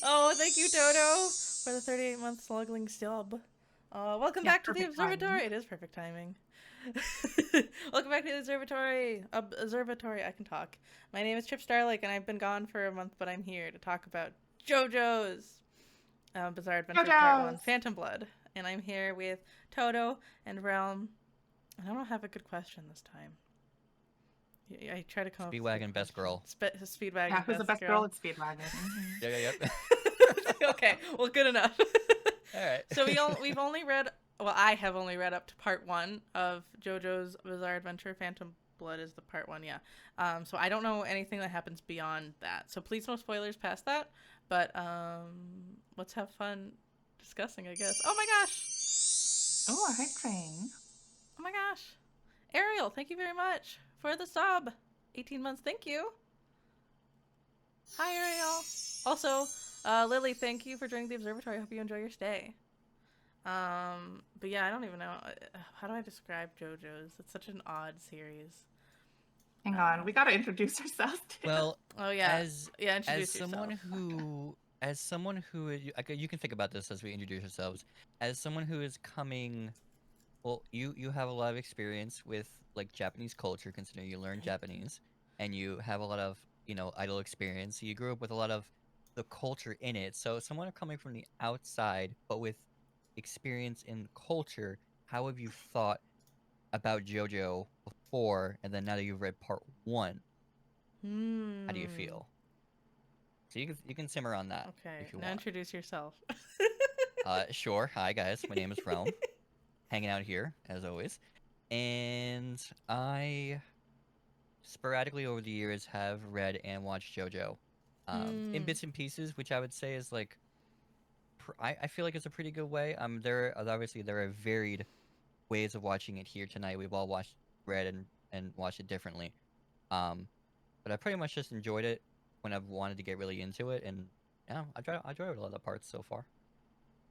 Oh, thank you, Toto, for the 38-month sluggling sub. Welcome back to the observatory. Timing. It is perfect timing. Welcome back to the observatory. Observatory, I can talk. My name is Chip Starlake, and I've been gone for a month, but I'm here to talk about Jojo's Bizarre Adventure Part 1, Jojo's. Phantom Blood. And I'm here with Toto and Realm. And I don't have a good question this time. I try to come up with Speedwagon best girl. Speedwagon Yeah, who's the best girl at Speedwagon? Yeah. Okay, well, good enough. All right. So we've only read, well, I have only read up to part 1 of JoJo's Bizarre Adventure. Phantom Blood is the part 1, yeah. So I don't know anything that happens beyond that. So please no spoilers past that. But let's have fun discussing, I guess. Oh my gosh! Oh, a hype train. Oh my gosh! Ariel, thank you very much for the sub. 18 months, thank you. Hi, Ariel. Also, Lily, thank you for joining the observatory. I hope you enjoy your stay. But yeah, I don't even know. How do I describe JoJo's? It's such an odd series. Hang on, we gotta introduce ourselves too. Well, Oh yeah, introduce as yourself. someone who you can think about this as we introduce ourselves. As someone who is coming, well, you have a lot of experience with like Japanese culture, considering you learned Japanese, and you have a lot of idol experience. So you grew up with a lot of the culture in it. So someone coming from the outside, but with experience in culture, how have you thought about JoJo before, and then now that you've read part 1, how do you feel? So you can simmer on that. Okay, if you now want. introduce yourself. Sure. Hi guys, my name is Realm, hanging out here as always, and I sporadically over the years have read and watched JoJo, in bits and pieces, which I would say is like, I feel like it's a pretty good way. Obviously there are varied ways of watching it here tonight. We've all read and watched it differently. But I pretty much just enjoyed it when I've wanted to get really into it, and yeah, I enjoyed a lot of the parts so far.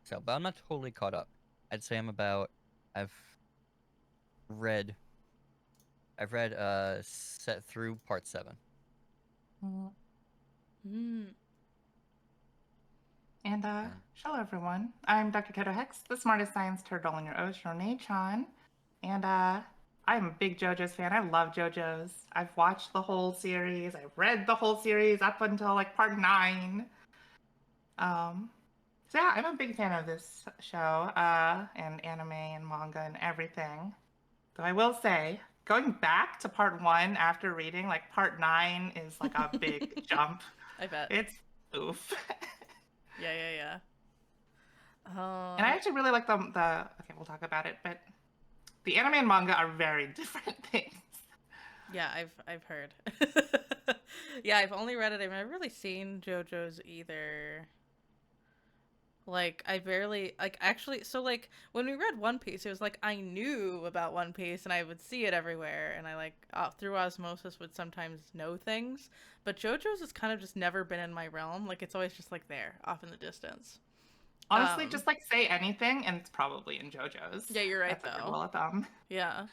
So, but I'm not totally caught up. I'd say I've read set through part 7. And hello everyone. I'm Dr. Toto Hex, the smartest science turtle in your ocean, Chan. And I'm a big JoJo's fan. I love JoJo's. I've watched the whole series. I've read the whole series up until like part 9. So yeah, I'm a big fan of this show, and anime and manga and everything. Though I will say, going back to part 1 after reading, like part 9 is like a big jump. I bet. It's oof. Yeah. And I actually really like the okay, we'll talk about it, but the anime and manga are very different things. Yeah, I've heard. Yeah, I've only read it. I've never really seen JoJo's either. Like, I barely, like, actually, so, like, when we read One Piece, it was like, I knew about One Piece, and I would see it everywhere, and I, like, through osmosis would sometimes know things, but JoJo's has kind of just never been in my realm. Like, it's always just, like, there, off in the distance. Honestly, just, like, say anything, and it's probably in JoJo's. Yeah, you're right, That's though. a good rule of thumb. Yeah.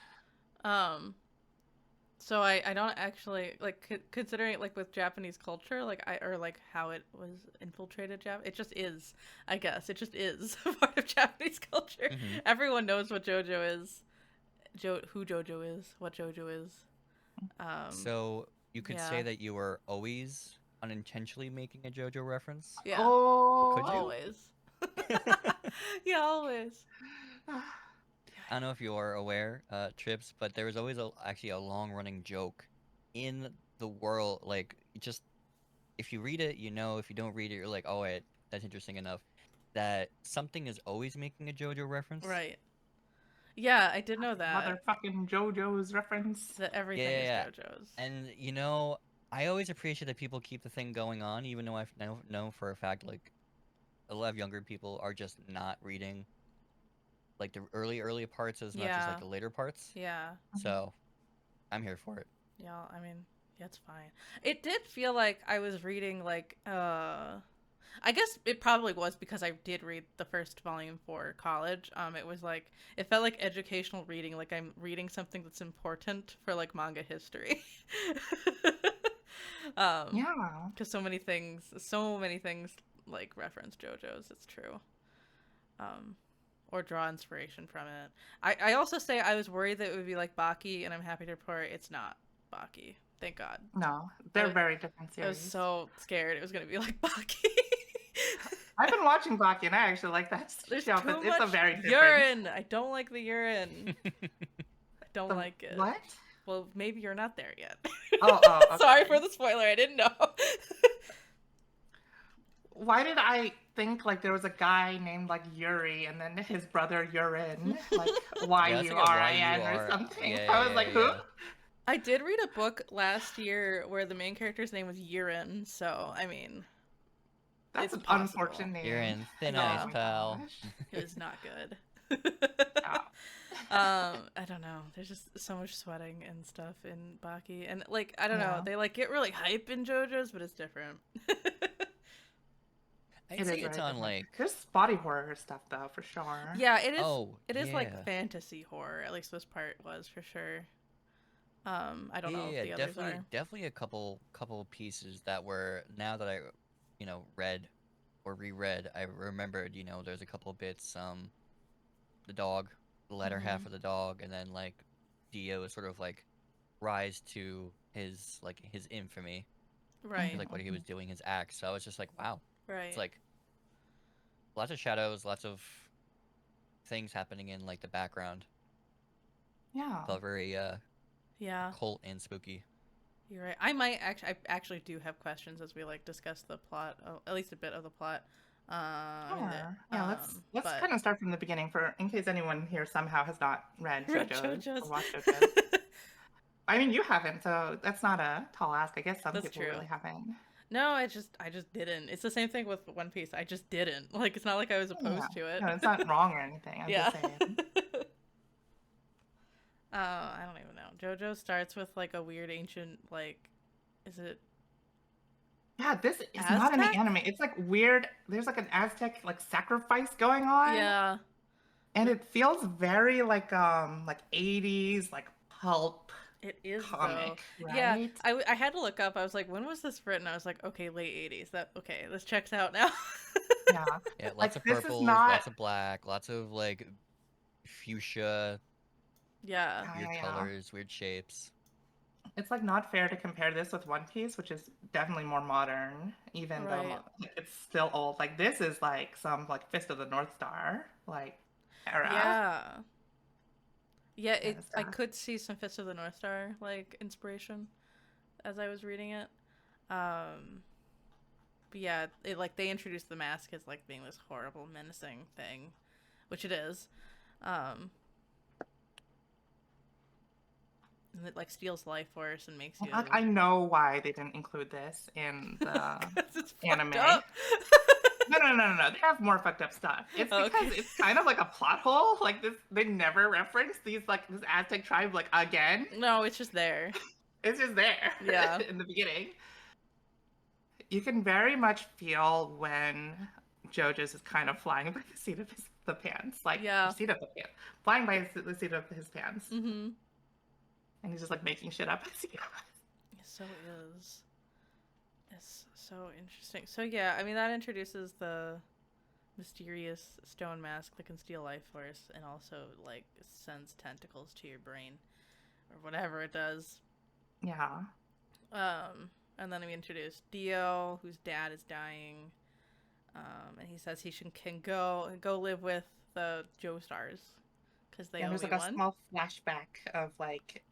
So I don't actually, like, considering it, like, with Japanese culture, like, or, like, how it was infiltrated it just is, I guess. It just is a part of Japanese culture. Mm-hmm. Everyone knows what JoJo is, who JoJo is, what JoJo is. So you could say that you were always unintentionally making a JoJo reference? Yeah. Oh. Could you? Always. Yeah, always. I don't know if you are aware, Trips, but there was always actually a long-running joke in the world. Like, just if you read it, you know. If you don't read it, you're like, oh wait, that's interesting enough. That something is always making a JoJo reference. Right. Yeah, I did know that. Motherfucking JoJo's reference. That everything is JoJo's. And I always appreciate that people keep the thing going on, even though I know for a fact like a lot of younger people are just not reading like the early parts as much as like the later parts. Yeah. So I'm here for it. Yeah, I mean, yeah, it's fine. It did feel like I was reading like I guess it probably was because I did read the first volume for college. It was like, it felt like educational reading, like I'm reading something that's important for like manga history. Yeah. Because so many things like reference JoJo's. It's true. Um, or draw inspiration from it. I also say I was worried that it would be like Baki, and I'm happy to report it's not Baki. Thank God. No, I they're was, very different I was series. so scared it was gonna be like Baki. I've been watching Baki and I actually like that There's show, but too it's a much very different. urine. I don't like the urine. I don't The like it. what? Well, maybe you're not there yet. Oh, Sorry okay. for the spoiler. I didn't know. Why did I think like there was a guy named like Yuri and then his brother Urine, like Yeah, that's like a Yurin or Y-U-R. something? Yeah, I was yeah, like, who? yeah. I did read a book last year where the main character's name was Urine, so I mean, That's it's an possible. unfortunate You're name. in thin Oh ice, Yeah, my pal. gosh. it was not good. Oh. I don't know. There's just so much sweating and stuff in Baki, and like I don't know. Yeah, They like get really hype in JoJo's, but it's different. I'd it say is it's very on different. like, There's body horror stuff though, for sure. Yeah, it is. oh It is like yeah, fantasy horror. At least this part was for sure. I don't yeah, know if yeah, the others definitely, are. definitely a couple pieces that were now that I, read or reread. I remembered, there's a couple bits. The dog, the latter half Hmm. of the dog, and then like Dio is sort of like rise to his infamy, Right. like what he was doing, his acts. So I was just like, wow, it's Right. like lots of shadows, lots of things happening in like the background. Yeah. Felt very Yeah. occult and spooky. You're right. I actually do have questions as we like discuss the plot, at least a bit of the plot. I mean Sure. Yeah, let's but kind of start from the beginning for in case anyone here somehow has not read Red JoJo's or JoJo's. watched JoJo's. I mean, you haven't, so that's not a tall ask. I guess some That's people true. really haven't. No, I just didn't. It's the same thing with One Piece. I just didn't. Like it's not like I was Yeah. opposed to it. No, it's not wrong or anything. I'm just Yeah. saying. I don't even know. JoJo starts with like a weird ancient like, is it Yeah, this is not in the Aztec? anime. It's like weird. There's like an Aztec like sacrifice going on, Yeah. and it feels very like 80s like pulp It is though. comic, Yeah, right? I had to look up. I was like, when was this written? I was like, okay, late 80s. That okay, this checks out now. Yeah. Yeah, lots Like of this is purples, not lots of black, lots of like fuchsia, Yeah. yeah, weird yeah, yeah. colors, weird shapes. It's like not fair to compare this with One Piece, which is definitely more modern, even though Right. like, it's still old. Like this is like some like Fist of the North Star like era. Yeah. Yeah, Yeah, I stuff. could see some Fist of the North Star like inspiration as I was reading it. Um but yeah, it like they introduced the mask as like being this horrible menacing thing, which it is. Um and it like steals life force and makes you Like, I know why they didn't include this in the 'Cause it's anime. fucked up. No. They have more fucked up stuff. It's because Okay. it's kind of like a plot hole. Like this, they never reference these like this Aztec tribe like again. No, it's just there. It's just there Yeah. in the beginning. You can very much feel when JoJo's is kind of flying by the seat of the pants, like Yeah. seat of the pants, flying by the seat of his pants, Mm-hmm. and he's just like making shit up as he goes. It so is. It's so interesting. So yeah, I mean that introduces the mysterious stone mask that can steal life force and also like sends tentacles to your brain or whatever it does. Yeah. And then we introduce Dio, whose dad is dying. And he says he can go live with the Joestars because they And there's only like a won. small flashback of like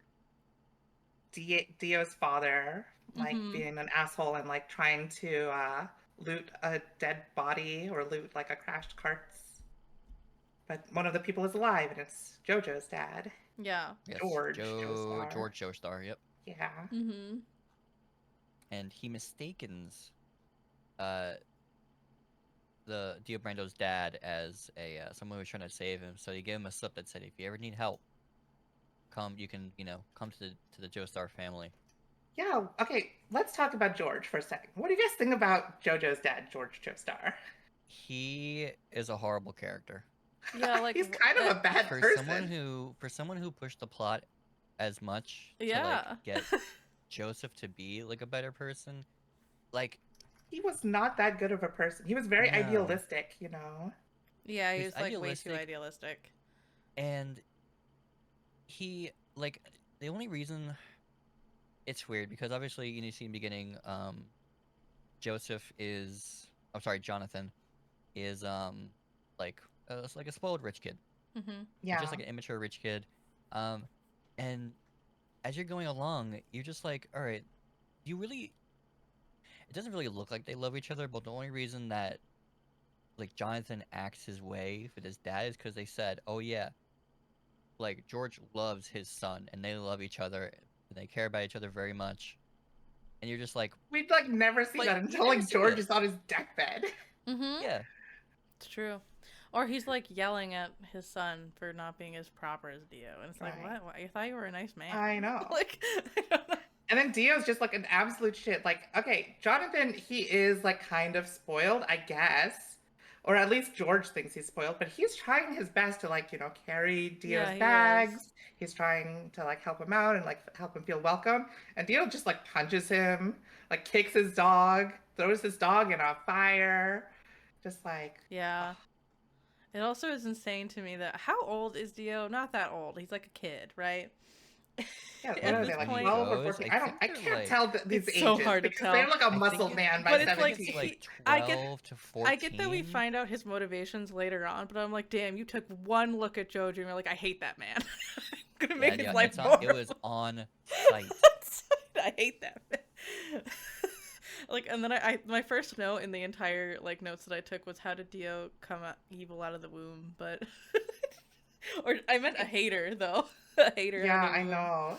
Dio's father like Mm-hmm. being an asshole and like trying to loot a dead body or loot like a crashed carts. But one of the people is alive and it's Jojo's dad, Yeah. Yes, George Joestar. George Joestar, yep. Yeah. Mm-hmm. And he mistakens uh the Dio Brando's dad as a someone who was trying to save him. So he gave him a slip that said, "If you ever need help, you can come to the Joestar family." Yeah, okay, let's talk about George for a second. What do you guys think about Jojo's dad, George Joestar? He is a horrible character. Yeah, like He's kind of a bad For person. someone who pushed the plot as much to yeah. like get Joseph to be like a better person. Like, He was not that good of a person. He was very no, idealistic, you know? Yeah, he he's was like way too idealistic, idealistic. and he like the only reason it's weird because obviously you see in the beginning, Joseph is, I'm sorry, Jonathan is like it's like a spoiled rich kid. Mhm. He's just Yeah. like an immature rich kid, um, and as you're going along, you're just like, all right, you really. It doesn't really look like they love each other, but the only reason that like Jonathan acts his way with his dad is because they said, oh yeah, like George loves his son and they love each other and they care about each other very much. And you're just like, We'd like never see but that you until never like see George it. is on his deathbed. Mhm. Yeah, It's true. Or he's like yelling at his son for not being as proper as Dio, and it's like, Right. what? I thought you were a nice man. I know. Like, I don't know. And then Dio's just like an absolute shit. Like, okay, Jonathan, he is like kind of spoiled, I guess. Or at least George thinks he's spoiled, but he's trying his best to like, you know, carry Dio's Yeah, he is. bags. He's trying to like help him out and like help him feel welcome. And Dio just like punches him, like kicks his dog, throws his dog in a fire. Just like, Yeah. It also is insane to me that how old is Dio? Not that old. He's like a kid, right? yeah, what At are this they like he point, 12 or goes. 14? I think I they're can't like, tell these it's so ages hard to because they're tell. like a I think muscled it, man by But it's I think like it's 17. like I get 12 to I get that we 14. find out his motivations later on, but I'm like, damn, you took one look at Jojo and you're like, I hate that man. I'm gonna Yeah, make his yeah, life it's on. It was horrible. on site. I hate that man. Like, and then I my first note in the entire like notes that I took was how did Dio come out evil out of the womb, but or I meant a hater though, a hater out Yeah, of the I womb. know.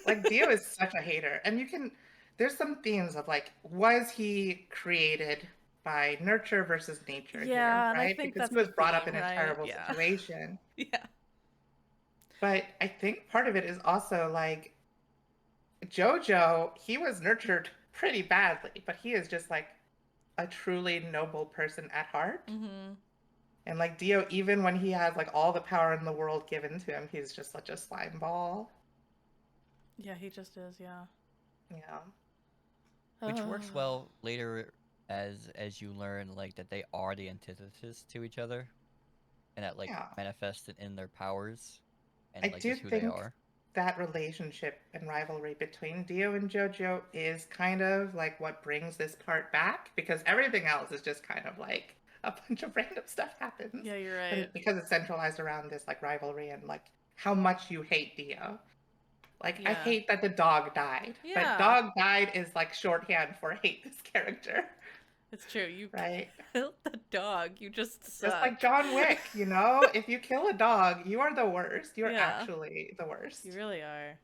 Like Dio is such a hater. And you can there's some themes of like, was he created by nurture versus nature here, Yeah, and I right? think Because he that's was the brought up theme, in a right? terrible Yeah. situation. Yeah. But I think part of it is also like Jojo, he was nurtured pretty badly, but he is just like a truly noble person at heart. Mhm. And like Dio, even when he has like all the power in the world given to him, he's just such a slime ball. Yeah, he just is, yeah. Yeah. Which works well later as you learn like that they are the antithesis to each other and that like Yeah. manifested in their powers I and like do just who they think are. that relationship and rivalry between Dio and Jojo is kind of like what brings this part back because everything else is just kind of like a bunch of random stuff happens. Yeah, you're But right. because it's centralized around this like rivalry and like how much you hate Dio. Like I Yeah. hate that the dog died, but Yeah. dog died is like shorthand for hate this character, It's true. You right? killed the dog. You just Just like suck. John Wick, you know, if you kill a dog, you are the worst. You are Yeah, actually the you worst. really are.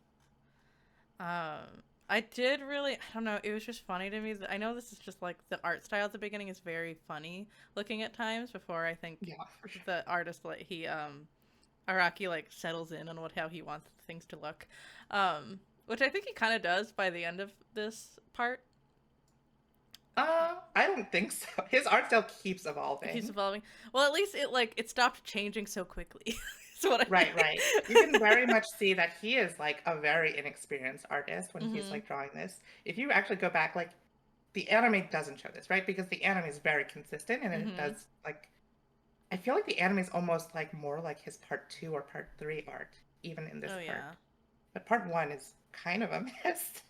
I did really, I don't know, it was just funny to me. I know this is just like the art style at the beginning is very funny looking at times before I think Yeah, for sure. the artist, like, Araki, like, settles in on how he wants things to look. Which I think he kind of does by the end of this part. I don't think so. His art style keeps It keeps evolving. evolving. Well, at least it stopped changing so quickly. That's what I Right, mean. right. You can very much see that he is like a very inexperienced artist when he's Mm-hmm. like drawing this. If you actually go back, like the anime doesn't show this, right? Because the anime is very consistent and it Mm-hmm. does like I feel like the anime is almost like more like his part 2 or part 3 art, even in this Oh part. yeah. But part 1 is kind of a mess.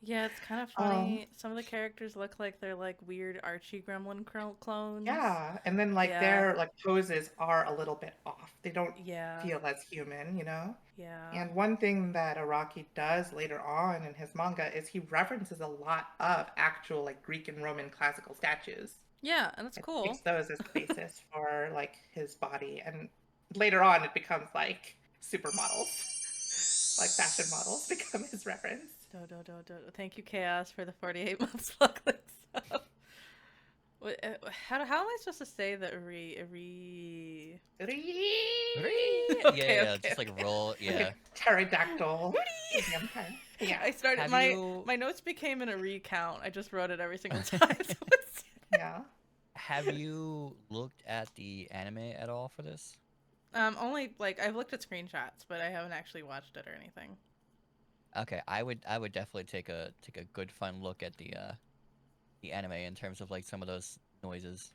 Yeah, it's kind of Um, funny. Some of the characters look like they're like weird Archie Gremlin clones. yeah, and then like Yeah. their like poses are a little bit off. They don't Yeah. feel as human, you know? Yeah. And one thing that Araki does later on in his manga is he references a lot of actual like Greek and Roman classical statues Yeah, and it's and cool. takes those as the basis for like his body. And later on, it becomes like supermodels, like fashion models become his reference. Thank you, Chaos, for the 48 months luckily stuff. How am I supposed to say the Yeah, Okay, yeah, okay, just like okay. roll. Like Yeah. a pterodactyl vampire. Yeah, I started Have my you my notes became in a recount. I just wrote it every single time. So it's... yeah. have you looked at the anime at all for this? Only like I've looked at screenshots, but I haven't actually watched it or anything. Okay, I would definitely take a good fun look at the anime in terms of like some of those noises.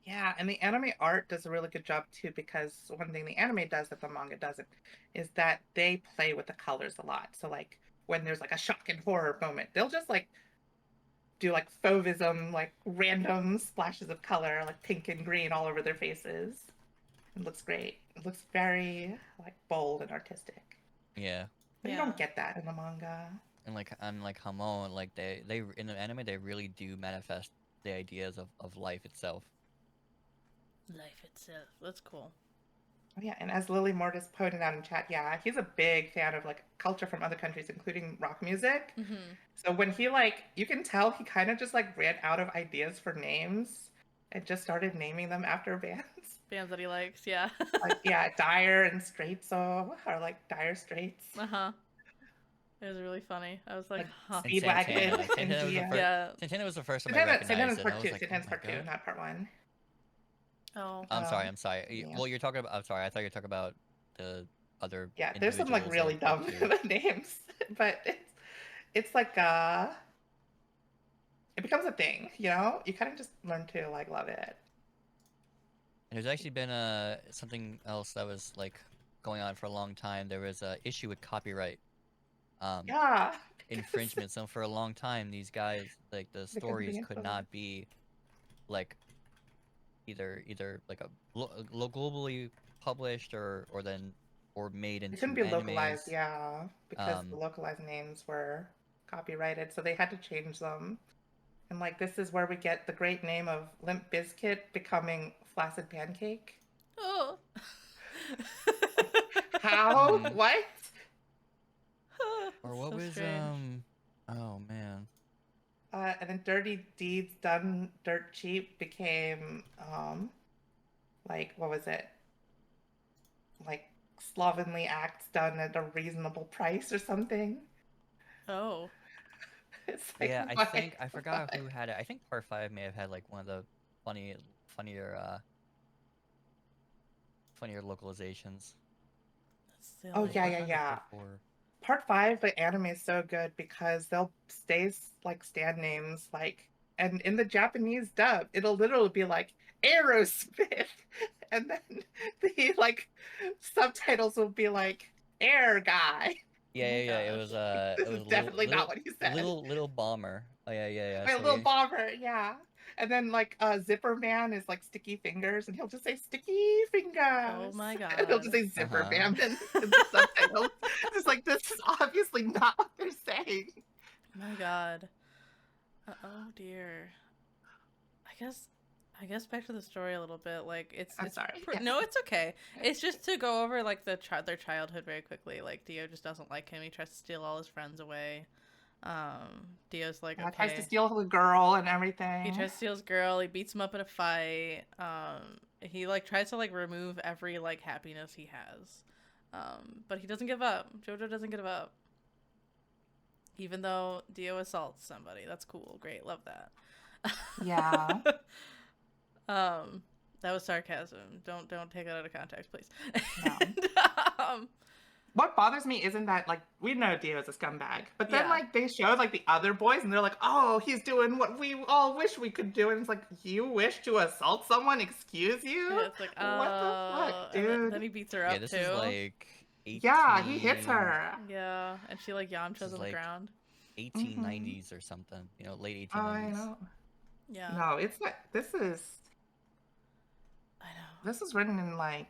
Yeah, and the anime art does a really good job too, because one thing the anime does that the manga doesn't is that they play with the colors a lot. So like when there's like a shock and horror moment, they'll just like do like fauvism, like random splashes of color, like pink and green all over their faces. It looks great. It looks very like bold and artistic. Yeah. But you Yeah. don't get that in the manga. And like Hamon, like they in the anime they really do manifest the ideas of life itself. Life itself. That's cool. Oh, yeah, and as Lily Mortis pointed out in chat, yeah, he's a big fan of like culture from other countries, including rock music. Mm-hmm. So when he like, you can tell he kind of just like ran out of ideas for names and just started naming them after bands. Bands that he likes, yeah. Like yeah, Dire and Straitso are like Dire Straits, Uh-huh. It was really funny. I was like, like huh. And Speedwagon Santana, and Santana was the Gia. first. Yeah. Santana was the first time I Santana's recognized it, and I part was two. like, oh Santana's my part two, god. not part one. Oh. I'm sorry. Um, I'm sorry. yeah, Well, you're talking about. I'm sorry. I thought you were talking about the other yeah. There's some like individuals really in part dumb two. names, but it's like it becomes a thing, you know? You kind of just learn to like love it. And there's actually been something else that was like going on for a long time. There was a issue with copyright um Yeah, because infringement. So for a long time, these guys like the they couldn't be stories could influenced. not be like either like globally published or made They couldn't into be localized, animes. yeah, because the Um, localized names were copyrighted, so they had to change them. And like this is where we get the great name of Limp Bizkit becoming Flaccid Pancake. Oh. How? mhm. What? Or That's what so was strange. oh man. And then Dirty Deeds Done Dirt Cheap became like what was it? Like slovenly acts done at a reasonable price or something. Oh. It's like Yeah, I what? think I forgot What? who had it. I think part five may have had like one of the funny funnier funnier localizations. That's Oh silly. yeah, Part yeah, five or yeah. part four? Part five, the anime is so good because they'll stay like stand names like, and in the Japanese dub, it'll literally be like Aerosmith, and then the like subtitles will be like Air Guy. Yeah, Oh my yeah, yeah. gosh. It This is was definitely not what he said. little bomber. Oh yeah, yeah, yeah. My So little he bomber, yeah. And then like Zipper Man is like Sticky Fingers, and he'll just say Sticky Oh Fingers, my and he'll just god. say Zipper uh-huh. Man in the subtitles. It's like this is obviously not what they're saying. My god. Oh dear. I guess I guess back to the story a little bit. Like I'm sorry. Yeah. no, it's okay. It's just to go over like their childhood very quickly. Like Dio just doesn't like him. He tries to steal all his friends away. Dio's like, Tries to okay. steal the girl and He everything. tries to steal his girl. He beats him up in a fight. He like tries to like remove every like happiness he has. But he doesn't give up. Jojo doesn't give up. Even though Dio assaults somebody. That's cool. Great. Love that. Yeah. um, that was sarcasm. Don't take that out of context, please. No. And, um, What bothers me isn't that like we know Dio is a scumbag, but then yeah. like they show like the other boys and they're like, oh, he's doing what we all wish we could do, and it's like you wish to assault someone? Excuse you? Yeah, it's like, What the fuck, and then dude? he beats her Yeah, up this is too. like Yeah, he hits 18 her. Yeah, and she like this Yamcha's is on the like ground. 1890s or something. You know, late I 1890s. know. Yeah, No, it's not. I know. This is written in like,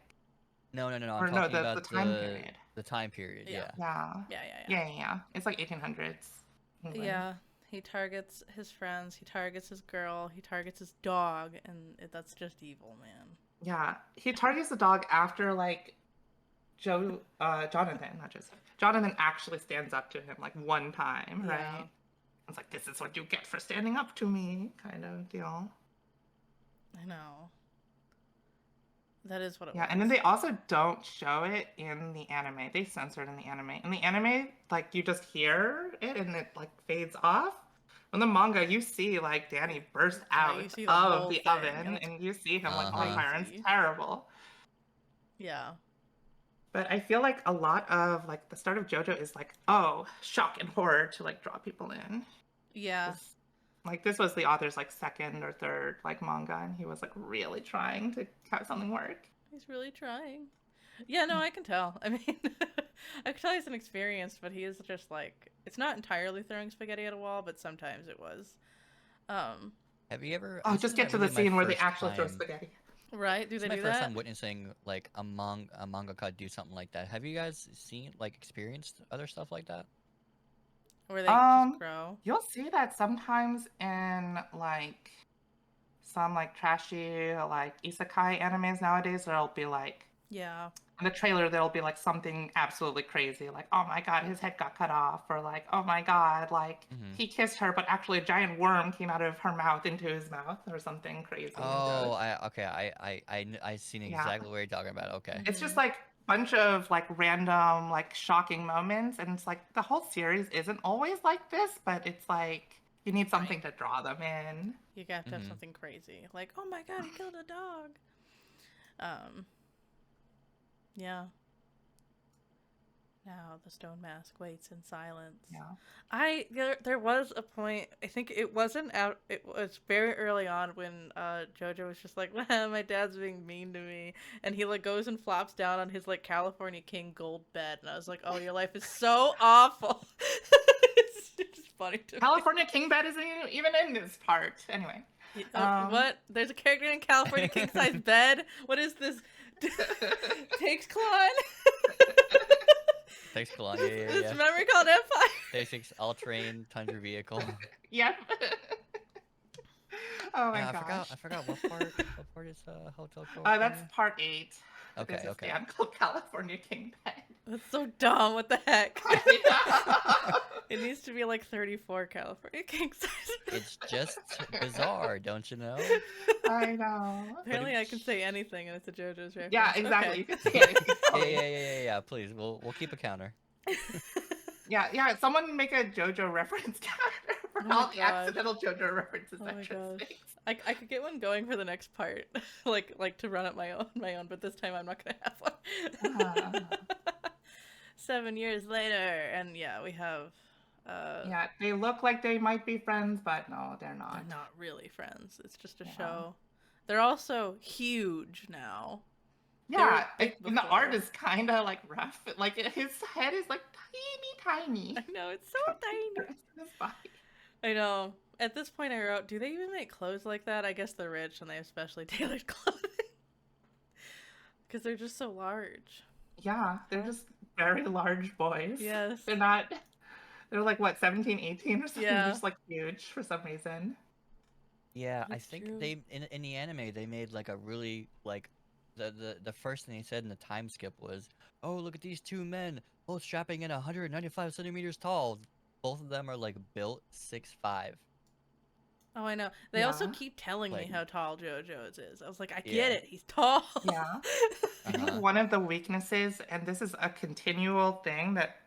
No, no, no, no. I'm or no, talking the about time period. the time period. Yeah. Yeah. Yeah. Yeah, yeah, yeah. Yeah, yeah, yeah. It's like 1800s England. Yeah, he targets his friends. He targets his girl. He targets his dog, and that's just evil, man. Yeah, he targets the dog after like Jonathan, not Joseph. Jonathan actually stands up to him like one time, Yeah. right? It's like, this is what you get for standing up to me, kind of deal. I know. That is what it Yeah, was. and then they also don't show it in the anime. They censor it in the anime. In the anime, like you just hear it and it like fades off. In the manga, you see like Danny burst Yeah, you out see the of whole the thing, oven and it's and you see him like on Uh-huh. fire and it's crazy. terrible. Yeah. But I feel like a lot of like the start of JoJo is like, oh, shock and horror to like draw people in. Yeah. 'Cause, like this was the author's like second or third like manga, and he was like really trying to have something work. He's really trying. Yeah, no, I can tell. I mean, I can tell he's inexperienced, but he is just like, it's not entirely throwing spaghetti at a wall, but sometimes it was. Um, Have you ever? Oh, This just isn't get to the really my scene where they first actually throw time. spaghetti. right? Do This they is my do first that? time witnessing like a mangaka do something like that. Have you guys seen like experienced other stuff like that? Where they just Um, grow? you'll see that sometimes in like some like trashy like isekai animes nowadays. There'll be like Yeah. in the trailer there'll be like something absolutely crazy, like oh my god, his head got cut off, or like oh my god, like Mm-hmm. he kissed her, but actually a giant worm came out of her mouth into his mouth, or something crazy and Oh, gross. I seen Yeah, exactly what you're talking about. Okay. it's just Mm-hmm. like bunch of like random like shocking moments, and it's like the whole series isn't always like this, but it's like you need Right. something to draw them in. You got to have Mm-hmm. something crazy. Like, oh my god, he killed a dog. Um, yeah. Now the stone mask waits in silence. Yeah. There was a point, I think it wasn't out, it was very early on when Jojo was just like, my dad's being mean to me, and he like goes and flops down on his like California King gold bed, and I was like, oh, your life is so awful. It's just funny to me. California King Bed isn't even in this part. Anyway. Um, What? There's a character in California king size bed? What is this? Takes Klon? Thanks, Kalon. Yeah, yeah, This yeah. memory called Empire? Basics all-terrain tundra vehicle. yep. Oh my Yeah, gosh. I forgot what part. What part is Hotel That's California? part 8. Okay, There's a okay. stand called California King Bed. That's so dumb. What the heck? I know. It needs to be like 34 California king size It's just bizarre, don't you know? I know. Apparently, I can say anything and it's a JoJo's reference. Yeah, exactly. You Okay. can see anything. Yeah, Totally. yeah. Please, we'll keep a counter. Yeah. Someone make a JoJo reference counter for Oh my all the gosh. accidental JoJo references Oh I my just gosh. made. I could get one going for the next part, like to run up my own, but this time I'm not gonna have one. Uh, 7 years later, and yeah, we have. yeah, they look like they might be friends, but no, they're They're not. not really friends. It's just a Yeah. show. They're also huge now. They Yeah, were big and the art before. is kind of like rough. Like his head is like tiny. I know, it's so tiny. His body. I know. At this point, I wrote, do they even make clothes like that? I guess they're rich and they have specially tailored clothing. Because they're just so large. Yeah, they're just very large boys. Yes. They're not, they're like what, 17, 18 or something? Yeah. They're just like huge for some reason. Yeah, I That's think true. they in the anime they made like a really like the first thing they said in the time skip was, "Oh, look at these two men, both strapping in 195 centimeters tall. Both of them are like built 6'5". Oh, I know. They also Yeah. keep telling me Like, how tall JoJo's is. I was like, I get yeah. it. He's tall. Yeah. I think Uh-huh. one of the weaknesses, and this is a continual thing that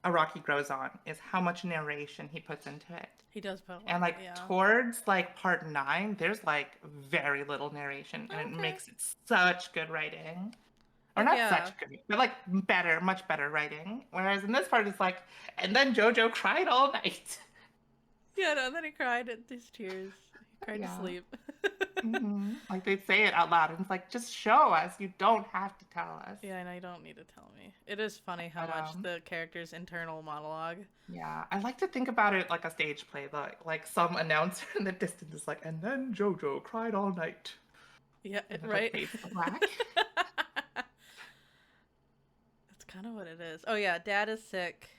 Araki grows on, is how much narration he puts into it. He does put a lot, And like yeah. towards like part 9, there's like very little narration, and it Okay. makes it such good writing. Or Like, not yeah. such good, but like better, much better writing. Whereas in this part, it's like, and then Jojo cried all night. Yeah, no, and then he cried at his tears. He cried to Yeah. sleep. Like they say it out loud, and it's like, just show us. You don't have to tell us. Yeah, I know, you don't need to tell me. It is funny how But, much the character's internal monologue. Yeah, I like to think about it like a stage play, like some announcer in the distance is like, and then Jojo cried all night. Yeah, And it, like, right? fades to black. That's kind of what it is. Oh yeah, Dad is sick.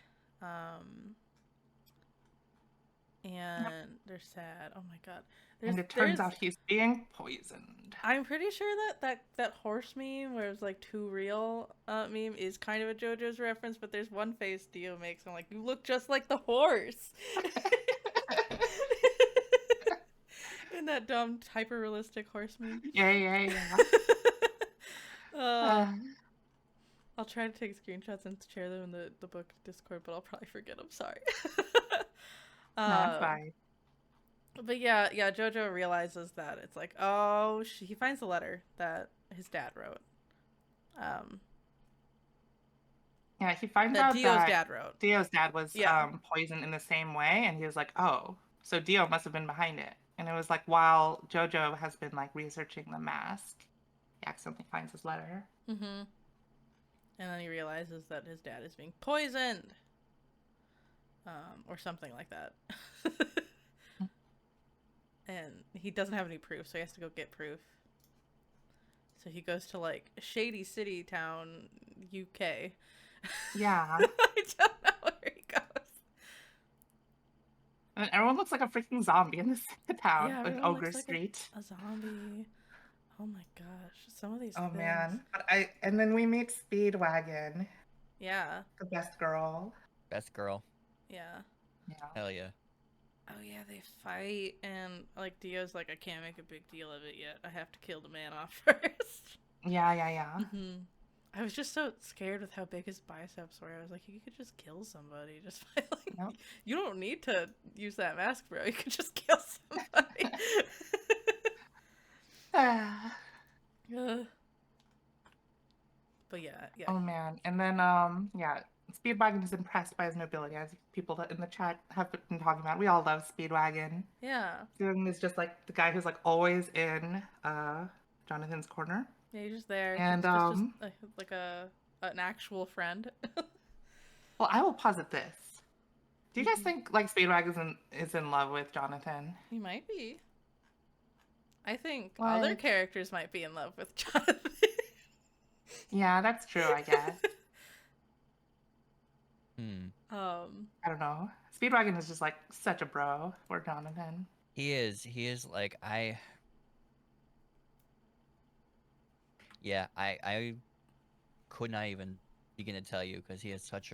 And they're sad. Oh my god. And it turns out he's being poisoned. I'm pretty sure that horse meme where it's like too real meme is kind of a JoJo's reference, but there's one face Dio makes. I'm like, you look just like the horse. In that dumb hyper realistic horse meme. Yeah. I'll try to take screenshots and share them in the book Discord, but I'll probably forget. I'm sorry. No, it's fine. But yeah, Jojo realizes that it's like, oh, he finds the letter that his dad wrote. Yeah, he finds That out Dio's that dad wrote. Dio's dad was Yeah. poisoned in the same way, and he was like, "Oh, so Dio must have been behind it." And it was like while Jojo has been like researching the mask, he accidentally finds his letter. Mm-hmm. And then he realizes that his dad is being poisoned. Or something like that. And he doesn't have any proof, so he has to go get proof. So he goes to like Shady City Town, UK. Yeah, I don't know where he goes. and everyone looks like a freaking zombie in this town, Yeah, in everyone Ogre looks like Street. a zombie. Oh my gosh, some of these Oh things. man, and then we meet Speedwagon, Yeah, the best girl. Best girl. yeah. Yeah. Hell yeah. Oh yeah, they fight, and like Dio's like, I can't make a big deal of it yet. I have to kill the man off first. Yeah. Mm-hmm. I was just so scared with how big his biceps were. I was like, you could just kill somebody just by like, Yep. you don't need to use that mask, bro. You could just kill somebody. Ugh. But yeah. Oh man, and then yeah, Speedwagon is impressed by his nobility, as people in the chat have been talking about. We all love Speedwagon. Yeah. Speedwagon is just like the guy who's like always in Jonathan's corner. Yeah, he's just there. And He's just like an actual friend. well, I will posit this. Do you guys think like Speedwagon is in love with Jonathan? He might be. I think other Like, characters might be in love with Jonathan. yeah, that's true, I guess. I don't know. Speedwagon is just like such a bro for Jonathan. He is like I could not even begin to tell you because he has such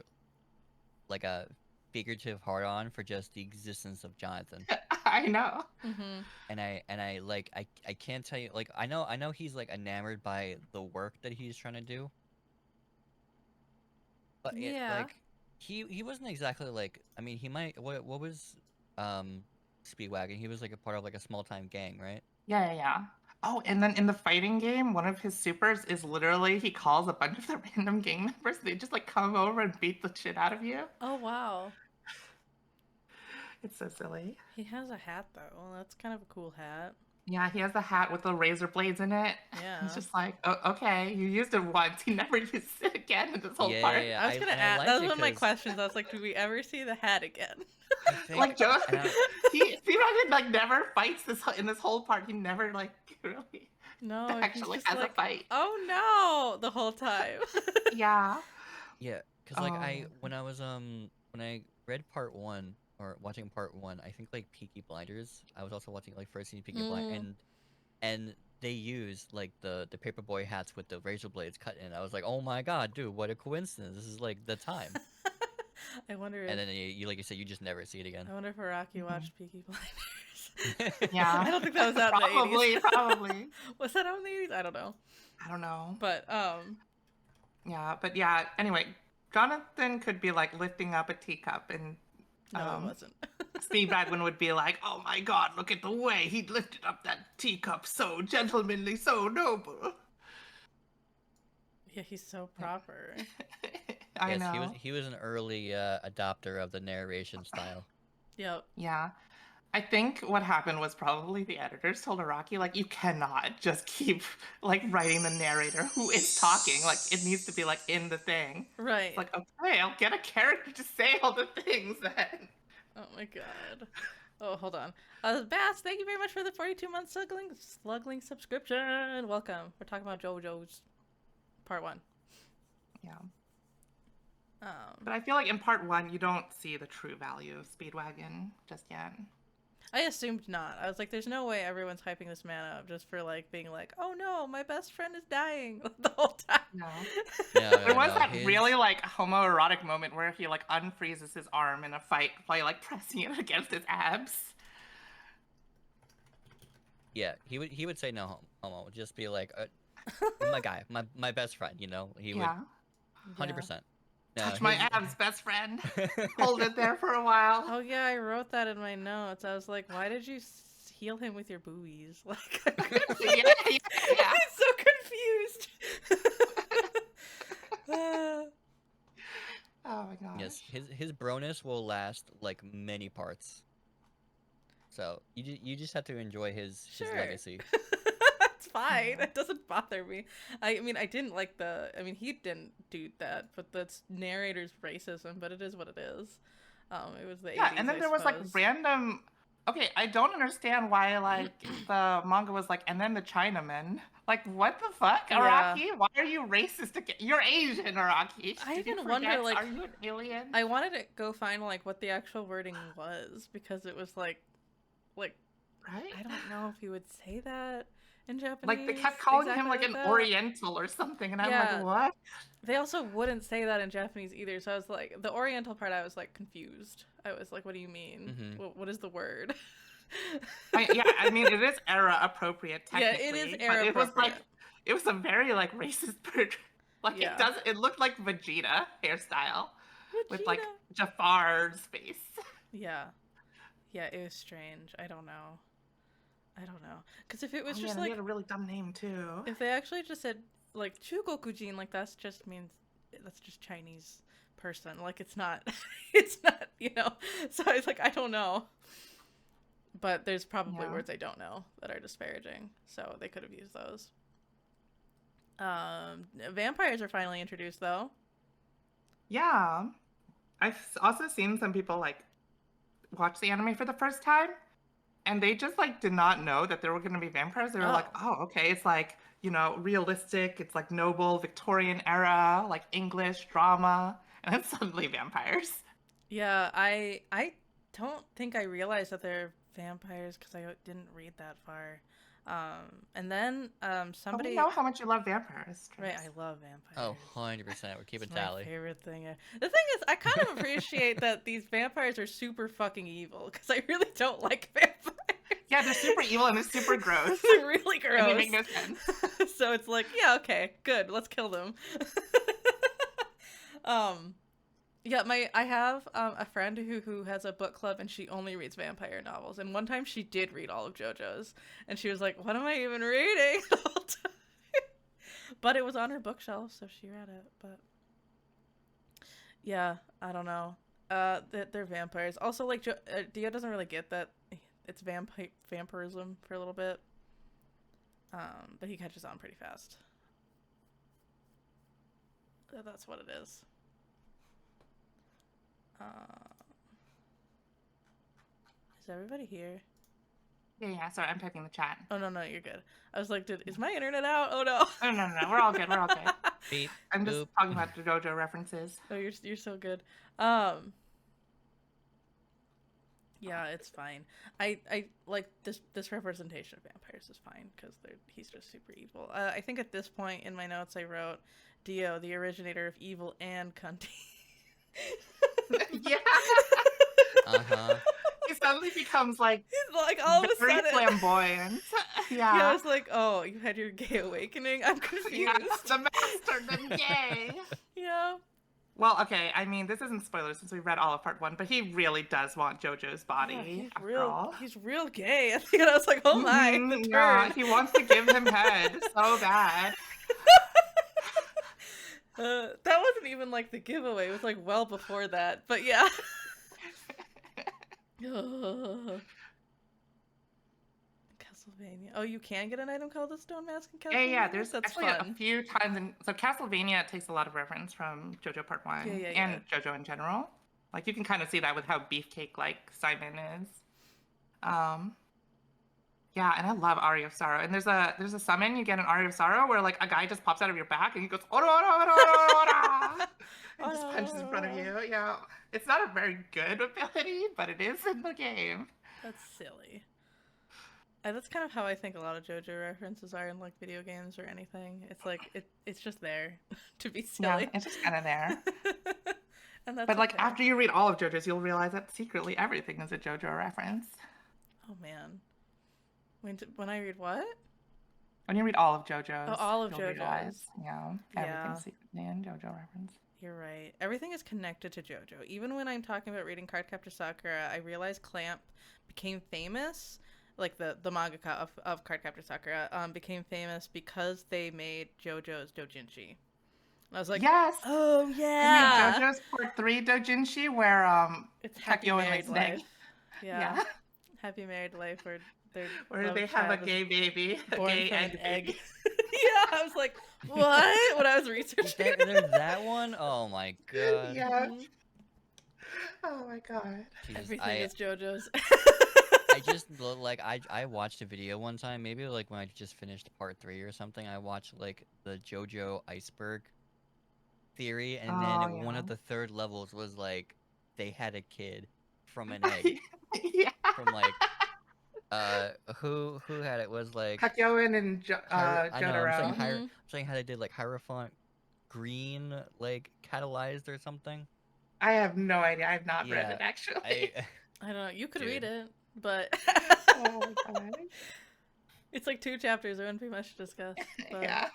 like a figurative heart on for just the existence of Jonathan. I know. Mm-hmm. And I like I can't tell you, like I know he's like enamored by the work that he's trying to do. But it, Yeah. like he wasn't exactly like, I mean, he might, what was Speedwagon? He was like a part of like a small time gang, right? Yeah. Oh, and then in the fighting game, one of his supers is literally he calls a bunch of the random gang members. They just like come over and beat the shit out of you. Oh wow. It's so silly. He has a hat though. Well, that's kind of a cool hat. Yeah, he has a hat with the razor blades in it. Yeah. It's just like, oh, okay, you used it once. You never used it again in this whole part. Yeah. I was gonna and ask. liked That was it one of my 'cause questions. I was like, do we ever see the hat again? I think, Like Joe, and I- Speedwagon like never fights in this whole part. He never like really No, he's actually just has like, a fight. oh no, the whole time. Yeah. yeah, because like Oh. when I read part one or watching part one, I think like Peaky Blinders. I was also watching like first season Peaky Blinders, and they used like the paperboy hats with the razor blades cut in. I was like, oh my god, dude, what a coincidence! This is like the time. I wonder if And then you like you said, you just never see it again. I wonder if Araki watched Peaky Blinders. Yeah. I don't think that was out in the 80s. Probably. Was that out in the 80s? I don't know. I don't know. But Yeah. Anyway, Jonathan could be like lifting up a teacup, and no, it wasn't. Speedwagon would be like, "Oh my God, look at the way he lifted up that teacup, so gentlemanly, so noble." Yeah, he's so proper. I Yes, know. he was an early adopter of the narration style. Yep. Yeah. I think what happened was probably the editors told Araki, like, you cannot just keep like writing the narrator who is talking. Like, it needs to be like in the thing. Right. It's like, okay, I'll get a character to say all the things then. Oh my god. Oh, hold on. Bass, thank you very much for the 42-month sluggling subscription. Welcome. We're talking about JoJo's part 1. Yeah. But I feel like in part 1, you don't see the true value of Speedwagon just yet. I assumed not. I was like, there's no way everyone's hyping this man up just for like being like, oh no, my best friend is dying the whole time. No. No, There was that his- really like homoerotic moment where he like unfreezes his arm in a fight by like pressing it against his abs. Yeah, he would say no homo. Just be like, my guy, my best friend. You know, he would Yeah. 100%. Touch my abs, best friend. Hold it there for a while. Oh yeah, I wrote that in my notes. I was like, why did you heal him with your boobies? Like, Yeah. I'm so confused. Yes, gosh. his broness will last like many parts. So you just have to enjoy his Sure. legacy. It's fine. Yeah. It doesn't bother me. I mean, I didn't like the. I mean, he didn't do that, but that's narrator's racism. But it is what it is. It was the Yeah, 80s, and then I there was like suppose. random. Okay, I don't understand why like the manga was like, and then the Chinaman. Like, what the fuck, Yeah. Araki? Why are you racist again? You're Asian, Araki. I Did you even wonder, forget? like, Are you an alien? I wanted to go find like what the actual wording was because it was like Right? I don't know if you would say that in Like they Japanese kept calling him exactly like like an that. Oriental or something, and I'm like, Yeah, what? they also wouldn't say that in Japanese either. So I was like, the Oriental part, I was like confused. I was like, what do you mean? Hmm. What is the word? Yeah, I mean, it is era appropriate Yeah, it is technically, but era it was like, appropriate. it was a very like racist bird. Like it Yeah, does, it looked like Vegeta hairstyle with like Vegeta. Jafar's face. Yeah, yeah, it was strange. I don't know. I don't know. Because if it Oh was man, just and he like, had a really dumb name too. if they actually just said like Chugokujin, like that's just means that's just Chinese person. Like it's not, it's not, you know. So I was like, I don't know. But there's probably Yeah. words I don't know that are disparaging, so they could have used those. Vampires are finally introduced though. Yeah. I've also seen some people like watch the anime for the first time and they just like did not know that there were going to be vampires. They were like, Oh, "Oh, okay, it's like, realistic. It's like noble Victorian era, like English drama." And then suddenly vampires. yeah. I don't think I realized that they're vampires because I didn't read that far. And then But we somebody. know how much you love vampires, Right, I Trace. love Oh, vampires. 100%. We're It's keeping my tally. favorite thing. The thing is, I kind of appreciate that these vampires are super fucking evil because I really don't like vampires. Yeah, they're super evil and they're super gross. They're really And they gross. make no sense. So it's like, yeah, okay, good, let's kill them. um, yeah, I have a friend who has a book club and she only reads vampire novels. And one time she did read all of JoJo's, and she was like, "What am I even reading?" the whole time. But it was on her bookshelf, so she read it. But yeah, I don't know. They're vampires. Also, like Dio doesn't really get that it's vampirism for a little bit. But he catches on pretty fast. That's what it is. Is everybody here? Yeah, sorry, I'm typing the chat. Oh no, you're good. I was like, is my internet out? Oh no. Oh, no, we're all good. We're all good. Beep, I'm just boop. talking about the JoJo references. Oh, you're so good. Um, yeah, it's fine. I like this representation of vampires is fine because he's just super evil. I think at this point in my notes I wrote Dio, the originator of evil and cunty. Yeah. Uh-huh. He suddenly becomes like He's like all of a very sudden. flamboyant. Yeah, I Yeah. was like, oh, you had your gay awakening. I'm Yeah, confused. the master, the gay. Yeah. Well, okay, I mean, this isn't spoilers since we read all of part one, but he really does want JoJo's body, Yeah, after all. he's real gay. And I was like, oh my, the Yeah, turn. he wants to give him head so bad. That wasn't even like the giveaway. It was like well before that. But yeah. Castlevania. Oh, you can get an item called the Stone Mask in Castlevania? Yeah, there's That's actually fun. a few times in so Castlevania takes a lot of reference from JoJo Part 1 Yeah. and JoJo in general. Like you can kind of see that with how beefcake like Simon is. Yeah, and I love Aria of Sorrow. And there's a summon you get an Aria of Sorrow where like a guy just pops out of your back and he goes ora ora ora ora ora and just punches in front of you. Yeah, it's not a very good ability, but it is in the game. That's silly. That's kind of how I think a lot of JoJo references are in like video games or anything. It's like it's just there to be silly. Yeah, it's just kind of there. And that's But like okay. after you read all of JoJo's, you'll realize that secretly everything is a JoJo reference. Oh man. When I read what? When you read all of JoJo's, Oh, all of you'll JoJo's. realize, Yeah. everything's secretly in JoJo reference. You're right. Everything is connected to JoJo. Even when I'm talking about reading Cardcaptor Sakura, I realize Clamp became famous, like the mangaka of Cardcaptor Sakura, became famous because they made JoJo's doujinshi. I was like, Yes. oh I mean yeah, JoJo's Part 3 doujinshi where it's happy Kakyoin married makes an egg. life. Yeah, Yeah. happy married life where their Where they love have a child is gay baby, a born gay from an egg egg. baby. Yeah, I was like, what? When I was Is researching. there's that one? Oh my god. Yeah. Mhm. Oh my god. Jesus, Everything is JoJo's. I just like I watched a video one time, maybe like when I just finished part 3 or something. I watched like the JoJo iceberg theory, and then Oh one yeah. of the third levels was like they had a kid from an egg. Yeah. From like who had it was like Kakyoin and I know Jotaro. Mhm. I'm saying how they did like Hierophant Green like catalyzed or something. I have no idea. I've not read it Yeah, I actually. I don't know. You could read dude. it, but Oh my god. it's like 2 chapters. There wouldn't be much to discuss. But Yeah.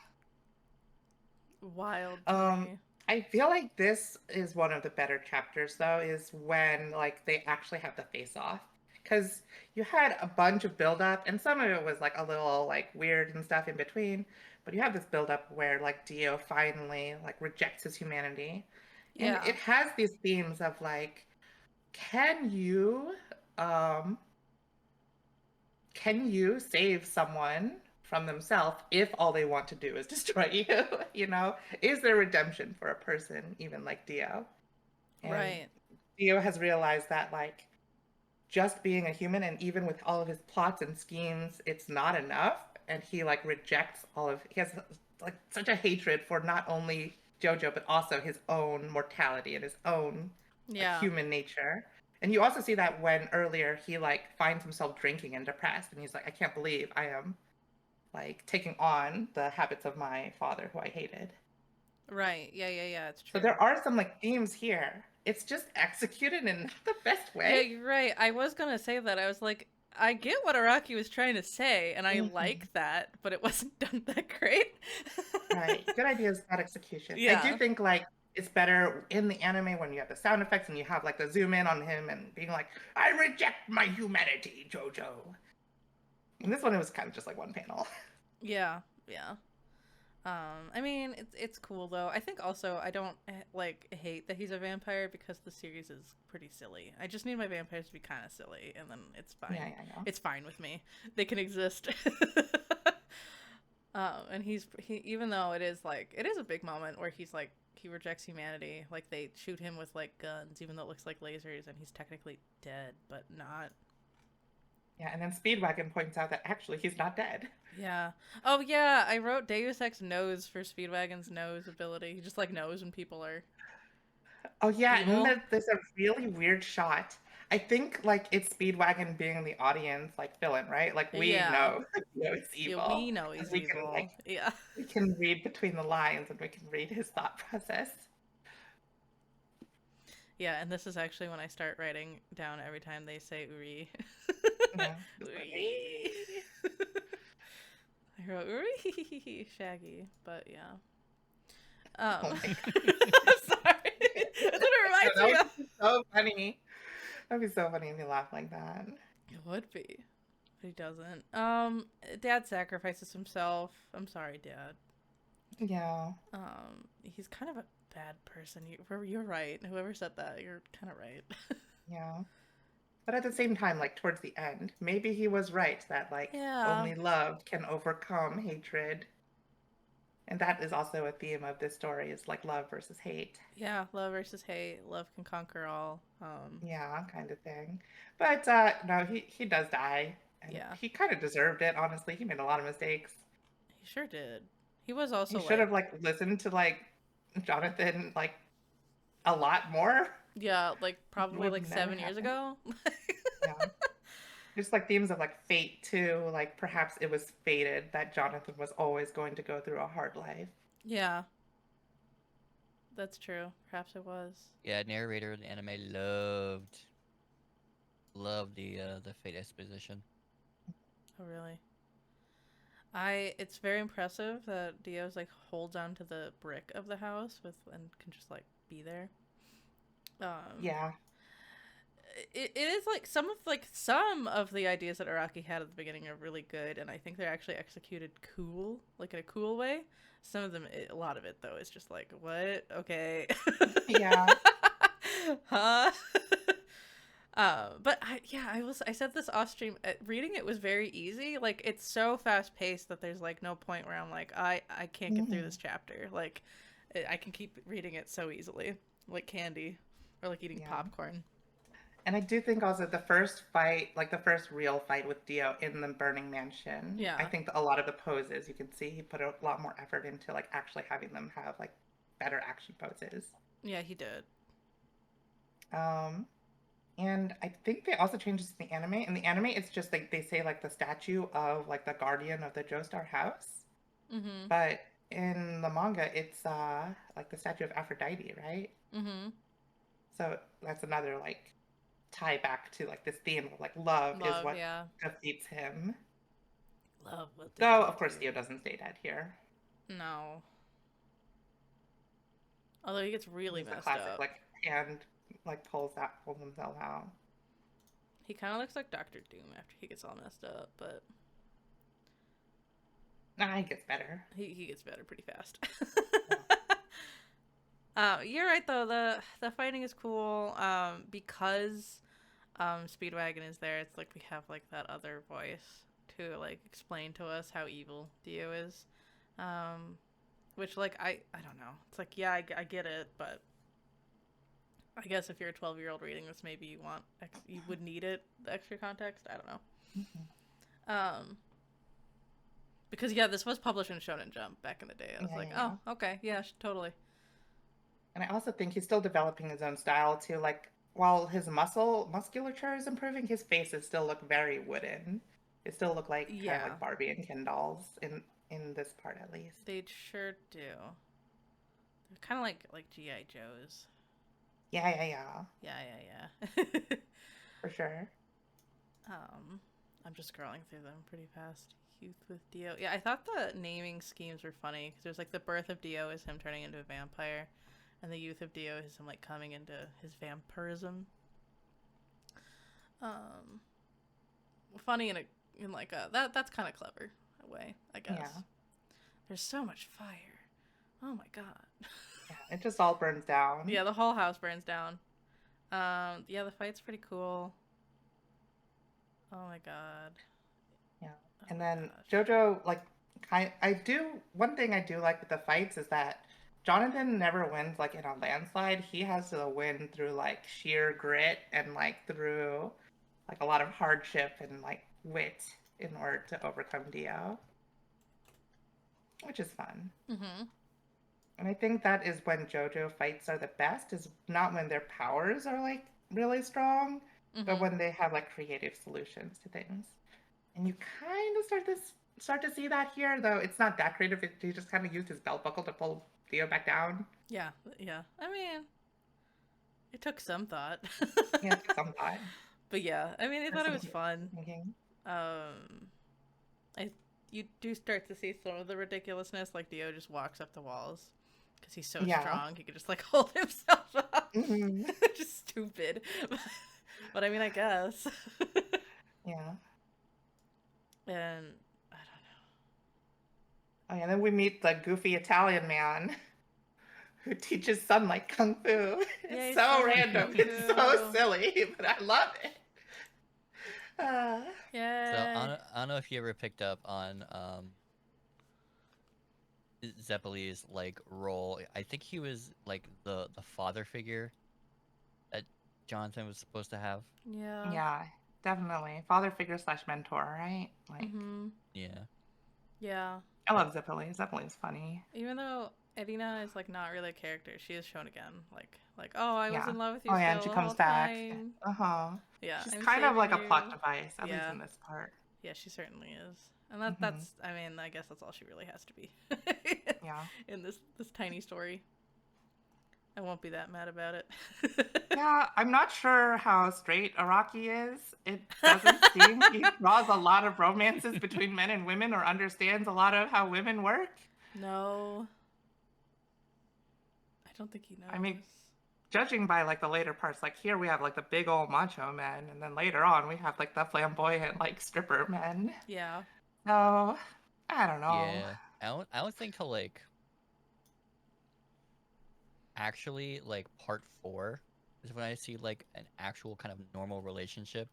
wild to Um, me. I feel like this is one of the better chapters though, is when like they actually have the face off. Because you had a bunch of buildup, and some of it was like a little like weird and stuff in between. But you have this buildup where like Dio finally like rejects his humanity, and Yeah. it has these themes of like, can you um can you save someone from themselves if all they want to do is destroy you? You know, is there redemption for a person even like Dio? And Right. Dio has realized that like just being a human and even with all of his plots and schemes, it's not enough. And he like rejects all of he has like such a hatred for not only Jojo but also his own mortality and his own like Yeah. human nature. And you also see that when earlier he like finds himself drinking and depressed and he's like, I can't believe I am like taking on the habits of my father who I hated. Right. Yeah. Yeah. Yeah. It's So true. there are some like themes here. It's just executed in not the best Yeah, way. you're right. I was gonna say that. I was like, I get what Araki was trying to say, and I Mhm. like that, but it wasn't done that great. Right. Good ideas, bad execution. I do Yeah. think like it's better in the anime when you have the sound effects and you have like the zoom in on him and being like, I reject my humanity, Jojo. And this one it was kind of just like one panel. Yeah. Yeah. I mean, it's cool though. I think also I don't like hate that he's a vampire because the series is pretty silly. I just need my vampires to be kind of silly, and then it's Yeah, fine. yeah, I know. It's fine with me. They can exist. And he even though it is like it is a big moment where he's like he rejects humanity. Like they shoot him with like guns, even though it looks like lasers, and he's technically dead, but not. Yeah, and then Speedwagon points out that actually he's not dead. Yeah. Oh yeah, I wrote Deus Ex knows for Speedwagon's nose ability. He just like knows when people are Oh yeah, and evil. there's a really weird shot. I think like it's Speedwagon being the audience like villain, right? Like we Yeah. know, you know it's Yeah, evil we know because he's we can like evil. Yeah. we can read between the lines and we can read his thought process. Yeah, and this is actually when I start writing down every time they say Uri. Yeah, just like, Uri. I wrote Uri Shaggy, but yeah. oh my god, I'm sorry. That's what it yeah, reminds that me would of. be so funny. That'd be so funny if he laughed like that. It would be, but he doesn't. Dad sacrifices himself. I'm sorry, Dad. Yeah, He's kind of a bad person. You're right. Whoever said that, you're kind of right. yeah. But at the same time, like towards the end, maybe he was right that like Yeah. only love can overcome hatred. And that is also a theme of this story is like love versus hate. Yeah, love versus hate. Love can conquer all. Yeah, kind of thing. But no, he does die. And Yeah, he kind of deserved it, honestly. He made a lot of mistakes. he sure did. He was He also should have like, like listened to like Jonathan like a lot more. yeah, like It probably would like never 7 years happen. ago. Yeah. Just like themes of like fate too, like perhaps it was fated that Jonathan was always going to go through a hard life. Yeah, that's true. Perhaps it was. Yeah, narrator of the anime loved the fate exposition. Oh, really? It's very impressive that Dio's like holds on to the brick of the house with and can just like be there. Um, Yeah. it is like some of the ideas that Araki had at the beginning are really good, and I think they're actually executed cool, like in a cool way. Some of them, a lot of it though, is just like, what? Okay. Yeah. Huh? But I said this off stream. Reading it was very easy. Like it's so fast paced that there's like no point where I'm like, I can't get through this chapter. Like I can keep reading it so easily, like candy, or like eating popcorn. And I do think also the first fight, like the first real fight with Dio in the Burning Mansion, Yeah. I think a lot of the poses, you can see he put a lot more effort into like actually having them have like better action poses. Yeah, he did. And I think they also changed this in the anime. In the anime, it's just like they say like the statue of like the guardian of the Joestar house. Mm-hmm. But in the manga, it's like the statue of Aphrodite, right? Mm-hmm. So that's another like tie back to like this theme of like love is what defeats him. Love will defeat Though of course you. Dio doesn't stay dead here. No. Although he gets really messed classic, up. Like hand like pulls himself out. He kind of looks like Doctor Doom after he gets all messed up, but nah, he gets better. He gets better pretty fast. You're right though. The fighting is cool. Because Speedwagon is there. It's like we have like that other voice to like explain to us how evil Dio is. Which like I don't know. It's like yeah, I get it, but I guess if you're a 12-year-old reading this, maybe you would need it, the extra context. I don't know. Because yeah, this was published in Shonen Jump back in the day. I was oh, okay, yeah, totally. And I also think he's still developing his own style too. Like while his musculature is improving, his faces still look very wooden. It still look like kind of like Barbie and Ken dolls in this part at least. They sure do. They're kind of like G.I. Joes. Yeah. For sure. I'm just scrolling through them pretty fast. Youth with Dio. Yeah, I thought the naming schemes were funny because there's like the birth of Dio is him turning into a vampire, and the youth of Dio is him like coming into his vampirism. Funny in like a that's kind of clever a way, I guess. Yeah. There's so much fire. Oh my god. Yeah, it just all burns down. Yeah, the whole house burns down. Yeah, the fight's pretty cool. Oh my god. Yeah. And then Jojo, like, one thing I do like with the fights is that Jonathan never wins like in a landslide. He has to win through like sheer grit and like through like a lot of hardship and like wit in order to overcome Dio, which is fun. Mm-hmm. And I think that is when Jojo fights are the best, is not when their powers are like really strong, but when they have like creative solutions to things. And you kind of start to see that here, though it's not that creative. He just kind of used his belt buckle to pull Dio back down. Yeah. I mean, it took some thought. Yeah, some thought. But yeah, I mean, I thought it was fun. Thinking. You do start to see some of the ridiculousness, like Dio just walks up the walls because he's so strong. He could just like hold himself up. Just stupid. But I mean, I guess. Yeah. And I don't know. Oh, yeah, and then we meet the goofy Italian man who teaches sunlight kung fu. It's so random. It's so silly, but I love it. Yeah. So I don't know if you ever picked up on Zeppeli's like role. I think he was like the father figure that Jonathan was supposed to have. Yeah. Yeah, definitely. Father figure / mentor, right? Like. Yeah. I love Zeppeli. Zeppeli is funny. Even though Edina is like not really a character, she is shown again. Like oh, I was in love with you. Oh yeah, and she comes back. Yeah, she's kind of like a plot device, at least in this part. Yeah, she certainly is, and that's. I mean, I guess that's all she really has to be. In this tiny story, I won't be that mad about it. Yeah, I'm not sure how straight Araki is. It doesn't seem he draws a lot of romances between men and women, or understands a lot of how women work. No. I don't think he knows. I mean, judging by like the later parts, like here we have like the big old macho men, and then later on we have like the flamboyant like stripper men. Yeah. So I don't know. Yeah. I don't think till like actually like part 4 is when I see like an actual kind of normal relationship.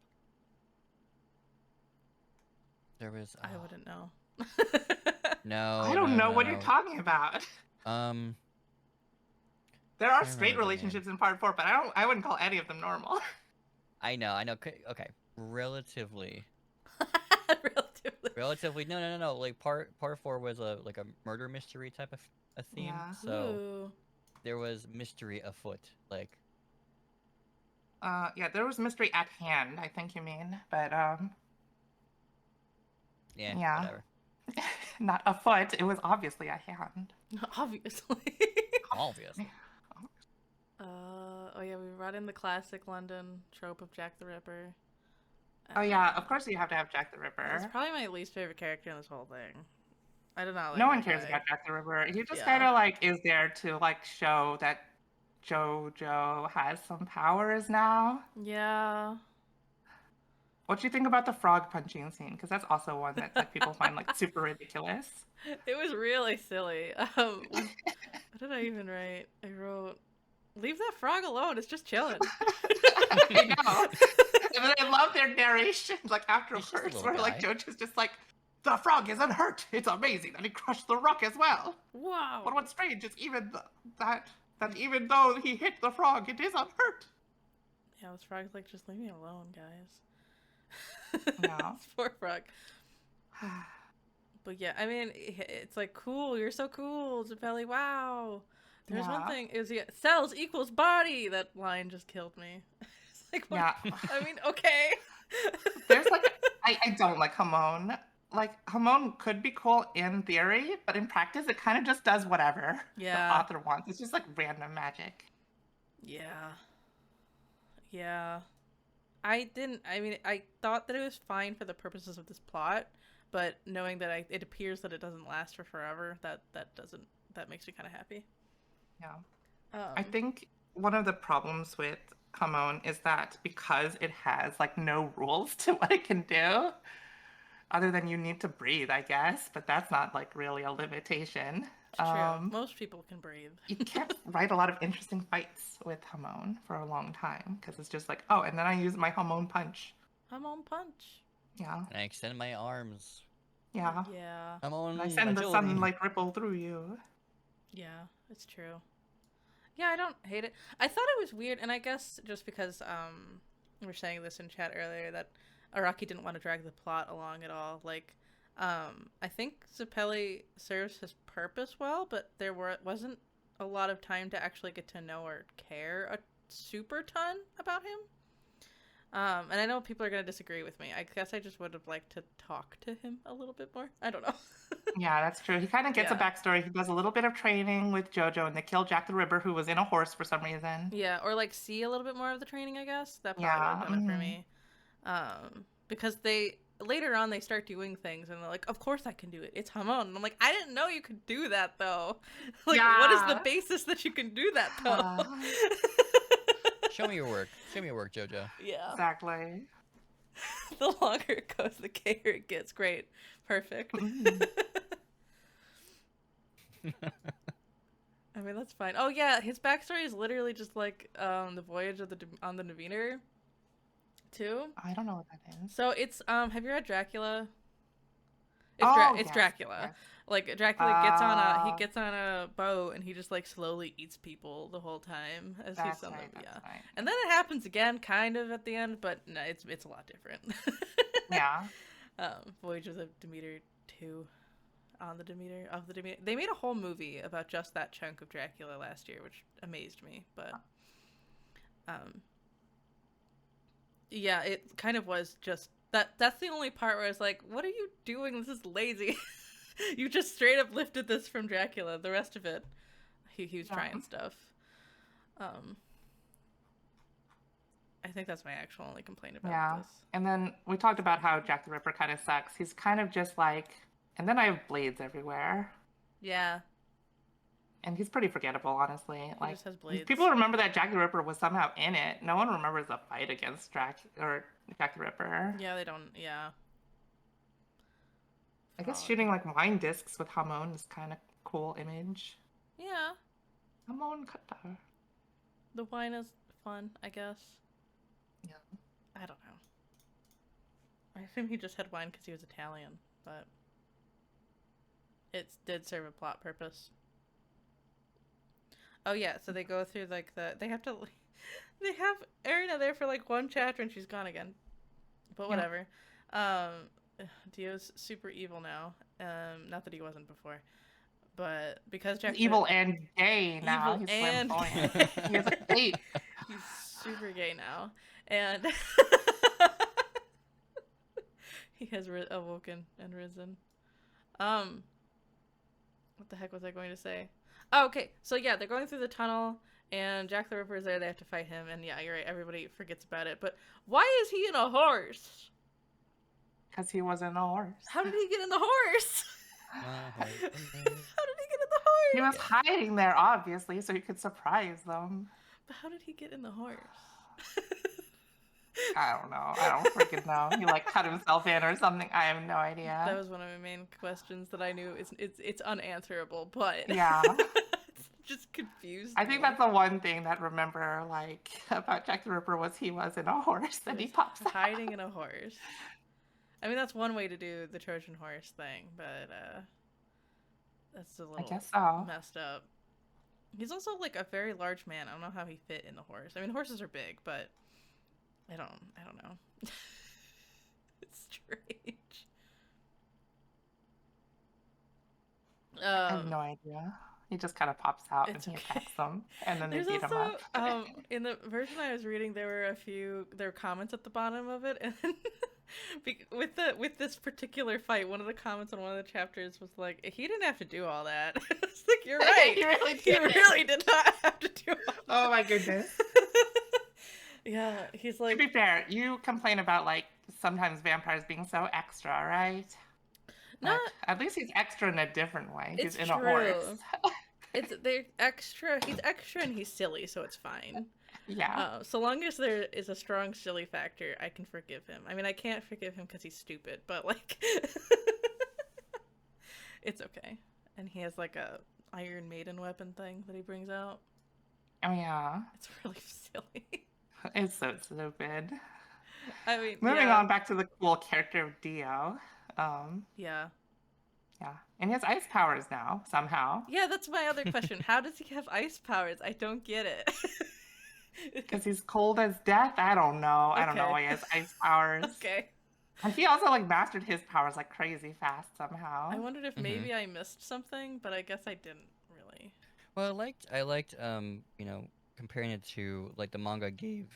There was I wouldn't know. I no, don't no, know no, what you're no. talking about. Um, There are I straight remember the name. relationships in part 4, but I wouldn't call any of them normal. I know. Okay. Relatively. Relatively. Relatively. No, no, no, no. Like part 4 was a like a murder mystery type of a theme. Yeah. So Ooh. there was mystery afoot. Like Yeah, there was mystery at hand, I think you mean, but yeah, yeah, whatever. not afoot. It was obviously at hand. Obviously. Obviously. Oh yeah, we brought in the classic London trope of Jack the Ripper. Oh yeah, of course you have to have Jack the He's Ripper. probably my least favorite character in this whole thing. I do not No like one that cares guy. about Jack the Ripper. He just kind Yeah. of like is there to like show that Jojo has some powers now. Yeah. What do you think about the frog punching scene? Because that's also one that like people find like super ridiculous. It was really silly. What did I even write? I wrote, "Leave that frog alone. It's just chilling." I know. And then I love their narration, like He's just a afterwards, little where like guy. Jojo's just like, the frog isn't hurt. It's amazing that he crushed the rock as well. But Wow. what's strange is that even though he hit the frog, it is unhurt. Yeah, this frog's like, just leave me alone, guys. Yeah. This poor frog. But yeah, I mean, it's like, cool, you're so cool, Zappelli, wow. There's one Yeah. thing, it was cells equals body. That line just killed me. It's like, what? Yeah. I mean, okay. There's like I don't like Hamon. Like Hamon could be cool in theory, but in practice it kind of just does whatever the Yeah. author wants. It's just like random magic. Yeah. Yeah. I mean, I thought that it was fine for the purposes of this plot, but knowing that it appears that it doesn't last for forever, that makes me kind of happy. Yeah. I Um, think one of the problems with Hamon is that because it has like no rules to what it can do, other than you need to breathe, I guess, but that's not like really a limitation. it's true. Most people can breathe. You can't write a lot of interesting fights with Hamon for a long time because it's just like, oh, and then I use my Hamon punch. I'm on punch. Yeah, And I extend my arms. yeah. Yeah. I'm on And I send the agility. sunlight ripple through you. Yeah, it's true. Yeah, I don't hate it. I thought it was weird, and I guess just because we were saying this in chat earlier that Araki didn't want to drag the plot along at all. Like, I think Zappelli serves his purpose well, but wasn't a lot of time to actually get to know or care a super ton about him. And I know people are gonna disagree with me. I guess I just would have liked to talk to him a little bit more. I don't know. Yeah, that's true. He kind of gets a Yeah. backstory. He does a little bit of training with Jojo, and they kill Jack the Ripper, who was in a horse for some reason. Yeah, or like see a little bit more of the training, I guess. That probably would Yeah. have done it for me. Because they later on they start doing things and they're like, of course I can do it. It's Hamon. And I'm like, I didn't know you could do that though. Like, what is the Yeah. basis that you can do that though? Show me your work. Show me your work, Jojo. Yeah. Exactly. The longer it goes, the gayer it gets. Great. Perfect. Mhm. I mean, that's fine. Oh yeah, his backstory is literally just like the voyage of on the Naviner, too. I don't know what that is. So it's have you read Dracula? Oh, It's yes, Dracula. yes. Like Dracula gets on a boat and he just like slowly eats people the whole time as he's That's on right, the that's right. And then it happens again, kind of at the end, but no, it's a lot different. Yeah. Voyage of the Demeter 2. On the Demeter of the Demeter. They made a whole movie about just that chunk of Dracula last year, which amazed me. But yeah, it kind of was just that. That's the only part where I was like, "What are you doing? This is lazy." You just straight up lifted this from Dracula. The rest of it, he was trying stuff. I think that's my actual only complaint about this. And then we talked about how Jack the Ripper kind of sucks. He's kind of just like, and then I have blades everywhere. Yeah. And he's pretty forgettable, honestly. He Like, just has blades. people remember that Jack the Ripper was somehow in it. No one remembers the fight against Jack the Ripper. Yeah, they don't. Yeah. I guess Frog. shooting like wine discs with Hamon is kind of cool image. Yeah, Hamon kata. the wine is fun, I guess. Yeah. I don't know. I assume he just had wine because he was Italian, but it did serve a plot purpose. Oh yeah, so they go through like they have to they have Erina there for like one chapter and she's gone again. But Yeah. whatever. Dio's super evil now. Not that he wasn't before. But because Jack He's evil and gay now. Evil He's and flamboyant. gay. He has a cape. He's super gay now. And he has awoken and risen. What the heck was I going to say? Oh, okay. So yeah, they're going through the tunnel, and Jack the Ripper is there. They have to fight him, and yeah, you're right. Everybody forgets about it. But why is he in a horse? Because he wasn't a horse. How did he get in the horse? How did he get in the horse? He was hiding there, obviously, so he could surprise them. But how did he get in the horse? I don't know. I don't freaking know. He like cut himself in or something. I have no idea. That was one of my main questions that I knew it's unanswerable, but Yeah. it's just confused. I think me. that's the one thing that remember like about Jack the Ripper was he was in a horse and he pops out. hiding in a horse. I mean, that's one way to do the Trojan horse thing, but that's a little guess so. messed up. He's also like a very large man. I don't know how he fit in the horse. I mean, horses are big, but I don't know. It's strange. I have no idea. He just kind of pops out and he attacks them, and then they beat him up. In the version I was reading, there were comments at the bottom of it, and with this particular fight, one of the comments on one of the chapters was like, he didn't have to do all that. It's like, you're right. He really did not have to do all that. Oh my goodness. Yeah, he's like. To be fair, you complain about like sometimes vampires being so extra, right? Not. But at least he's extra in a different way. It's He's in true. a horse. They're extra. He's extra and he's silly, so it's fine. Yeah. So long as there is a strong silly factor, I can forgive him. I mean, I can't forgive him because he's stupid, but like, it's okay. And he has like a Iron Maiden weapon thing that he brings out. Oh yeah. It's really silly. It's so stupid. I mean, Moving on back to the cool character of Dio. Yeah. Yeah. And he has ice powers now, somehow. Yeah, that's my other question. How does he have ice powers? I don't get it. Because he's cold as death? I don't know. I don't know why he has ice powers. Okay. And he also like mastered his powers like crazy fast somehow. I wondered if maybe I missed something, but I guess I didn't really. Well, I liked you know, comparing it to like the manga gave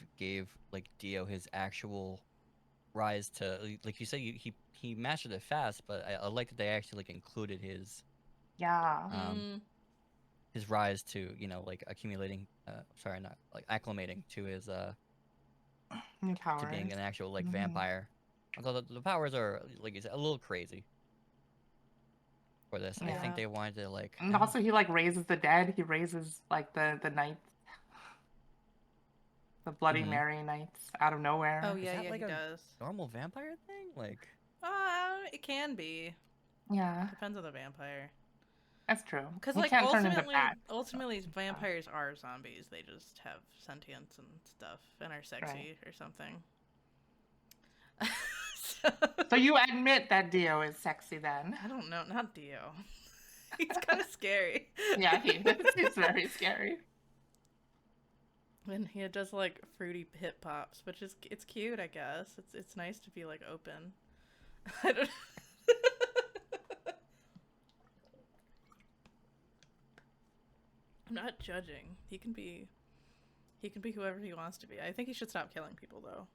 like Dio his actual rise to, like you said, he mastered it fast, but I like that they actually like included his his rise to, you know, like accumulating sorry, not like acclimating to his new powers. to being an actual like vampire. Although the powers are, like you said, a little crazy for this. Yeah. I think they wanted to like. And also he like raises the dead. He raises like the knights, the Bloody Mary knights out of nowhere. Oh yeah, like he a does. normal vampire thing, like. It can be. Yeah, Depends on the vampire. that's true. Because He like can't turn into bats. ultimately, vampires are zombies. They just have sentience and stuff and are sexy or something. So you admit that Dio is sexy then? I don't know, not Dio. He's kind of scary. Yeah, he is. He's very scary. And he does like fruity hip pops, which is it's cute, I guess. It's nice to be like open. I don't. I'm not judging. He can be whoever he wants to be. I think he should stop killing people though.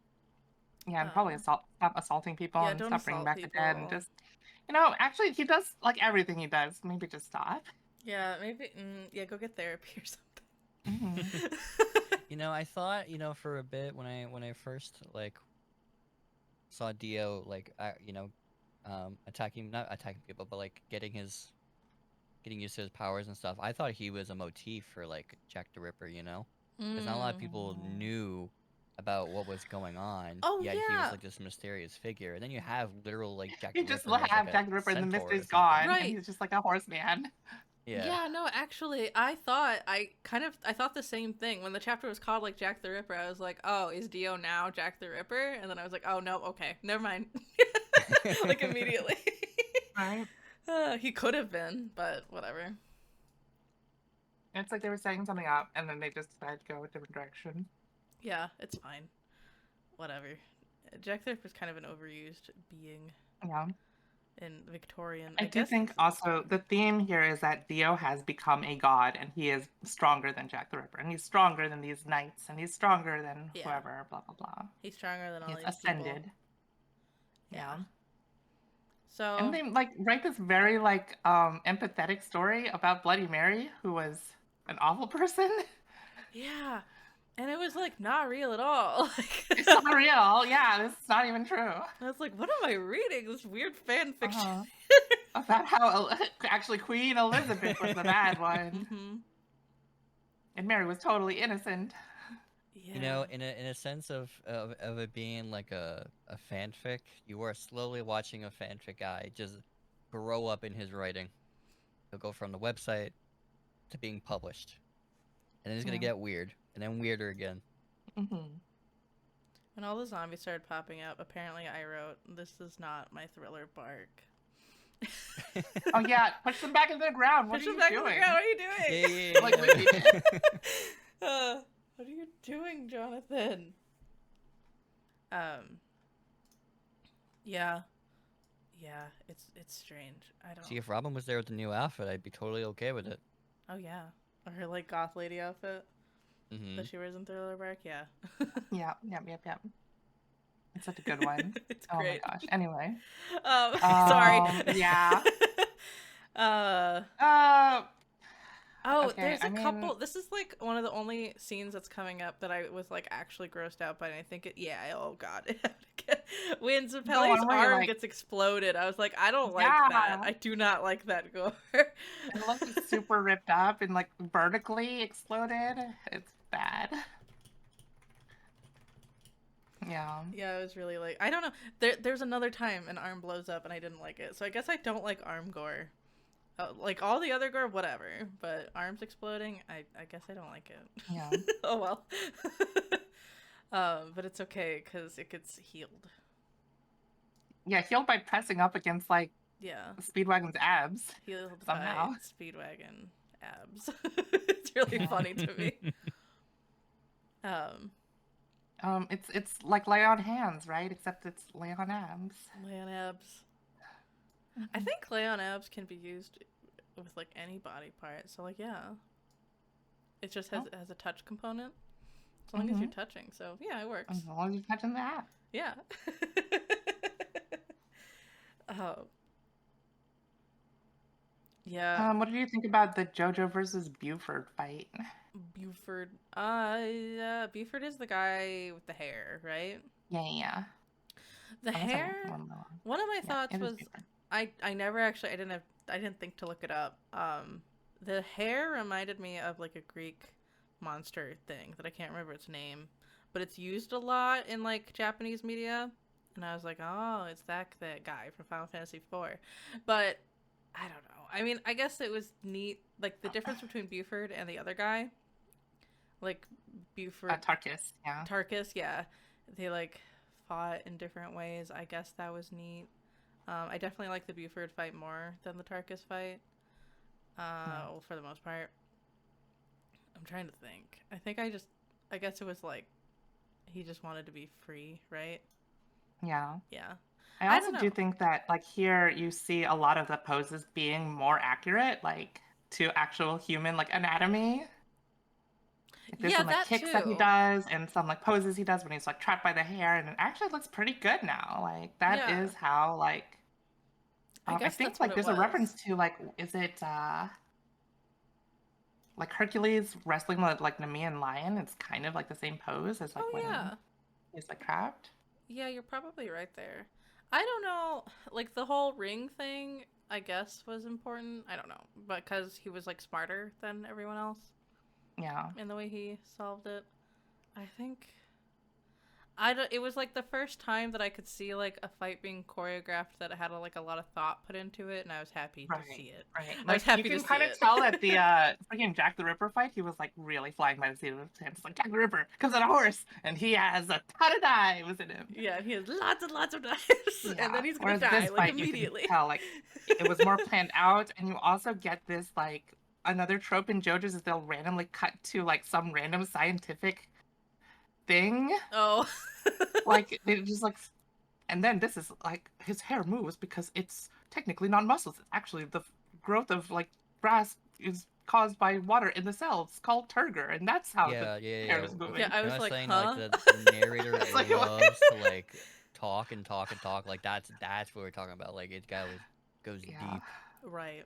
Yeah, and probably stop assaulting people and don't stop bringing assault back the dead and people. just, you know, actually he does like everything he does. Maybe just stop. Yeah, maybe. Yeah, go get therapy or something. You know, I thought, you know, for a bit when I first like saw Dio like you know, not attacking people, but like getting his getting used to his powers and stuff, I thought he was a motif for like Jack the Ripper, you know? Because not a lot of Mm. people Mm. knew about what was going on, Oh yet he was yeah. like this mysterious figure. And then you have literal like Jack You the just Ripper as like have a Jack the Ripper and the centaur or mystery's something. gone, and Right. he's just like a horseman. Yeah. Yeah, no, actually, I thought the same thing. When the chapter was called like Jack the Ripper, I was like, "Oh, is Dio now Jack the Ripper?" And then I was like, "Oh, no, okay. Never mind." Like immediately. Right? He could have been, but whatever. It's like they were setting something up, and then they just decided to go a different direction. Yeah, it's fine. Whatever. Jack the Ripper's kind of an overused being Yeah. in Victorian. I I do guess think also the theme here is that Dio has become a god, and he is stronger than Jack the Ripper, and he's stronger than these knights, and he's stronger than yeah, whoever, blah blah blah. he's stronger than all He's these people. ascended. Yeah. Yeah. So And they like write this very like empathetic story about Bloody Mary, who was an awful person. yeah, and it was like not real at all. It's not real. Yeah, this is not even true. I was like, what am I reading? This weird fan fiction. Uh-huh. About how actually Queen Elizabeth was the bad one, Mm-hmm. and Mary was totally innocent. Yeah. You know, in a sense of it being like a fanfic, you are slowly watching a fanfic guy just grow up in his writing. He'll go from the website to being published. And then he's gonna Yeah. get weird, and then weirder again. Hmm. When all the zombies started popping up, apparently I wrote, "This is not my thriller bark." Oh yeah, push them back into the ground. What Push are them you back in the doing? ground. What are you doing? Yeah. Like Whitney did. What are you doing, Jonathan? Yeah, yeah. It's strange. I don't. See, if Robin was there with the new outfit, I'd be totally okay with it. Oh yeah, or her like goth lady outfit Mm-hmm. that she wears in Thriller Bark. Yeah. Yeah, yep. It's such a good one. It's Oh great. my gosh. Anyway. Sorry. Yeah. uh. Uh, Oh, okay, there's a I mean- couple. This is like one of the only scenes that's coming up that I was like actually grossed out by. And I think it. Yeah. Oh God. When Zapelli's one where, arm like- gets exploded, I was like, I don't like Yeah. that. I do not like that gore. it looks super ripped up and like vertically exploded. It's bad. Yeah. Yeah, it was really like I don't know. There's another time an arm blows up and I didn't like it. So I guess I don't like arm gore. Like all the other gore, whatever. But arms exploding, I guess I don't like it. Yeah. Oh well. But it's okay because it gets healed. Yeah, healed by pressing up against like Yeah, Speedwagon's abs. healed Somehow. by Speedwagon abs. It's really funny to me. It's like lay on hands, right? Except it's lay on abs. Lay on abs. I think lay on abs can be used with like any body part. So like yeah, it just has a touch component. As long as you're touching, so yeah, it works. As long as you're touching the app. Yeah. Oh. Yeah. What do you think about the Jojo versus Buford fight? Buford. Buford is the guy with the hair, right? Yeah. The Unless I'm hair. wrong. One of my Yeah, thoughts it is was Buford. I never actually I didn't think to look it up. The hair reminded me of like a Greek monster thing that I can't remember its name, but it's used a lot in like Japanese media, and I was like, oh, it's that guy from Final Fantasy IV, but I don't know. I mean, I guess it was neat, like the difference between Buford and the other guy, like Buford. Tarkus, yeah. Tarkus, yeah. They like fought in different ways. I guess that was neat. I definitely like the Buford fight more than the Tarkus fight. Well, for the most part. I'm trying to think. I guess it was like he just wanted to be free, right? Yeah. Yeah. I I also don't do know. think that like here you see a lot of the poses being more accurate, like to actual human like anatomy. Like, there's Yeah, some like that kicks that he too. does and some like poses he does when he's like trapped by the hair, and it actually looks pretty good now. Like that is Yeah. how like I I guess think that's like what it there's a was. reference to like is it like Hercules wrestling with like Nemean lion? It's kind of like the same pose as like Oh when yeah. he's like trapped. Yeah, you're probably right there. I don't know, like the whole ring thing, I guess, was important. I don't know, but because he was like smarter than everyone else Yeah. in the way he solved it. I think I don't, it was like the first time that I could see like a fight being choreographed that had like a lot of thought put into it, and I was happy to Right, see it. right. I was Like you happy to can see kind of it. tell that the freaking Jack the Ripper fight, he was like really flying by the seat of his pants. Like Jack the Ripper comes on a horse and he has a ton of knives in him. Yeah, and he has lots and lots of knives, and Yeah. then he's gonna Whereas die this like fight, you can immediately. tell like it was more planned out, and you also get this like another trope in JoJo's is they'll randomly cut to like some random scientific thing, Oh. like they just like, and then this is like his hair moves because it's technically not muscles. It's actually the growth of like grass is caused by water in the cells called turgor, and that's how the Yeah, yeah, hair yeah. is Yeah, moving. I I'm was not like, saying like huh? the narrator It's like what? loves to like talk and talk and talk. Like that's what we're talking about. Like it goes Yeah. deep. Right.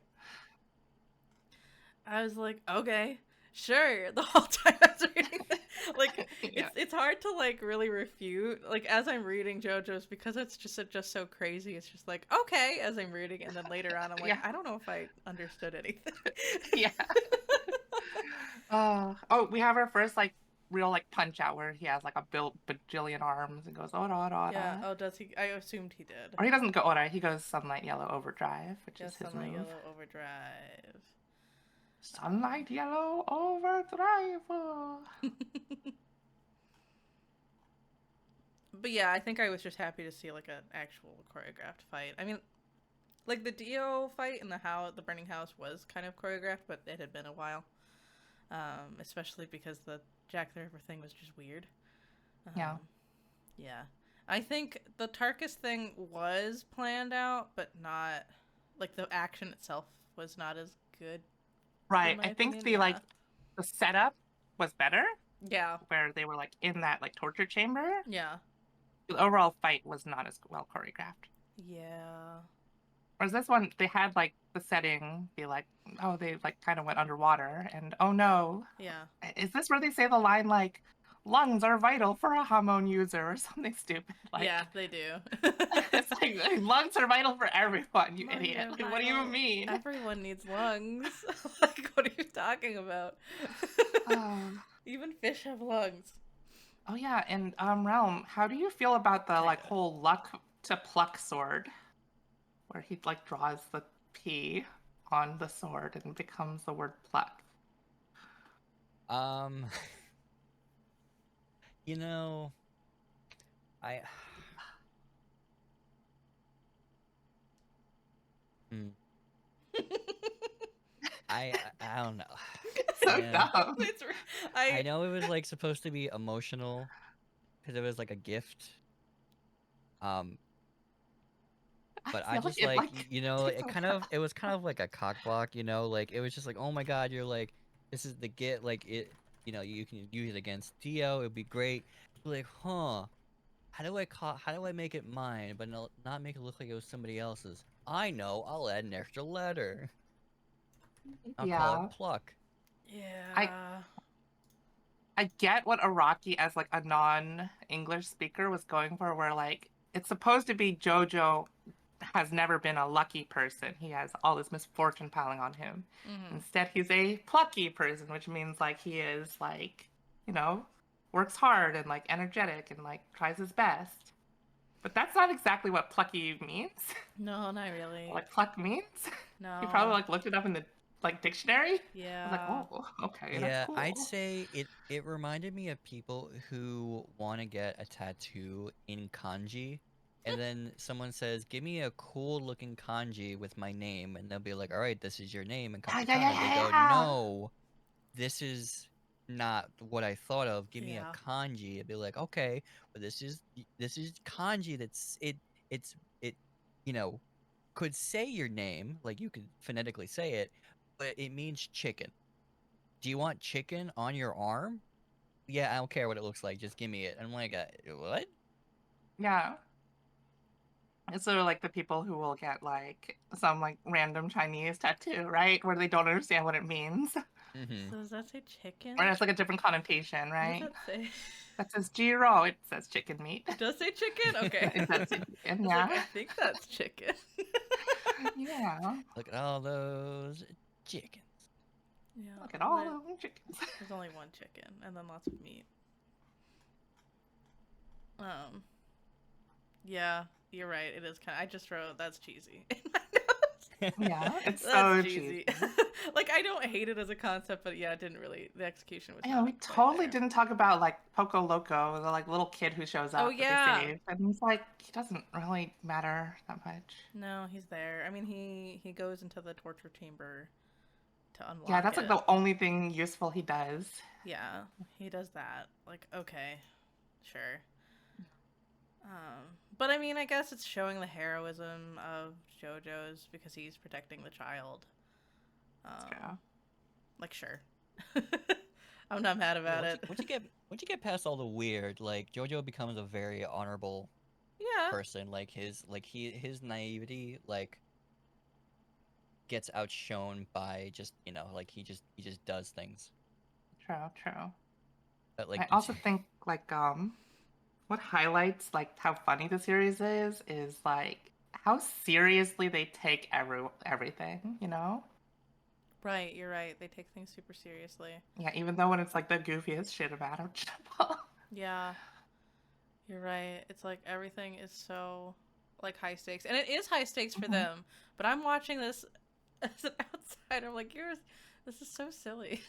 I was like, okay, sure. The whole time I was reading that, like, Yeah. it's hard to like really refute. Like as I'm reading JoJo's, because it's just so crazy. It's just like okay, as I'm reading, and then later on, I'm like, Yeah. I don't know if I understood anything. Yeah. Oh, we have our first like real like punch out where he has like a built bajillion arms and goes ora ora Yeah. ora. Oh, does he? I assumed he did. Or he doesn't go ora, he goes sunlight yellow overdrive, which Yeah, is his Sunlight move. Yellow Overdrive. Sunlight yellow overdrive. But yeah, I think I was just happy to see like an actual choreographed fight. I mean, like the Dio fight in the burning house was kind of choreographed, but it had been a while. Especially because the Jack the Ripper thing was just weird. Yeah. Yeah. I think the Tarkus thing was planned out, but not like the action itself was not as good. Right. My I think opinion, the yeah. like the setup was better, Yeah. where they were like in that like torture chamber. Yeah. The overall fight was not as well choreographed. Yeah. Whereas this one, they had like the setting be like, oh, they like kind of went underwater, and oh no, Yeah. is this where they say the line like, lungs are vital for a hormone user or something stupid? Like, Yeah, they do. it's like lungs are vital for everyone, you Lungs idiot. are Like, what do you vital. mean? Everyone needs lungs. Like, what are you talking about? Oh. Even fish have lungs. Oh yeah, and Realm, how do you feel about the like Kinda. whole luck to pluck sword, where he like draws the P on the sword and becomes the word pluck? Um, you know, I mm, I don't know. It's so Man, dumb. It's I know it was like supposed to be emotional because it was like a gift. Um, but I feel like just it like like you know takes a it was kind of like a cock block, you know, like it was just like oh my god, you're like this is the get like it, you know, you can use it against Dio, it'd be great. Like, huh? How do I make it mine, but not make it look like it was somebody else's? I know, I'll add an extra letter. I'll call it Yeah. pluck. I Yeah. I get what Araki as like a non-English speaker was going for, where like it's supposed to be Jojo has never been a lucky person. He has all this misfortune piling on him. Mm-hmm. Instead, he's a plucky person, which means like he is like, you know, works hard and like energetic and like tries his best. But that's not exactly what plucky means. No, not really. Like pluck means. He probably No. like looked it up in the like dictionary. I was like, Yeah. oh, okay, that's Yeah, I'd cool. say it reminded me of people who want to get a tattoo in kanji, and then someone says, "Give me a cool looking kanji with my name," and they'll be like, "All right, this is your name," and Yeah, yeah, yeah, katakana. They go, yeah. "No, this is not what I thought of. Give me a Yeah. kanji." It'd be like, "Okay, but this is kanji that's it, you know, could say your name, like you could phonetically say it, but it means chicken. Do you want chicken on your arm? Yeah, I don't care what it looks like. Just give me it." I'm like, what? Yeah. It's sort of like the people who will get like some like random Chinese tattoo, right? Where they don't understand what it means. Mm-hmm. So does that say Or chicken? it's like a different connotation, What does right? that say? That says Jiro, it says chicken meat. It does say chicken? Okay. It says I chicken, was like, yeah. I think that's chicken. Yeah. Look at all those chickens. Yeah. Look at all those chickens. There's only one chicken, and then lots of meat. Yeah, you're right. It is kind of. I just wrote that's cheesy in my notes. Yeah, it's That's so cheesy. cheesy. Like I don't hate it as a concept, but yeah, it didn't really. The execution was Yeah, not we quite totally there. didn't talk about like Poco Loco, the like little kid who shows Oh up that they yeah. save, and he's like he doesn't really matter that much. No, he's there. I mean, he goes into the torture chamber to unlock Yeah, that's it. like the only thing useful he does. Yeah, he does that. Like, okay, sure. But I mean, I guess it's showing the heroism of Jojo's because he's protecting the child. That's true. Like, sure. I'm not mad about it. Once you get past all the weird, like Jojo becomes a very honorable Yeah. person. Like his naivety like gets outshone by just like he just does things. True. But like I also think like what highlights like how funny the series is like how seriously they take everything, you know? Right, you're right. They take things super seriously. Yeah, even though when it's like the goofiest shit imaginable. Yeah. You're right. It's like everything is so like high stakes. And it is high stakes for them. But I'm watching this as an outsider. I'm like, this is so silly.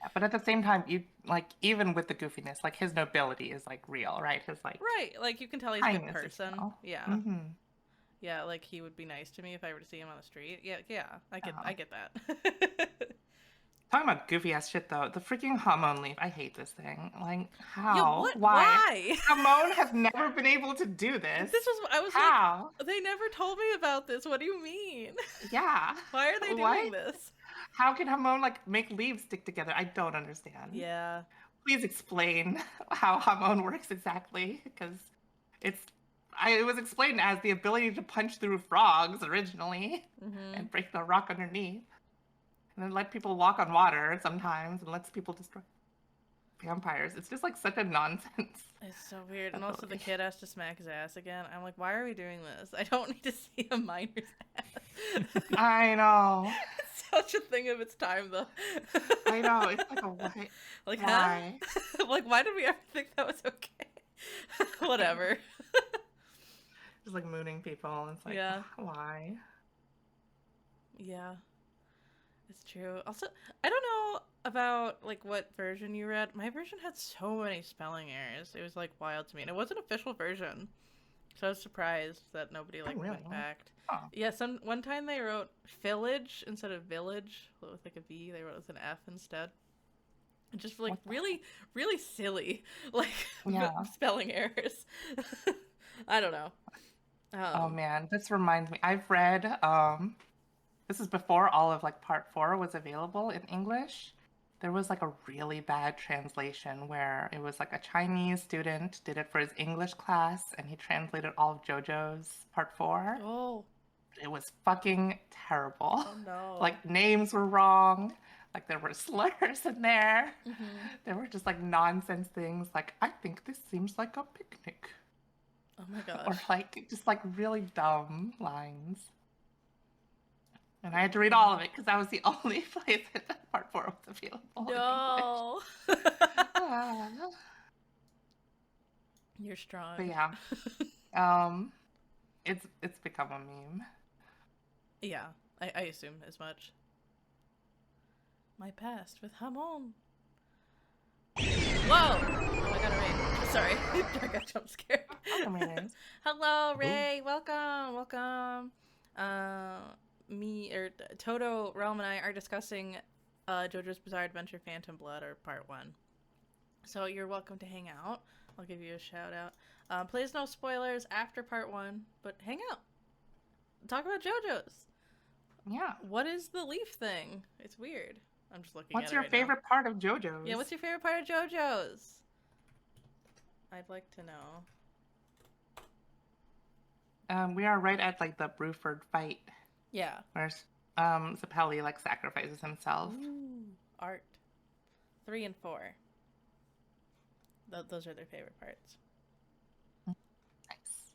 Yeah, but at the same time, you like even with the goofiness, like his nobility is like real, right? His like Right. Like you can tell he's a good kindness is person. real. Yeah. Mm-hmm. Yeah, like he would be nice to me if I were to see him on the street. Yeah, I Uh-huh. get that. Talking about goofy ass shit though, the freaking hormone leaf. I hate this thing. Like Yeah, how? what? Why? Why? Hamon has never been able to do this. I was How? like, they never told me about this. What do you mean? Yeah. Why are they doing this? How can Hamon like make leaves stick together? I don't understand. Yeah. Please explain how Hamon works exactly, because it was explained as the ability to punch through frogs originally and break the rock underneath, and then let people walk on water sometimes, and lets people destroy vampires. It's just like such a nonsense. It's so weird. And also the kid has to smack his ass again. I'm like, why are we doing this? I don't need to see a miner's ass. I know. It's such a thing of its time, though. I know. It's like a what? Like, why? Huh? Like, why did we ever think that was okay? Whatever. Just like mooning people. It's like, Yeah. Why? Yeah. It's true. Also, I don't know about like what version you read. My version had so many spelling errors. It was like wild to me. And it was an official version. So I was surprised that nobody like really? went back. Oh. Yeah, one time they wrote village instead of village with like a V. They wrote it with an F instead. And just like really, really silly like spelling errors. I don't know. Oh man, this reminds me. I've read this is before all of like part 4 was available in English. There was like a really bad translation where it was like a Chinese student did it for his English class and he translated all of JoJo's part 4. Oh. It was fucking terrible. Oh no. Like names were wrong. Like there were slurs in there. There were just like nonsense things like I think this seems like a picnic. Oh my gosh. Or like just like really dumb lines. And I had to read all of it because that was the only place that part 4 was available. No. You're strong. But yeah. It's become a meme. Yeah, I assume as much. My past with Hamon. Whoa! Oh, I got a Ray. Sorry, I got jump scared. Hello, Ray. Welcome. Toto, Realm, and I are discussing JoJo's Bizarre Adventure Phantom Blood, or Part 1. So you're welcome to hang out. I'll give you a shout out. Please no spoilers after Part 1, but hang out. Talk about JoJo's. Yeah. What is the leaf thing? It's weird. I'm just looking What's at it your right favorite part of JoJo's? Yeah, what's your favorite part of JoJo's? I'd like to know. We are right at like the Bruford fight. Yeah. Where Zappelli like sacrifices himself. Ooh, art. 3 and 4. Those are their favorite parts. Nice.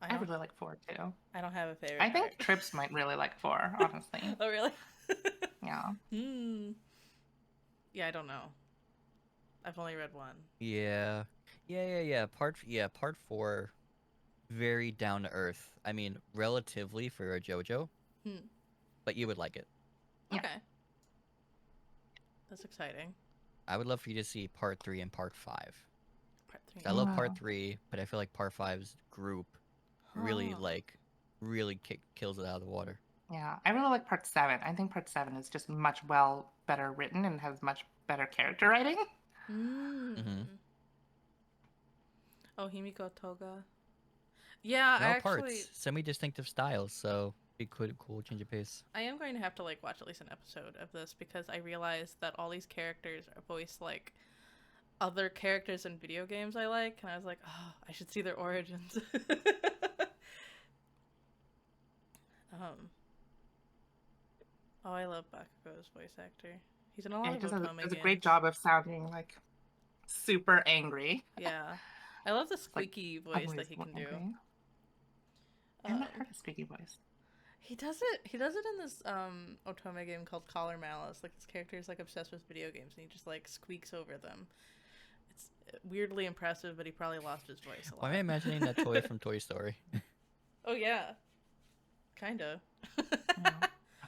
I I don't. really like 4 too. I don't have a favorite I think part. Trips might really like 4, honestly. Oh really? Yeah. Hmm. Yeah, I don't know. I've only read one. Yeah. Part 4, very down to earth. I mean, relatively for a JoJo, Hmm. but you would like it. Yeah. Okay. That's exciting. I would love for you to see part 3 and part 5. Part 3 I and love part. part Wow. 3, but I feel like part 5's group really Huh. like really kills it out of the water. Yeah. I really like part 7. I think part 7 is just much better written and has much better character writing. Hmm. Mm-hmm. Oh, Himiko Toga. Yeah, I No actually parts, semi-distinctive styles, so be cool change of pace. I am going to have to like watch at least an episode of this because I realized that all these characters are voiced like other characters in video games I like, and I was like, oh, I should see their origins. um, oh, I love Bakugo's voice actor. He's in a Yeah, lot he of Otome does a great games. job of sounding like super angry. Yeah, I love the It's like squeaky voice that always he more can do. angry. I've not Um, heard a squeaky voice. he does it. He does it in this Otome game called Collar Malice. Like this character is like obsessed with video games, and he just like squeaks over them. It's weirdly impressive, but he probably lost his voice a lot. Why am I imagining that toy from Toy Story? Oh yeah, kinda. Yeah.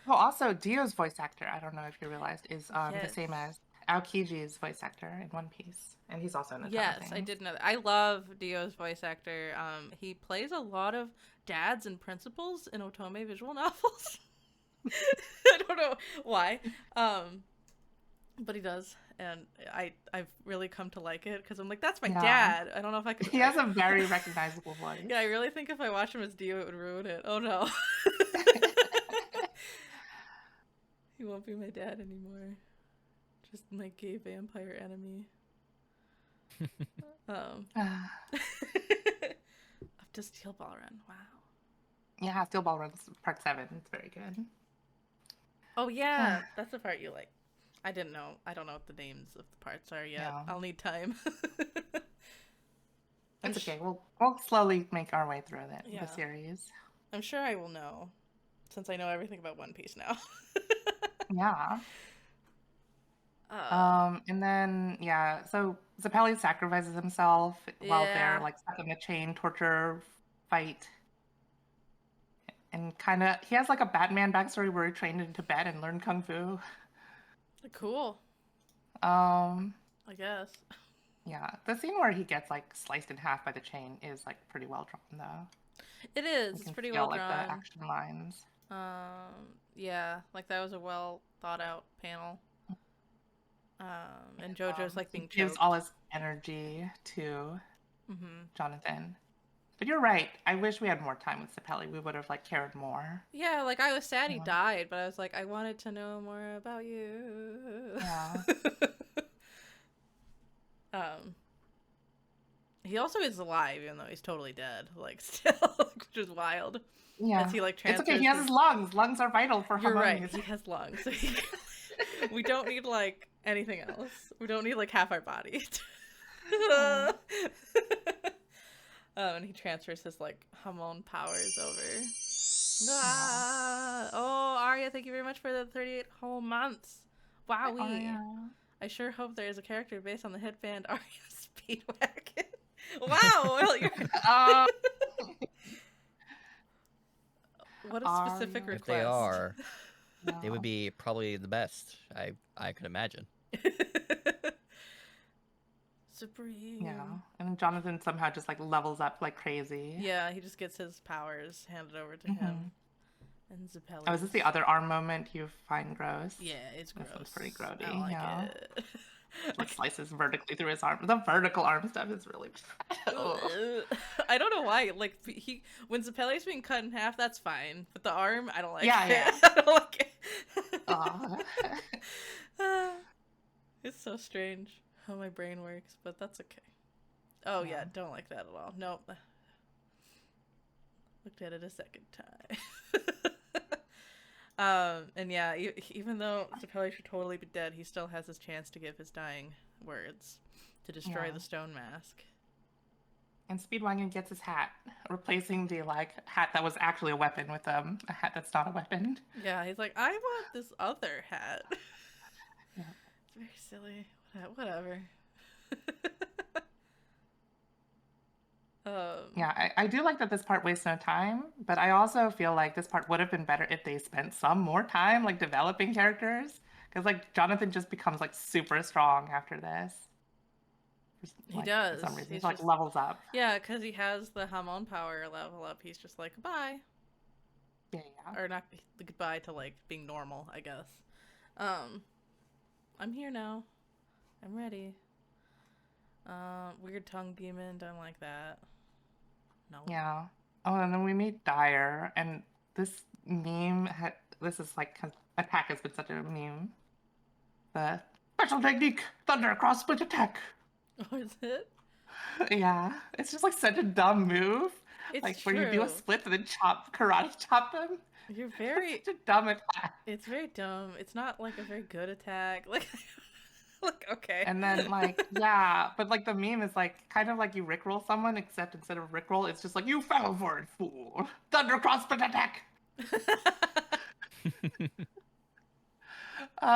Oh, also Dio's voice actor, I don't know if you realized, is the Yes. same as Aokiji's voice actor in One Piece, and he's also in a ton of Yes, I things. did know that. I love Dio's voice actor. He plays a lot of dads and principals in Otome visual novels. I don't know why, but he does, and I've really come to like it because I'm like, that's my Yeah. dad. I don't know if I could. He has a very recognizable voice. Yeah, I really think if I watch him as Dio, it would ruin it. Oh no. He won't be my dad anymore. Just my gay vampire enemy. Up to Steel Ball Run. Wow. Yeah, Steel Ball Runs Part 7. It's very good. Oh yeah, that's the part you like. I didn't know. I don't know what the names of the parts are yet. No. I'll need time. It's okay. We'll slowly make our way through Yeah. the series. I'm sure I will know, since I know everything about One Piece now. Yeah. And then yeah, so Zappelli sacrifices himself while they're Yeah. like stuck in the chain torture fight. And kind of, he has like a Batman backstory where he trained in Tibet and learned Kung Fu. Cool. Um, I guess. yeah, the scene where he gets like sliced in half by the chain is like pretty well drawn though. It is. You It's can pretty feel well like the drawn. action lines. Yeah, like that was a well thought out panel. And Jojo's like being He gives choked. all his energy to Mm-hmm. Jonathan. But you're right. I wish we had more time with Zappelli. We would have like cared more. Yeah, like I was sad he Yeah. died, but I was like, I wanted to know more about you. Yeah. He also is alive, even though he's totally dead. Like still, which is wild. Yeah. As he like It's transfers. okay. He has his lungs. Lungs are vital for You're right. harmonious. He has lungs. So we don't need like anything else. We don't need like half our body. And he transfers his like hormone powers over. Ah! Oh, Arya, thank you very much for the 38 whole months. Wowee. Arya. I sure hope there is a character based on the hit band Arya Speedwagon. Wow, well, you're... What a specific Arya. request. If they are, No. they would be probably the best. I could imagine. Supreme. Yeah. And Jonathan somehow just like levels up like crazy. Yeah, he just gets his powers handed over to him. And Zappelli. Oh, is this the other arm moment you find gross? Yeah, it's gross. This one's pretty grody. I don't like Yeah. it. Like slices vertically through his arm. The vertical arm stuff is really bad. I don't know why. Like when Zappelli's being cut in half, that's fine. But the arm, I don't like Yeah, it. yeah. I don't like it. Aw. It's so strange how my brain works, but that's okay. Oh yeah, Yeah. don't like that at all. Nope. Looked at it a second time. And yeah, even though Zappelli should totally be dead, he still has his chance to give his dying words to destroy Yeah. the stone mask. And Speedwagon gets his hat, replacing the hat that was actually a weapon with a hat that's not a weapon. Yeah, he's like, I want this other hat. Yeah. It's very silly. Whatever. Yeah, I do like that this part wastes no time, but I also feel like this part would have been better if they spent some more time like developing characters. Because like Jonathan just becomes like super strong after this. He Like for does. some reason. He He's like just levels up. yeah, because he has the Hamon power level up. He's just like goodbye, Yeah. or not goodbye to like being normal, I guess. I'm here now. I'm ready. Weird tongue demon. Don't like that. No. Yeah. Oh, and then we meet Dyer, and this meme this is like 'cause attack has been such a meme. The special technique, thunder cross split attack. Oh, is it? Yeah, it's just like such a dumb move. It's Like true. where you do a split and then karate chop them. You're very. It's such a dumb attack. It's very dumb. It's not like a very good attack. Like, like okay. And then like yeah, but like the meme is like kind of like you rickroll someone, except instead of rickroll, it's just like you fell for it, fool. Thunder cross split attack.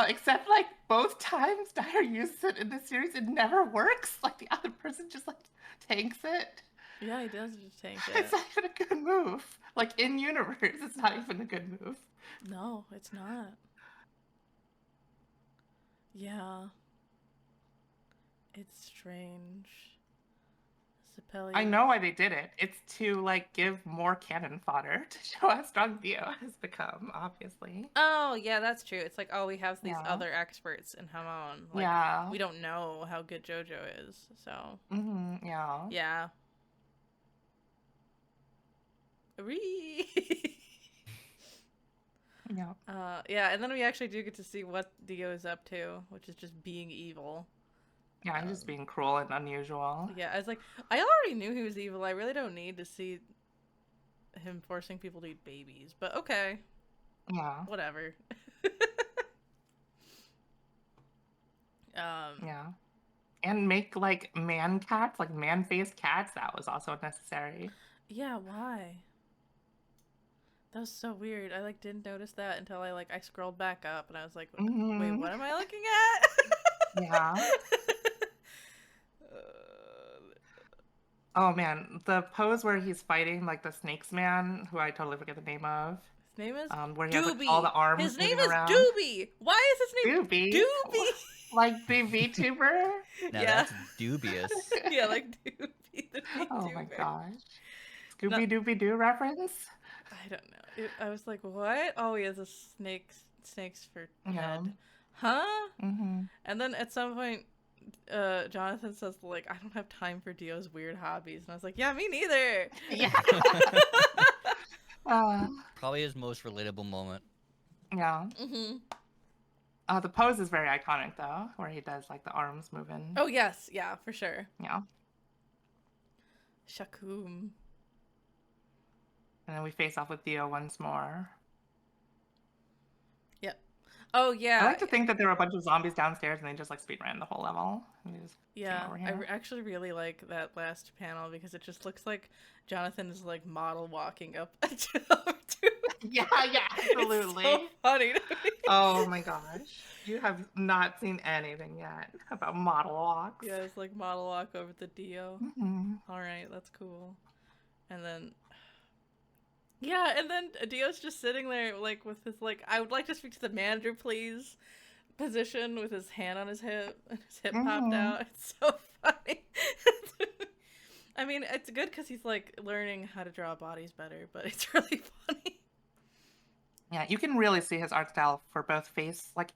Except like both times Dyer uses it in this series, it never works. Like the other person just like tanks it. Yeah, he does just tank It's it. not even a good move. Like in universe, it's not even a good move. No, it's not. Yeah. It's strange. Sepelli. I know why they did it. It's to like give more cannon fodder to show how strong Dio has become, obviously. Oh, yeah, that's true. It's like, oh, we have these Yeah. other experts in Hamon. Like, Yeah. we don't know how good Jojo is, so. Yeah. Yeah. Yeah. Yeah, and then we actually do get to see what Dio is up to, which is just being evil. Yeah, he's just being cruel and unusual. Yeah, I was like, I already knew he was evil. I really don't need to see him forcing people to eat babies, but okay. Yeah. Whatever. Yeah. And make like man cats, like man-faced cats, that was also unnecessary. Yeah, why? That was so weird. I like didn't notice that until I scrolled back up and I was like, wait, Mhm. what am I looking at? Yeah. Oh man, the pose where he's fighting like the snakes man, who I totally forget the name of. His name is Where he has like, Doobie. all the arms His name moving is around. Doobie. Why is his name Doobie? Doobie? Like the VTuber? Now Yeah. that's dubious. Yeah, like Doobie the Oh my VTuber. gosh. Scooby Dooby Doo reference? I don't know. I was like, what? Oh, he has a snakes for Yeah. head. Huh? Mm-hmm. And then at some point, Jonathan says, like, I don't have time for Dio's weird hobbies. And I was like, yeah, me neither. Yeah. Probably his most relatable moment. Yeah. Mm-hmm. The pose is very iconic though, where he does like the arms moving. Oh, yes. Yeah, for sure. Yeah. Shakum. And then we face off with Dio once more. Yep. Oh, yeah. I like to think that there were a bunch of zombies downstairs and they just like speed ran the whole level. And they just came Yeah, over I here. actually really like that last panel because it just looks like Jonathan is like model walking up to Yeah, absolutely. It's so funny to me. Oh my gosh. You have not seen anything yet about model walks. Yeah, it's like model walk over to Dio. Mm-hmm. All right, that's cool. And then, yeah, and then Dio's just sitting there, like, with his, like, I would like to speak to the manager, please, position with his hand on his hip, and his hip popped out. It's so funny. I mean, it's good because he's, like, learning how to draw bodies better, but it's really funny. Yeah, you can really see his art style for both face, like,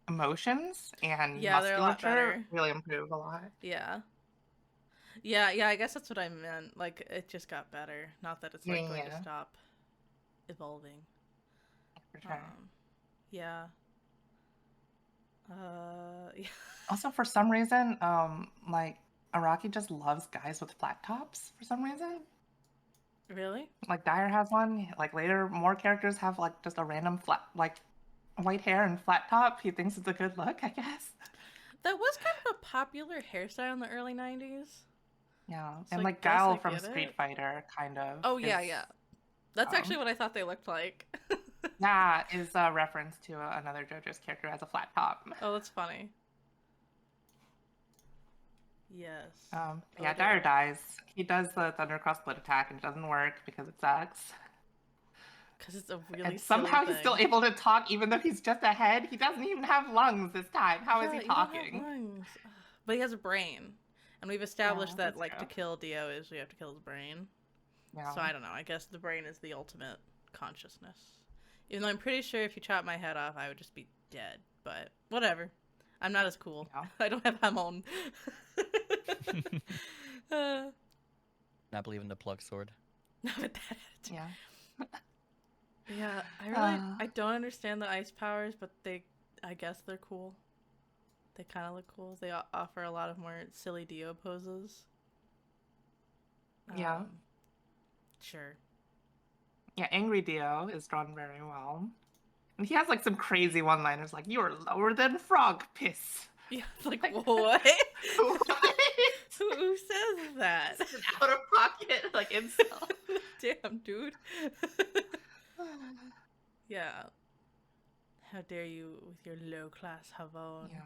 emotions and Yeah, they're a lot musculature better. really improve a lot. Yeah. Yeah, I guess that's what I meant. Like, it just got better. Not that it's, like, going to Yeah. stop evolving. For sure. Yeah. Yeah. Also, for some reason, like, Araki just loves guys with flat tops for some reason. Really? Like, Dyer has one. Like, later, more characters have, like, just a random flat, like, white hair and flat top. He thinks it's a good look, I guess. That was kind of a popular hairstyle in the early 90s. Yeah, It's and like, like yes, Guile I from get Street it. Fighter kind of Oh is yeah, yeah. That's actually um what I thought they looked like. yeah, is a reference to another JoJo's character as a flat top. Oh, that's funny. Yes. Oh, Yeah, dear. Dire dies. He does the Thundercross split attack and it doesn't work because it sucks. Because it's a really And silly somehow he's still thing. able to talk even though he's just a head. He doesn't even have lungs this time. How is he Yeah, you don't have talking? lungs. But he has a brain. And we've established Yeah, that, that's like, to true. kill Dio is we have to kill his brain. Yeah. So I don't know. I guess the brain is the ultimate consciousness. Even though I'm pretty sure if you chop my head off, I would just be dead. But whatever. I'm not as cool. Yeah. I don't have Hamon. uh, Not believe in the plug sword. not with that attitude. Yeah. Yeah, Uh, I don't understand the ice powers, but I guess they're cool. They kind of look cool. They offer a lot of more silly Dio poses. yeah. Sure. Yeah, Angry Dio is drawn very well. And he has like some crazy one-liners like, "You're lower than frog piss." Yeah, it's like, Like, what? what? Who says that? It's an out of pocket like insult. Damn, dude. Yeah. How dare you with your low class Havon? Yeah.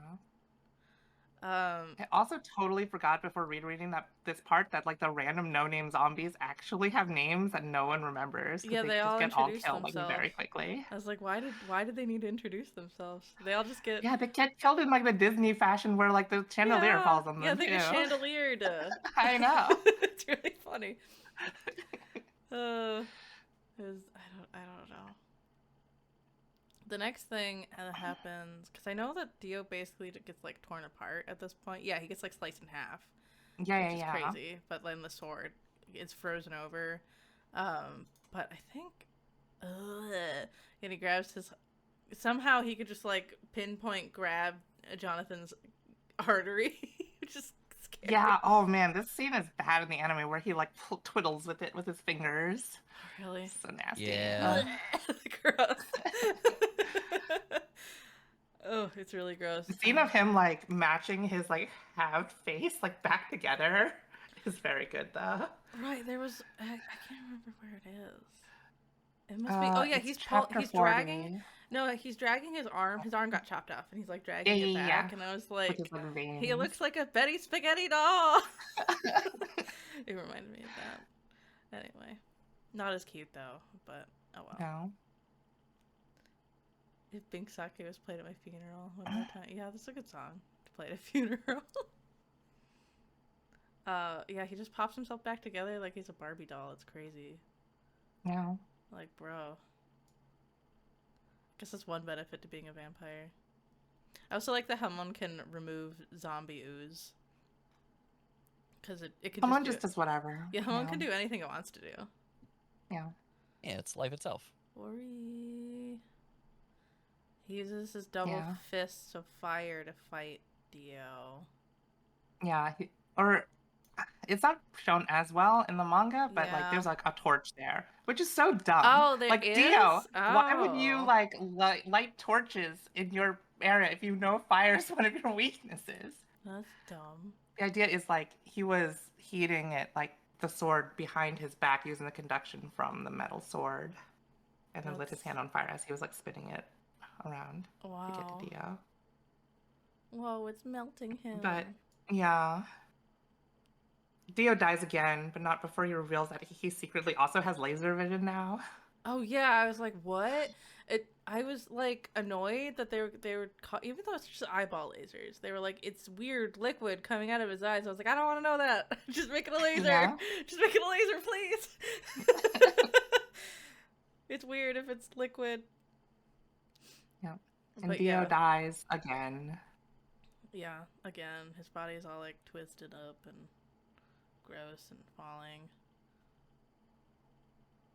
Um, I also totally forgot before rereading this part that like the random no-name zombies actually have names that no one remembers because yeah, they they just all get all introduce killed like themselves. very quickly. I was like, why did they need to introduce themselves? They all just get Yeah, they get killed in like the Disney fashion where like the chandelier yeah, falls on yeah, them they too. get chandeliered. I know. It's really funny. I don't know. The next thing that happens, because I know that Dio basically gets like torn apart at this point. Yeah, he gets like sliced in half, Yeah, which yeah, is yeah. crazy. But then the sword is frozen over. But I think, and he grabs his. Somehow he could just like pinpoint grab Jonathan's artery, which is scary. Yeah, oh man, this scene is bad in the anime where he like twiddles with it with his fingers. Really? So nasty. Yeah. Gross. Oh, it's really gross. The scene of him like matching his like halved face like back together is very good though. Right, there was I can't remember where it is. It must be. Oh yeah, It's chapter he's 40. dragging. No, he's dragging his arm. His arm got chopped off, and he's like Yeah, dragging yeah, it yeah, back. yeah. And I was With his like, like he veins. looks like a Betty Spaghetti doll. It reminded me of that. Anyway, not as cute though, but oh well. No. If Pink Sake was played at my funeral one more time, yeah, that's a good song to play at a funeral. Yeah, he just pops himself back together like he's a Barbie doll. It's crazy. No. Like, bro. Guess that's one benefit to being a vampire. I also like that Hamon can remove zombie ooze. Because it can Someone just just does whatever. Yeah, Hamon can do anything it wants to do. Yeah. Yeah, it's life itself. Ori. He uses his double Yeah. fists of fire to fight Dio. Yeah. Or it's not shown as well in the manga, but like Yeah. there's like a torch there, which is so dumb. Oh, there like is? Dio, why would you Oh. like light torches in your area if you know fire is one of your weaknesses? That's dumb. The idea is like he was heating it like the sword behind his back using the conduction from the metal sword, and then lit his hand on fire as he was like spinning it around to get Wow. to Dio. Whoa, it's melting him. But yeah. Dio dies again, but not before he reveals that he secretly also has laser vision now. Oh yeah, I was like, what? I was like annoyed that they were even though it's just eyeball lasers. They were like, it's weird liquid coming out of his eyes. I was like, I don't want to know that. Just make it a laser. Yeah. Just make it a laser, please. It's weird if it's liquid. Yeah. And But Dio yeah. dies again. Yeah, again, his body's all like twisted up and gross and falling.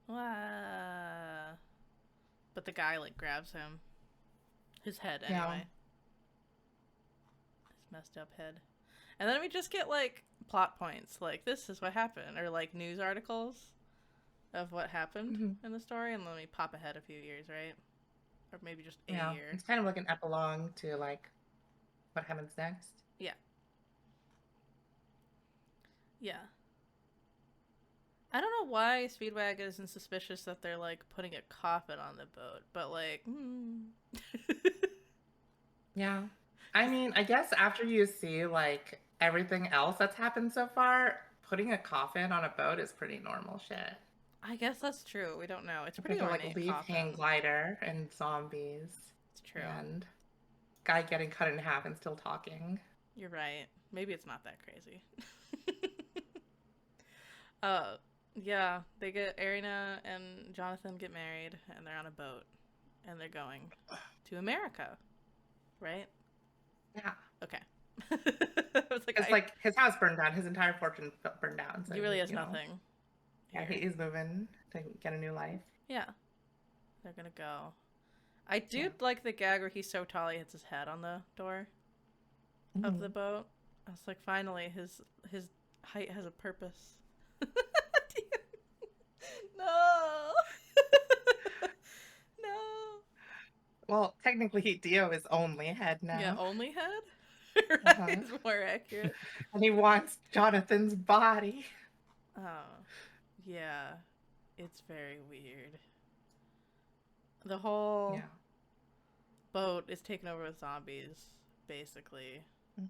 Wah. But the guy like grabs him. His head Yeah. anyway. His messed up head. And then we just get like plot points like this is what happened or like news articles of what happened in the story and then we pop ahead a few years, right? Or maybe just a Yeah. year. It's kind of like an epilogue to like what happens next. Yeah. I don't know why Speedwagon isn't suspicious that they're like putting a coffin on the boat, but like, Yeah. I mean, I guess after you see like everything else that's happened so far, putting a coffin on a boat is pretty normal shit. I guess that's true. We don't know. It's a Compared pretty to like ornate Leaf Hang coffin. Glider and zombies It's true. and guy getting cut in half and still talking. You're right. Maybe it's not that crazy. uh, yeah, they get Arena and Jonathan get married, and they're on a boat, and they're going to America, right? Yeah. Okay. I was like, It's like his house burned down, his entire fortune burned down. So he really has you know, nothing. yeah, he Here. is moving to get a new life. Yeah, they're gonna go. I do Yeah. like the gag where he's so tall he hits his head on the door of the boat. I was like, finally, his height has a purpose. No. No. Well, technically, Dio is only head Yeah, now. only head? Uh-huh. Right, it's more accurate. And he wants Jonathan's body. Oh, yeah. It's very weird. The whole Yeah. boat is taken over with zombies, basically, Mhm.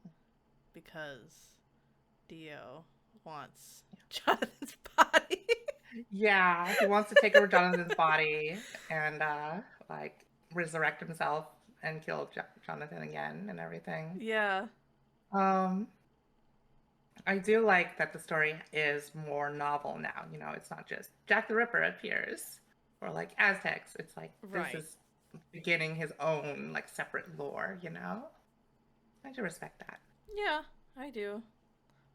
because Dio wants Jonathan's body. Yeah, he wants to take over Jonathan's body and like resurrect himself and kill Jonathan again and everything. Yeah. Um, I do like that the story is more novel now. You know, it's not just Jack the Ripper appears or like Aztecs. It's like this Right. is beginning his own like separate lore, you know? I do respect that. Yeah, I do.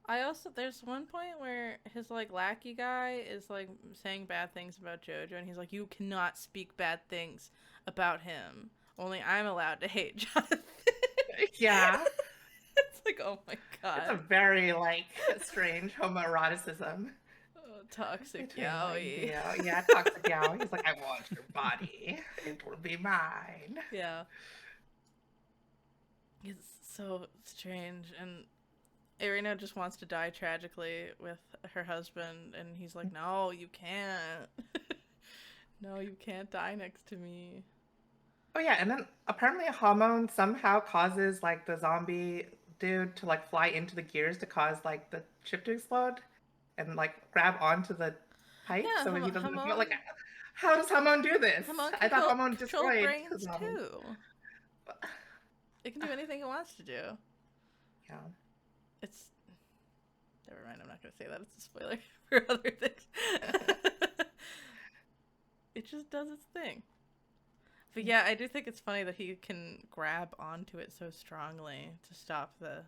I also there's one point where his like lackey guy is like saying bad things about Jojo, and he's like, "You cannot speak bad things about him. Only I'm allowed to hate Jonathan." Yeah. It's like, oh my It's a god, very like strange homoeroticism oh, toxic between like yaoi. Dio. Yeah, toxic Yao. He's like, I want your body. It will be mine. Yeah, it's so strange, and Irina just wants to die tragically with her husband, and he's like, "No, you can't. No, you can't die next to me." Oh yeah, and then apparently a hormone somehow causes like the zombie dude to like fly into the gears to cause like the ship to explode and like grab onto the pipe Yeah, so he doesn't feel like Hamon. how does Hamon do this? Hamon I can thought Hamon control destroyed the brains zombie. too. It can do anything it wants to do. Yeah. It's never mind. I'm not gonna say that. It's a spoiler for other things. It just does its thing. But yeah, I do think it's funny that he can grab onto it so strongly to stop the.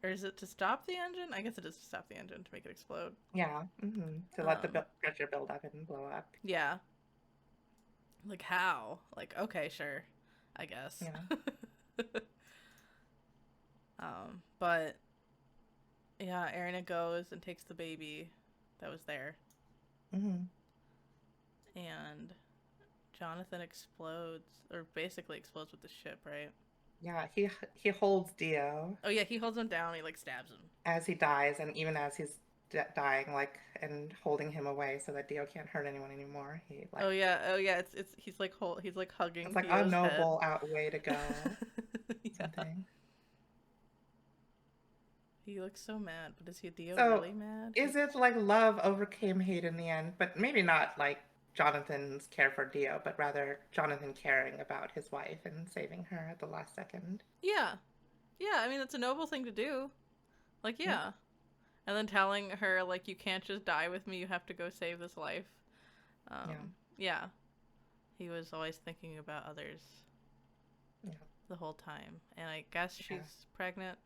Or is it to stop the engine? I guess it is to stop the engine to make it explode. Yeah. To let the Um, pressure build up and blow up. Yeah. Like how? Like okay, sure, I guess. Yeah. But yeah, Erina goes and takes the baby that was there, hmm and Jonathan explodes, or basically explodes with the ship, right? Yeah, he holds Dio Oh yeah, he holds him down. He like stabs him. as he dies, and even as he's dying, like and holding him away so that Dio can't hurt anyone anymore. He like Oh yeah. It's he's like hugging it's like a Theo's head. noble out way to go. Yeah. Something. He looks so mad, but is he Dio So really mad? is it like love overcame hate in the end? But maybe not like Jonathan's care for Dio, but rather Jonathan caring about his wife and saving her at the last second. Yeah, yeah. I mean, it's a noble thing to do. Like Yeah. yeah, and then telling her like you can't just die with me. You have to go save this life. Yeah. Yeah. He was always thinking about others. Yeah. The whole time, and I guess Yeah. she's pregnant.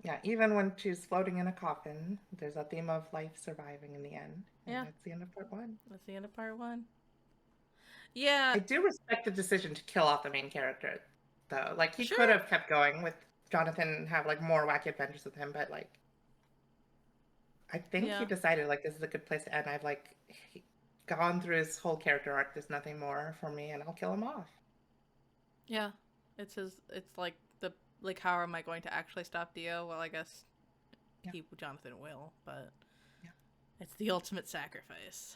Yeah, even when she's floating in a coffin, there's a theme of life surviving in the end. And Yeah. that's the end of part one. That's the end of part one. Yeah, I do respect the decision to kill off the main character, though. Like, he sure. could have kept going with Jonathan and have, like, more wacky adventures with him, but, like, I think Yeah. he decided, like, this is a good place to end. I've, like, gone through his whole character arc. There's nothing more for me, and I'll kill him off. Yeah, it's like the like how am I going to actually stop Dio? Well, I guess Yeah. Jonathan will, but Yeah. It's the ultimate sacrifice.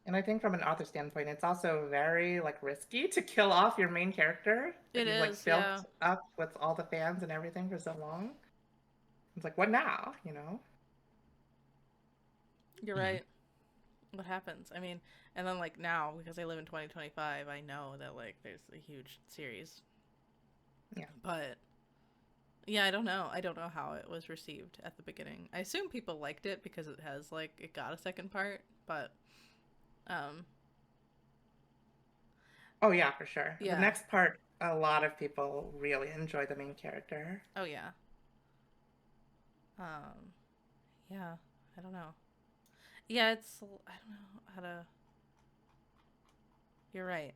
And I think from an author standpoint, it's also very like risky to kill off your main character that It you've like is, built yeah. up with all the fans and everything for so long. It's like, what now? You know? You're Hmm. right. What happens? I mean, and then like now, because I live in 2025, I know that like there's a huge series. Yeah. But yeah, I don't know. I don't know how it was received at the beginning. I assume people liked it because it has like it got a second part, but um Oh yeah, for sure. The yeah. next part, a lot of people really enjoy the main character. Oh yeah. Um yeah, I don't know. Yeah, it's I don't know how to. You're right.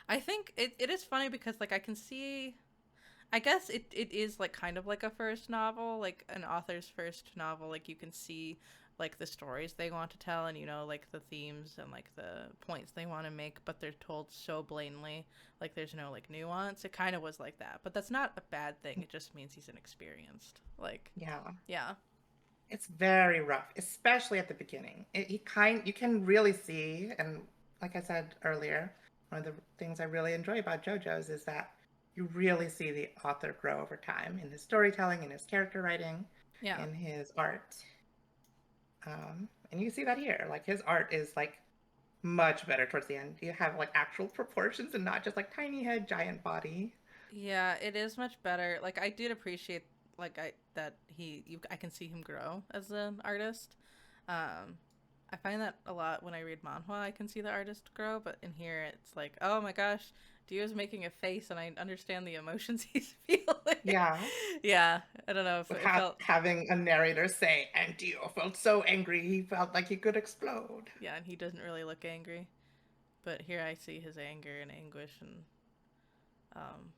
I think it is funny because like I can see I guess it is like kind of like a first novel, like an author's first novel. Like you can see like the stories they want to tell and you know like the themes and like the points they want to make, but they're told so blatantly. Like there's no like nuance. It kind of was like that, but that's not a bad thing. It just means he's inexperienced. Like Yeah. yeah, It's very rough, especially at the beginning. You can really see, and like I said earlier, one of the things I really enjoy about JoJo's is that you really see the author grow over time in his storytelling, in his character writing, yeah, in his art. And you see that here. Like his art is like much better towards the end. You have like actual proportions and not just like tiny head, giant body. yeah. It is much better. Like I did appreciate like I that I can see him grow as an artist. Um, I find that a lot when I read manhwa. I can see the artist grow, but in here it's like, oh my gosh, Dio's making a face, and I understand the emotions he's feeling. Yeah, Yeah, I don't know if with it felt. having a narrator say, and Dio felt so angry he felt like he could explode. Yeah, and he doesn't really look angry, but here I see his anger and anguish, and um,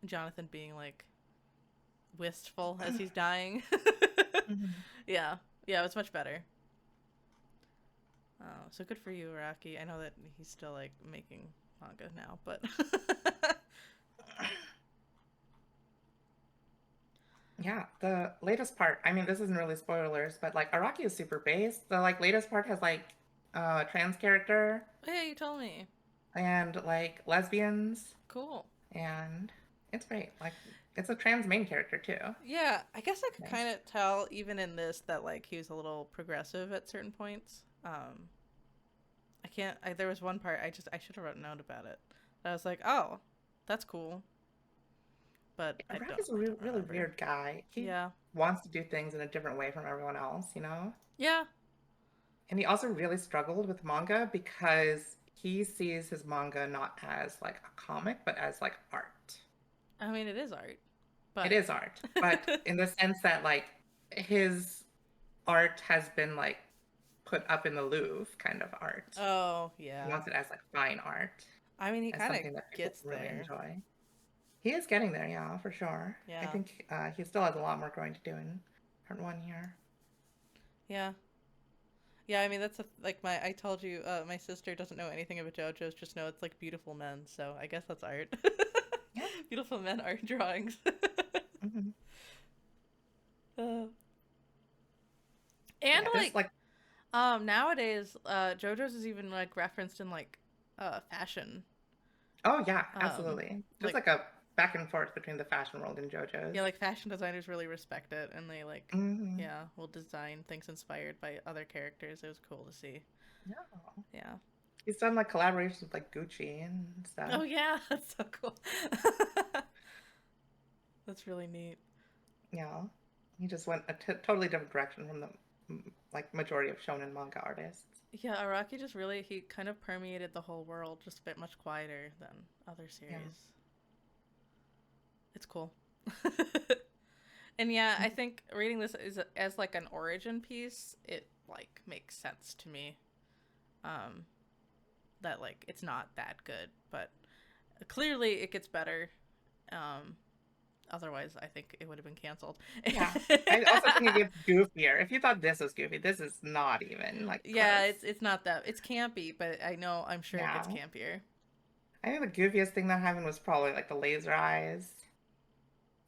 Jonathan being like wistful as he's dying. Mhm. Yeah, yeah, it's much better. So good for you, Rocky. I know that he's still like making manga now, but Yeah, the latest part, I mean, this isn't really spoilers, but like Araki is super base. The like latest part has like trans character hey, you told me. and like lesbians Cool. and it's great. Like it's a trans main character too. Yeah, I guess I could Nice. kind of tell even in this that like he was a little progressive at certain points. I can't. There was one part I should have written a note about it. I was like, oh, that's cool, but Araki's a I don't really remember. weird guy. He Yeah. wants to do things in a different way from everyone else, you know? Yeah. And he also really struggled with manga because he sees his manga not as like a comic, but as like art. I mean, it is art, It but is art, but in the sense that like his art has been like put up in the Louvre kind of art. oh He yeah. wants it as like fine art, I mean, he as kind of something that people gets really there. enjoy. He is getting there, yeah, for sure. I Yeah. think he still has a lot more growing to do in part one here. Yeah. Yeah, I mean that's like my I told you my sister doesn't know anything about JoJo's, just know it's like beautiful men, so I guess that's art. Yeah. Beautiful men art drawings. Hmm. uh, and Yeah, there's like like, nowadays JoJo's is even like referenced in like fashion. oh yeah, Um absolutely. There's like like a back and forth between the fashion world and yeah, JoJo's. like fashion designers really respect it and they like Hmm. yeah, will design things inspired by other characters. It was cool to see. Yeah. Yeah. He's done like collaborations with like Gucci and Oh stuff. yeah, that's so cool. That's really neat. Yeah. He just went a totally different direction from the like majority of shonen manga artists. Yeah, Araki just really he kind of permeated the whole world, just a bit much quieter than other Yeah. series. It's cool. And yeah, I think reading this is as like an origin piece, it like makes sense to me. Um that like it's not that good, but clearly it gets better. Um Otherwise I think it would have been canceled. Yeah. I also think it gets goofier. If you thought this was goofy, this is not even like Yeah, close. it's not that it's campy, but I'm sure it gets Yeah. campier. I think the goofiest thing that happened was probably like the laser eyes.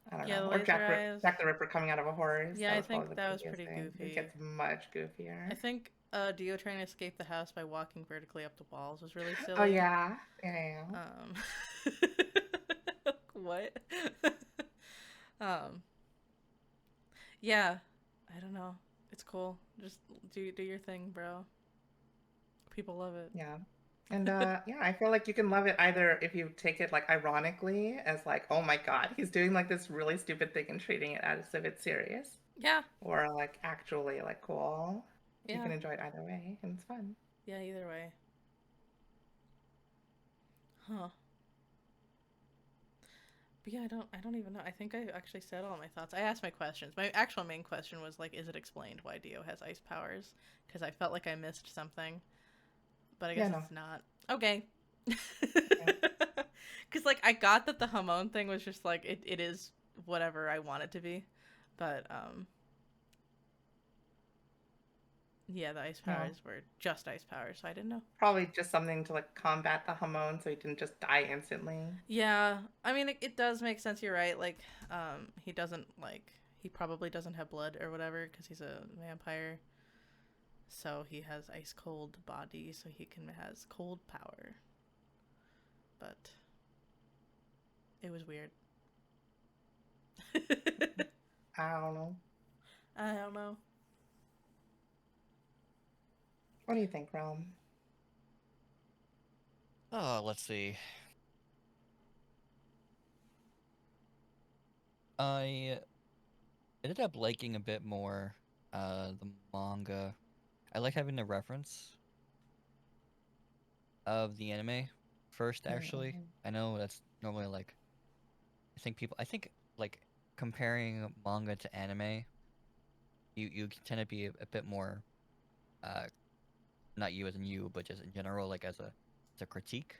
I don't Yeah, know. the Or laser eyes. Jack the Ripper coming out of a horse. Yeah, That I was probably think the that was goofiest pretty thing. It goofy. gets much I goofier. think Dio trying to escape the house by walking vertically up the walls was really Oh silly. yeah. Yeah. Um, what? um, yeah, I don't know. It's cool. Just do your thing, bro. People love it. Yeah. And yeah, I feel like you can love it either if you take it like ironically as like, oh my God, he's doing like this really stupid thing and treating it as if it's serious, Yeah, or like actually like cool. You yeah, can enjoy it either way, and it's fun. yeah. Either way, huh? But yeah, I don't even know. I think I actually said all my thoughts. I asked my questions. My actual main question was like, is it explained why Dio has ice powers? Because I felt like I missed something, but I Yeah, guess no. it's not. Okay. Yeah. Because like I got that the Hamon thing was just like it is whatever I want it to be, but yeah, the ice Yeah. powers were just ice powers, so I didn't know. Probably just something to like combat the hormone so he didn't just die instantly. Yeah, I mean it does make sense. You're right. Like he doesn't like he probably doesn't have blood or whatever because he's a vampire. So he has ice cold body, so he can has cold power. But it was weird. I don't know. I don't know. What do you think, Realm? Oh, let's see. I ended up liking a bit more the manga. I like having the reference of the anime first, actually. Mm-hmm. I know that's normally like I think like comparing manga to anime, you tend to be a bit more uh not you as in you, but just in general, like as a critique,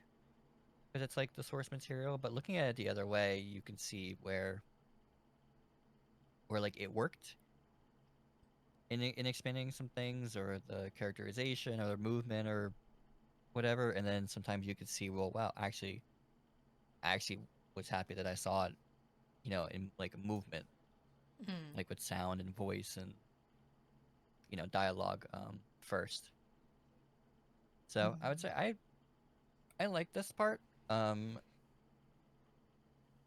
because it's like the source material. But looking at it the other way, you can see where like it worked in expanding some things, or the characterization, or the movement, or whatever. And then sometimes you could see, well, wow, I actually was happy that I saw it, in like a movement, Mm. like with sound and voice and dialogue first. So I would say I like this part. Um,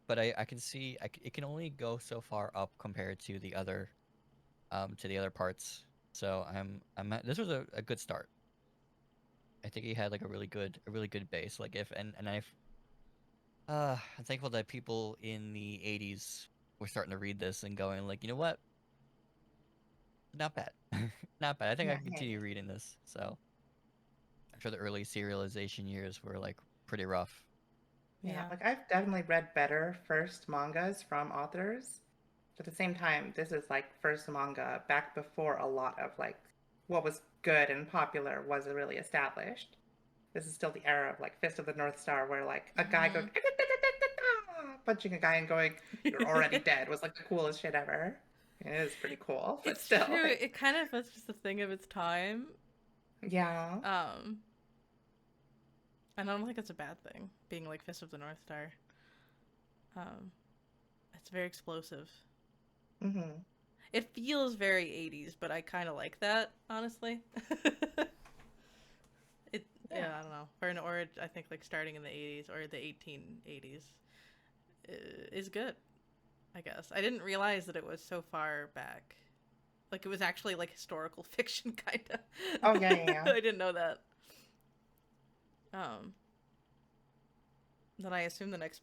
but I can see it can only go so far up compared to the other parts. So this was a good start. I think he had like a really good base. Like if and I'm thankful that people in the 80s were starting to read this and going like, you know what? Not bad. Not bad. I think I Yeah, can hey. continue reading this. So I'm sure the early serialization years were like pretty rough. Yeah, Yeah. like I've definitely read better first mangas from authors. But at the same time, this is like first manga back before a lot of like what was good and popular was really established. This is still the era of like Fist of the North Star, where like a guy going Mhm. punching a guy and going, "You're already dead," was like the coolest shit ever. It is pretty cool, but It's still, true. like, It kind of was just a thing of its time. yeah. Um, and I don't think it's a bad thing being like Fist of the North Star. Um, it's very explosive. Hmm. It feels very 80s, but I kind of like that, honestly. Yeah. Yeah, I don't know. For an origin, I think like starting in the 80s or the 1880s is good, I guess. I didn't realize that it was so far back. Like it was actually like historical fiction kind of. Oh yeah, yeah, yeah. I didn't know that. Um then I assume the next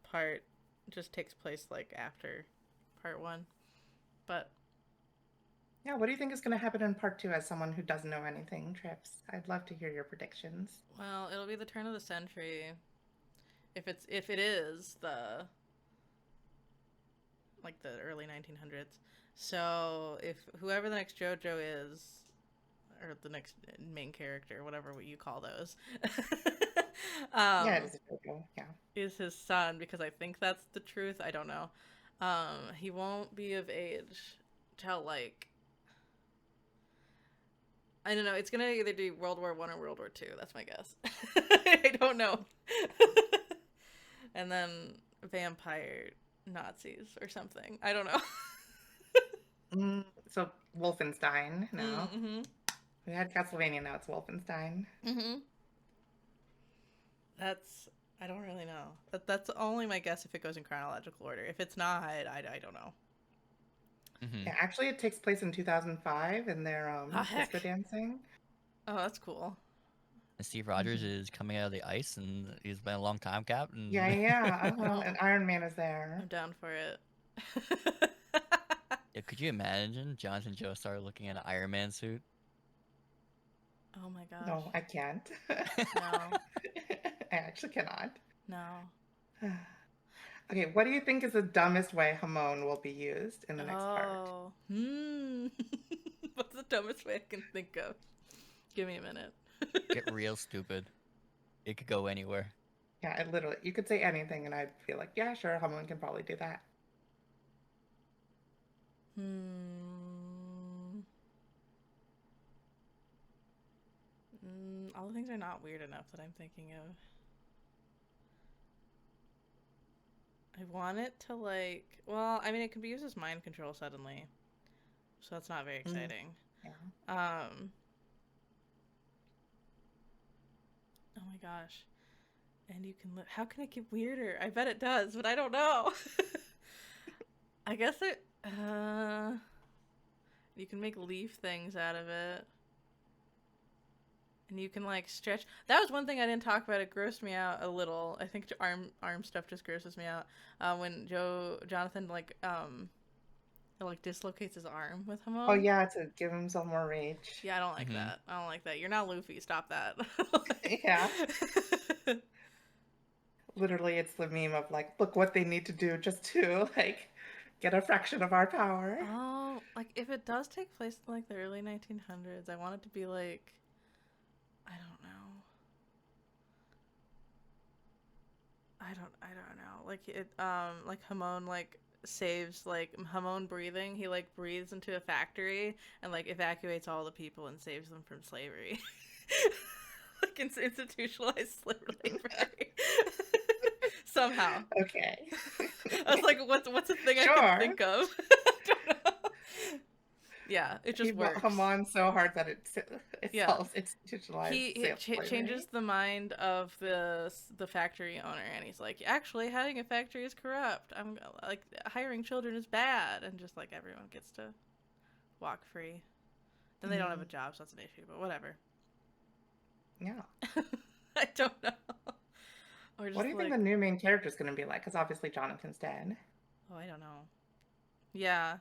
part just takes place like after part 1. But Yeah, what do you think is going to happen in part two as someone who doesn't know anything, Trips? I'd love to hear your predictions. well, it'll be the turn of the century if it is the like the early 1900s. So if whoever the next JoJo is, or the next main character, whatever you call those, Yeah, um, it is a JoJo. Yeah. is his son, because I think that's the truth. I don't know. He won't be of age till like I don't know. It's gonna either be World War One or World War Two. That's my guess. I don't know. And then vampire. Nazis or something. I don't know. So Wolfenstein, no. Mm-hmm. We had Castlevania, now it's Wolfenstein. Mm-hmm. That's I don't really know. That's only my guess if it goes in chronological order. If it's not, I don't know. Hmm. Yeah, actually, it takes place in 2005, and they're Oh disco heck. dancing. Oh, that's cool. And Steve Rogers Mhm. is coming out of the ice, and he's been a long time cap. Yeah, And yeah. Uh-huh. Oh, And Iron Man is there. I'm down for it. yeah, could you imagine Jonathan Joestar looking at an Iron Man suit? Oh my gosh. No, I can't. No. I actually cannot. No. Okay, what do you think is the dumbest way Hamon will be used in the next part? Oh. What's the dumbest way I can think of? Give me a minute. Get real stupid. It could go anywhere. Yeah, I literally, you could say anything, and I'd feel like, yeah, sure, Hamon can probably do that. All the things are not weird enough that I'm thinking of. I want it to like, well, I mean, it can be used as mind control suddenly, so that's not very Mm, exciting. yeah. Oh my gosh. And you can how can it get weirder? I bet it does, but I don't know. I guess you can make leaf things out of it. And you can like stretch. That was one thing I didn't talk about. It grossed me out a little. I think arm stuff just grosses me out. When Jonathan like dislocates his arm with Oh, Hamon. yeah, to give himself more rage. Yeah, I don't like Hmm. that. I don't like that. You're not Luffy. Stop that. Yeah. Literally, it's the meme of like, look what they need to do just to like get a fraction of our power. Oh, like if it does take place in like the early 1900s, I want it to be like I don't know. I don't know. Like it like Hamon like saves like Hamon breathing. He like breathes into a factory and like evacuates all the people and saves them from slavery. Like institutionalized slavery. Somehow. Okay. I was like, what's a thing I can Sure. think of? I don't know. Yeah, it He just brought works. Hamon so hard that it Yeah, solves institutionalized he slavery. changes the mind of the factory owner, and he's like, actually, having a factory is corrupt. I'm like hiring children is bad, and just like everyone gets to walk free. Then they don't have a Mhm. job, so that's an issue. But whatever. Yeah. I don't know. Or What do just you think the like, new main character is going to be like? Because obviously Jonathan's dead. oh, I don't know. Yeah,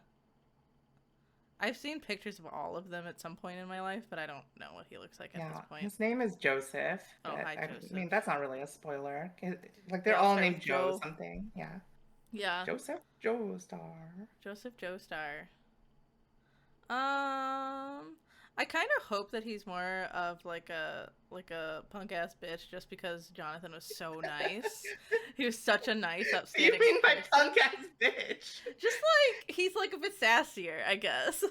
I've seen pictures of all of them at some point in my life, but I don't know what he looks like at this Yeah. point. His name is Joseph, Oh, but hi, I Joseph. mean, that's not really a spoiler. Like, They they're all all start named with Joe Joe. something. Yeah. Yeah, Joseph Joestar. Joseph Joestar. I kind of hope that he's more of like a punk ass bitch, just because Jonathan was so nice. He was such a nice, What do you upstanding mean by person. punk ass bitch? Just like he's like a bit sassier, I guess.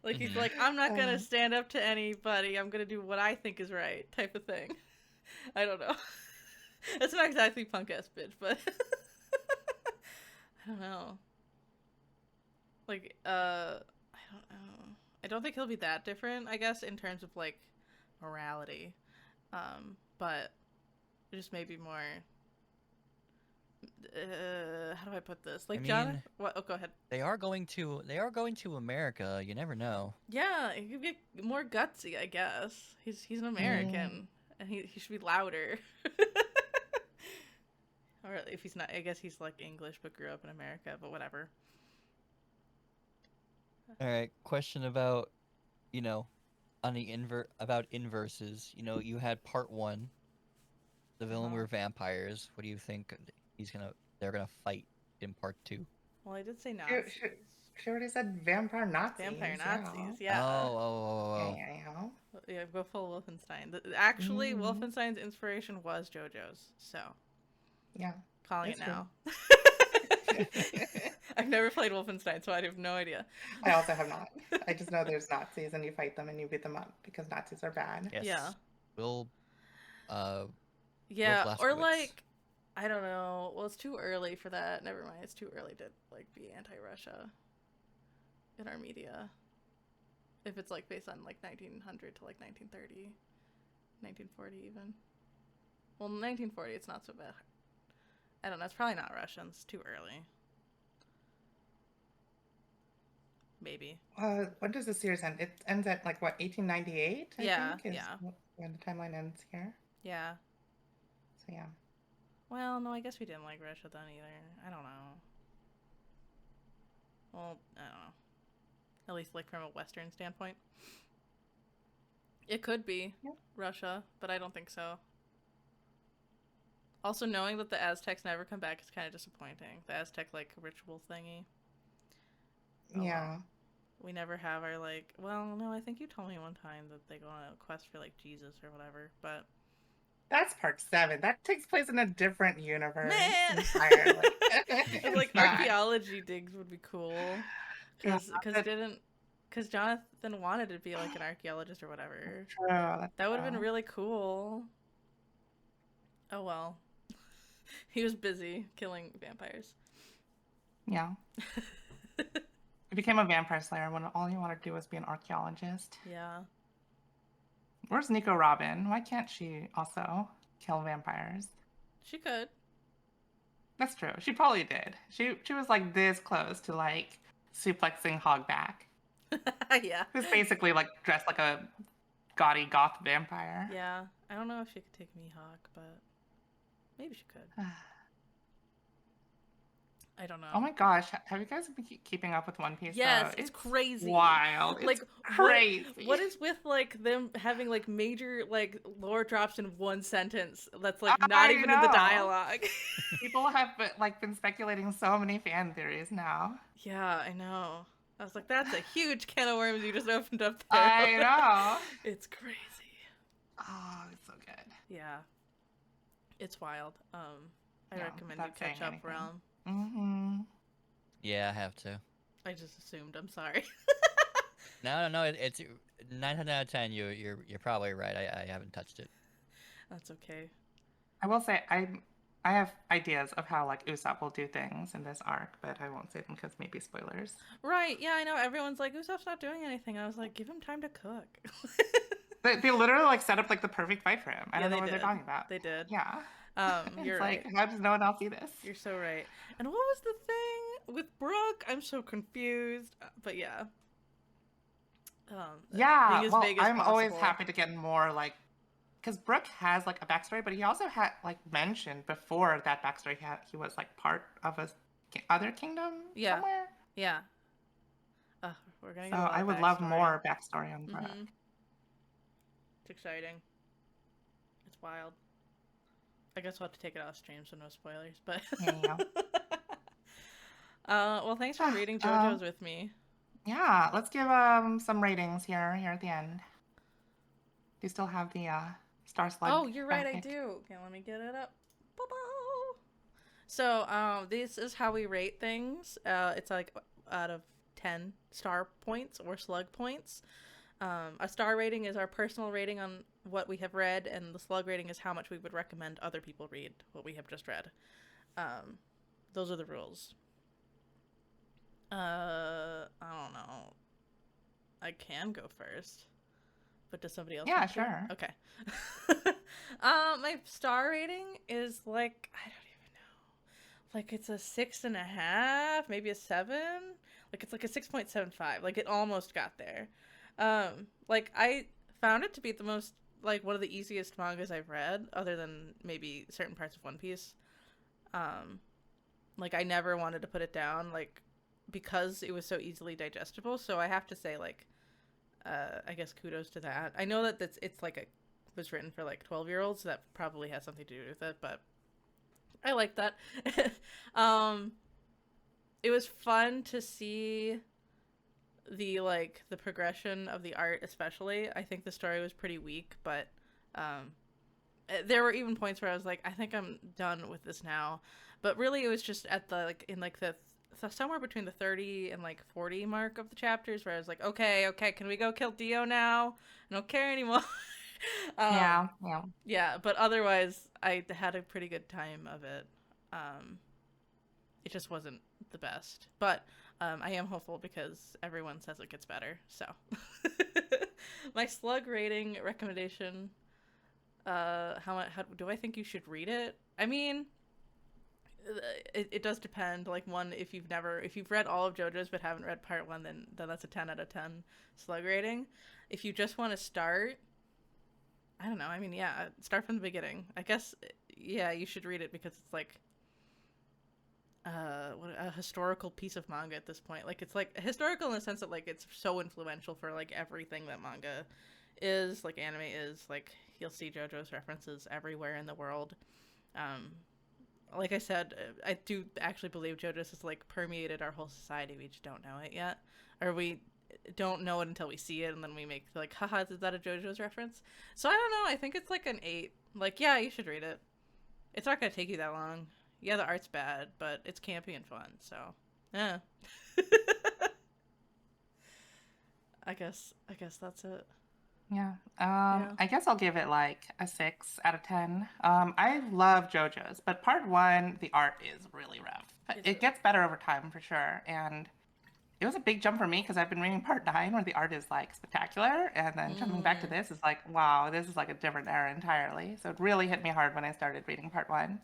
Like he's Hmm. like, I'm not gonna Uh, stand up to anybody. I'm gonna do what I think is right, type of thing. I don't know. That's not exactly punk ass bitch, but I don't know. Like, I don't know. I don't think he'll be that different, I guess, in terms of like morality. But just maybe more. How do I put this? I Like John. mean, What? Oh, go ahead. they are going to America. You never know. Yeah, he could be more gutsy, I guess. He's an mm, American, and he should be louder. Or if he's not, I guess he's like English but grew up in America. But whatever. All right, question about you know on the inverses. You had part one. The villain uh-huh. were vampires. What do you think they're gonna fight in part two? Well, I did say She, Nazis. she, she already said vampire Vampire Nazis. Yeah. Nazis, Oh, yeah. oh, oh, Yeah, oh, yeah, yeah. Yeah, go full Wolfenstein. Actually, Mm, Wolfenstein's inspiration was Jojo's, so yeah, calling it that's true. now. I've never played Wolfenstein, so I have no idea. I also have not. I just know there's Nazis and you fight them and you beat them up because Nazis are bad. yes. Yeah. Will, uh, Will Yeah, or Blazkowicz. like I don't know. Well, it's too early for that. Never mind. It's too early to like be anti-Russia in our media. If it's like based on like 1900 to like 1930, 1940 even. Well, 1940 it's not so bad. I don't know. It's probably not Russian. It's too early. Maybe. When does the series end? It ends at like what, 1898, I Yeah, think, is yeah, when the timeline ends here. yeah. So yeah. Well, no, I guess we didn't like Russia then either. I don't know. Well, I don't know. At least like from a Western standpoint. It could be Yeah. Russia, but I don't think so. Also, knowing that the Aztecs never come back is kind of disappointing. The Aztec, like, ritual thingy. Oh, Yeah. well. We never have our, like... Well, no, I think you told me one time that they go on a quest for, like, Jesus or whatever, but... That's part 7. That takes place in a different universe Man! entirely. It's like, It's not. archaeology digs would be cool. Yeah, Because Jonathan wanted to be, like, an archaeologist or whatever. true. That's That would have been true. really cool. Oh, well. He was busy killing vampires. Yeah. He became a vampire slayer when all he wanted to do was be an archaeologist. Yeah. Where's Nico Robin? Why can't she also kill vampires? She could. That's true. She probably did. She was like this close to like suplexing Hogback, Yeah. who's basically like dressed like a gaudy goth vampire. Yeah. I don't know if she could take Mihawk, but maybe she could. I don't know. Oh my gosh, have you guys been keeping up with One Piece? Yes, though? it's crazy. Wild. It's Like crazy. What is with like them having like major like lore drops in one sentence that's like not I even in the know. dialogue? People have been speculating so many fan theories now. Yeah, I know. I was like, that's a huge can of worms you just opened up there. I know. It's crazy. Oh, it's so good. Yeah. It's wild. I Yeah, recommend you without saying catch up, anything. Realm. Mm-hmm. Yeah, I have to. I just assumed. I'm sorry. No. It's 9 out of 10. You're probably right. I haven't touched it. That's okay. I will say I have ideas of how like Usopp will do things in this arc, but I won't say them because maybe spoilers. Right. Yeah, I know. Everyone's like, Usopp's not doing anything. I was like, give him time to cook. They literally like set up like the perfect fight for him. I Yeah, don't know they what they're did. talking about. They did. Yeah. You're It's right. like, how does no one else see this? You're so right. And what was the thing with Brooke? I'm so confused. But yeah. Yeah, being as well, vague as I'm always possible. happy to get more like, because Brooke has like a backstory, but he also had like mentioned before that backstory he was like part of a other kingdom Yeah. somewhere. Yeah. We're gonna So get a lot I of would love backstory. more backstory on Brooke. Mhm. It's exciting. It's wild. I guess we'll have to take it off stream, so no spoilers. But Yeah. well, thanks for reading JoJo's with me. Yeah, let's give some ratings here at the end. Do you still have the Star Slug? Oh, you're right, I graphic? do. Okay, let me get it up. Ba-bow. So, this is how we rate things. It's like out of 10 star points or slug points. A star rating is our personal rating on what we have read, and the slug rating is how much we would recommend other people read what we have just read. Those are the rules. I don't know. I can go first. But does somebody else Yeah, want to? sure. Okay. My star rating is like, I don't even know. Like it's a 6.5, maybe a 7. Like it's like a 6.75. Like it almost got there. Like I found it to be the most, like one of the easiest mangas I've read, other than maybe certain parts of One Piece. Like I never wanted to put it down, like because it was so easily digestible. So I have to say, like, I guess kudos to that. I know that it's like was written for like 12-year-olds, so that probably has something to do with it, but I like that. It was fun to see the progression of the art, especially. I think the story was pretty weak, but there were even points where I was like, I think I'm done with this now. But really, it was just at the somewhere between the 30 and like 40 mark of the chapters where I was like, okay, can we go kill Dio now? I don't care anymore. um, Yeah, yeah. yeah, but otherwise, I had a pretty good time of it. Um, it just wasn't the best, but I am hopeful because everyone says it gets better. So, my slug rating recommendation. How do I think you should read it? I mean, it does depend. Like one, if you've read all of JoJo's but haven't read part one, then that's a 10 out of 10 slug rating. If you just want to start, I don't know. I mean, yeah, start from the beginning. I guess, yeah, you should read it because it's like a historical piece of manga at this point. Like it's like historical in the sense that like it's so influential for like everything that manga is, like anime is. Like you'll see JoJo's references everywhere in the world. Um, like I said, I do actually believe JoJo's has like permeated our whole society. We just don't know it yet, or we don't know it until we see it, and then we make like, haha, is that a JoJo's reference? So I don't know. I think it's like an 8. Like, yeah, you should read it. It's not gonna take you that long. Yeah, the art's bad, but it's campy and fun. So, yeah. I guess that's it. Yeah. Yeah. I guess I'll give it like a 6 out of 10. I love JoJo's, but part one, the art is really rough. It's It really gets better over time for sure. And it was a big jump for me because I've been reading part nine where the art is like spectacular. And then jumping back to mm, this is like, wow, this is like a different era entirely. So it really hit me hard when I started reading part one.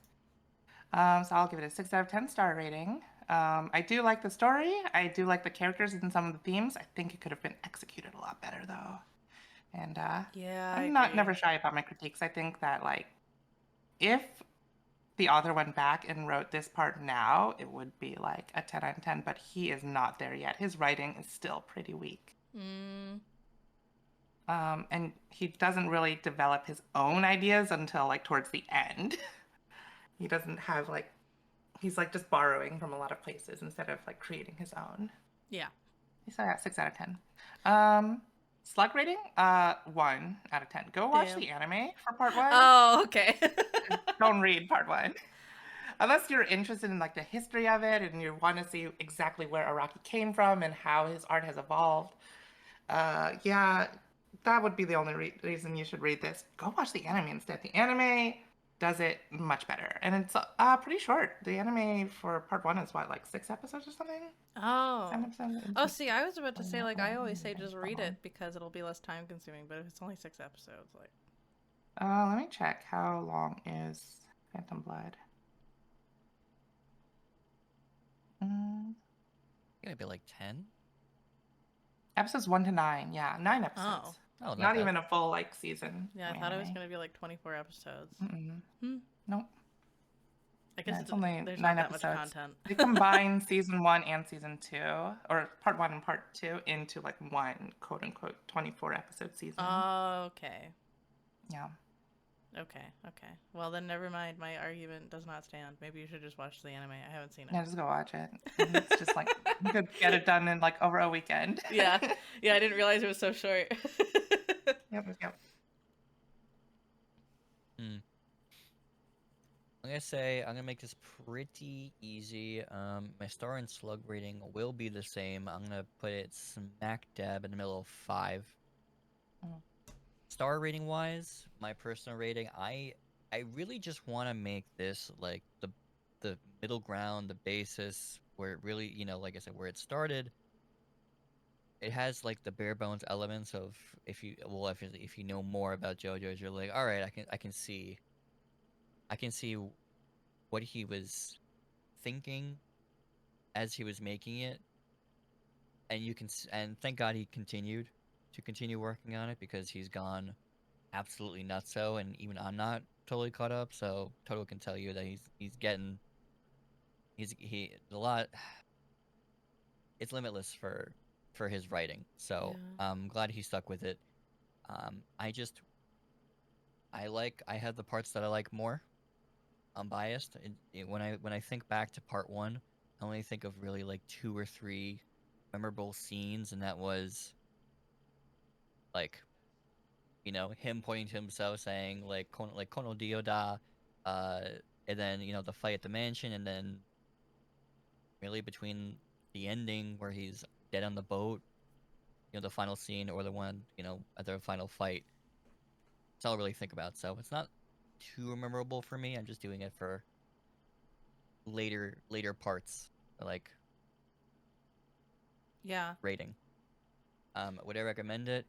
So I'll give it a 6 out of 10 star rating. I do like the story. I do like the characters and some of the themes. I think it could have been executed a lot better though. And yeah, I I'm not agree. never shy about my critiques. I think that like if the author went back and wrote this part now, it would be like a 10 out of 10, but he is not there yet. His writing is still pretty weak. Mm, And he doesn't really develop his own ideas until like towards the end. He doesn't have like he's like just borrowing from a lot of places instead of like creating his own. yeah. So yeah, 6 out of 10. Slug rating, 1 out of 10. Go watch Damn. the anime for part one. Oh, okay. Don't read part one. Unless you're interested in like the history of it and you want to see exactly where Araki came from and how his art has evolved. Yeah, that would be the only reason you should read this. Go watch the anime instead. The anime does it much better, and it's pretty short. The anime for part one is what, like 6 episodes or something? Oh. 7 episodes. Oh, see, I was about to say, like, I always say It's just not read long. it because it'll be less time consuming, but if it's only 6 episodes, like, Let me check how long is Phantom Blood. Mm, Gonna be like 10. episodes 1 to 9. Yeah, 9 episodes. oh. Oh, not Not bad. even a full like season Yeah, I of thought it was anime. going to be like 24 episodes. Mm-mm. Hmm. Nope. I Yeah, guess it's only there's not nine that much episodes. content. They combine season one and season two, or part one and part two, into like one quote unquote 24 episode season. Okay. Yeah. Okay. Well, then never mind. My argument does not stand. Maybe you should just watch the anime. I haven't seen Yeah, just go watch it. it. It's just like you could get it done in like over a weekend. Yeah. Yeah, I didn't realize it was so short. Yep. Hmm. I'm gonna say I'm gonna make this pretty easy. My star and slug rating will be the same. I'm gonna put it smack dab in the middle of 5. Mm. Star rating wise, my personal rating, I really just want to make this like the middle ground, the basis where it really, like I said, where it started. It has like the bare bones elements of if you know more about JoJo's, you're like, all right, I can see what he was thinking as he was making it, and and thank God he continued to continue working on it because he's gone absolutely nutso, and even I'm not totally caught up. So Toto can tell you that he's getting he a lot. It's limitless for his writing. So Yeah. I'm glad he stuck with it. I just I have the parts that I like more. I'm biased. When I think back to part one, I only think of really like 2 or 3 memorable scenes, and that was like him pointing to himself saying like Kono Dioda, uh, and then the fight at the mansion, and then really between the ending where he's dead on the boat, the final scene, or the one at their final fight. That's all I really think about. So it's not too memorable for me. I'm just doing it for later parts, like Yeah. rating. Would I recommend it?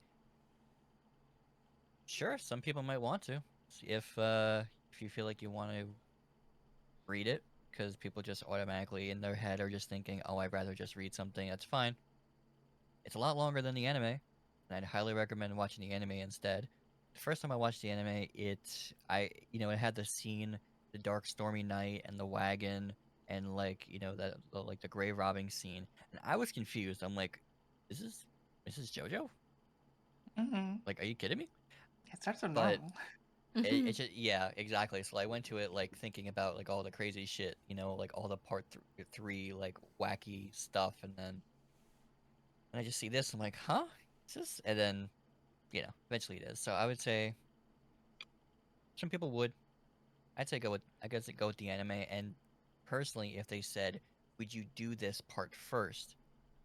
Sure, some people might want to. If you feel like you want to read it, because people just automatically in their head are just thinking, "Oh, I'd rather just read something." That's fine. It's a lot longer than the anime, and I'd highly recommend watching the anime instead. The first time I watched the anime, it had the scene, the dark stormy night and the wagon and like, like the grave robbing scene. And I was confused. I'm like, is this JoJo? Mm-hmm. Like, are you kidding me? It starts with But normal. it's just, yeah, exactly. So I went to it like thinking about like all the crazy shit, like all the three like wacky stuff, and then I just see this, I'm like, huh? Is this? And then eventually it is. So I would say some people would. I'd say go with the anime. And personally, if they said, would you do this part first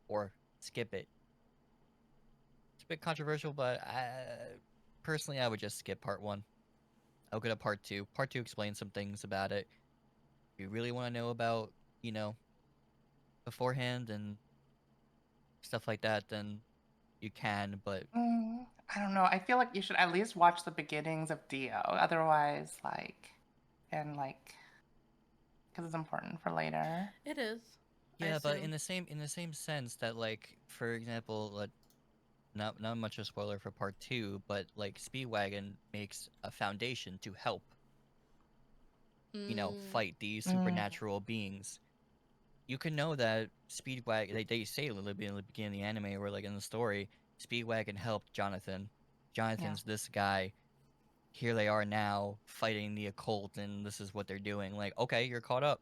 or skip it? It's a bit controversial, but personally, I would just skip part one. I'll go to part two. Part two explains some things about it. If you really want to know about, you know, beforehand and stuff like that, then you can. But I don't know. I feel like you should at least watch the beginnings of Dio. Otherwise, because it's important for later. It is. I yeah, but assume. in the same sense that like for example, not much of a spoiler for part two, but like Speedwagon makes a foundation to help, Mm. fight these Mm, supernatural beings. You can know that Speedwagon, they say a little bit in the beginning of the anime or like in the story, Speedwagon helped Jonathan. yeah. Jonathan's this guy. Here they are now fighting the occult, and this is what they're doing. Like, okay, you're caught up.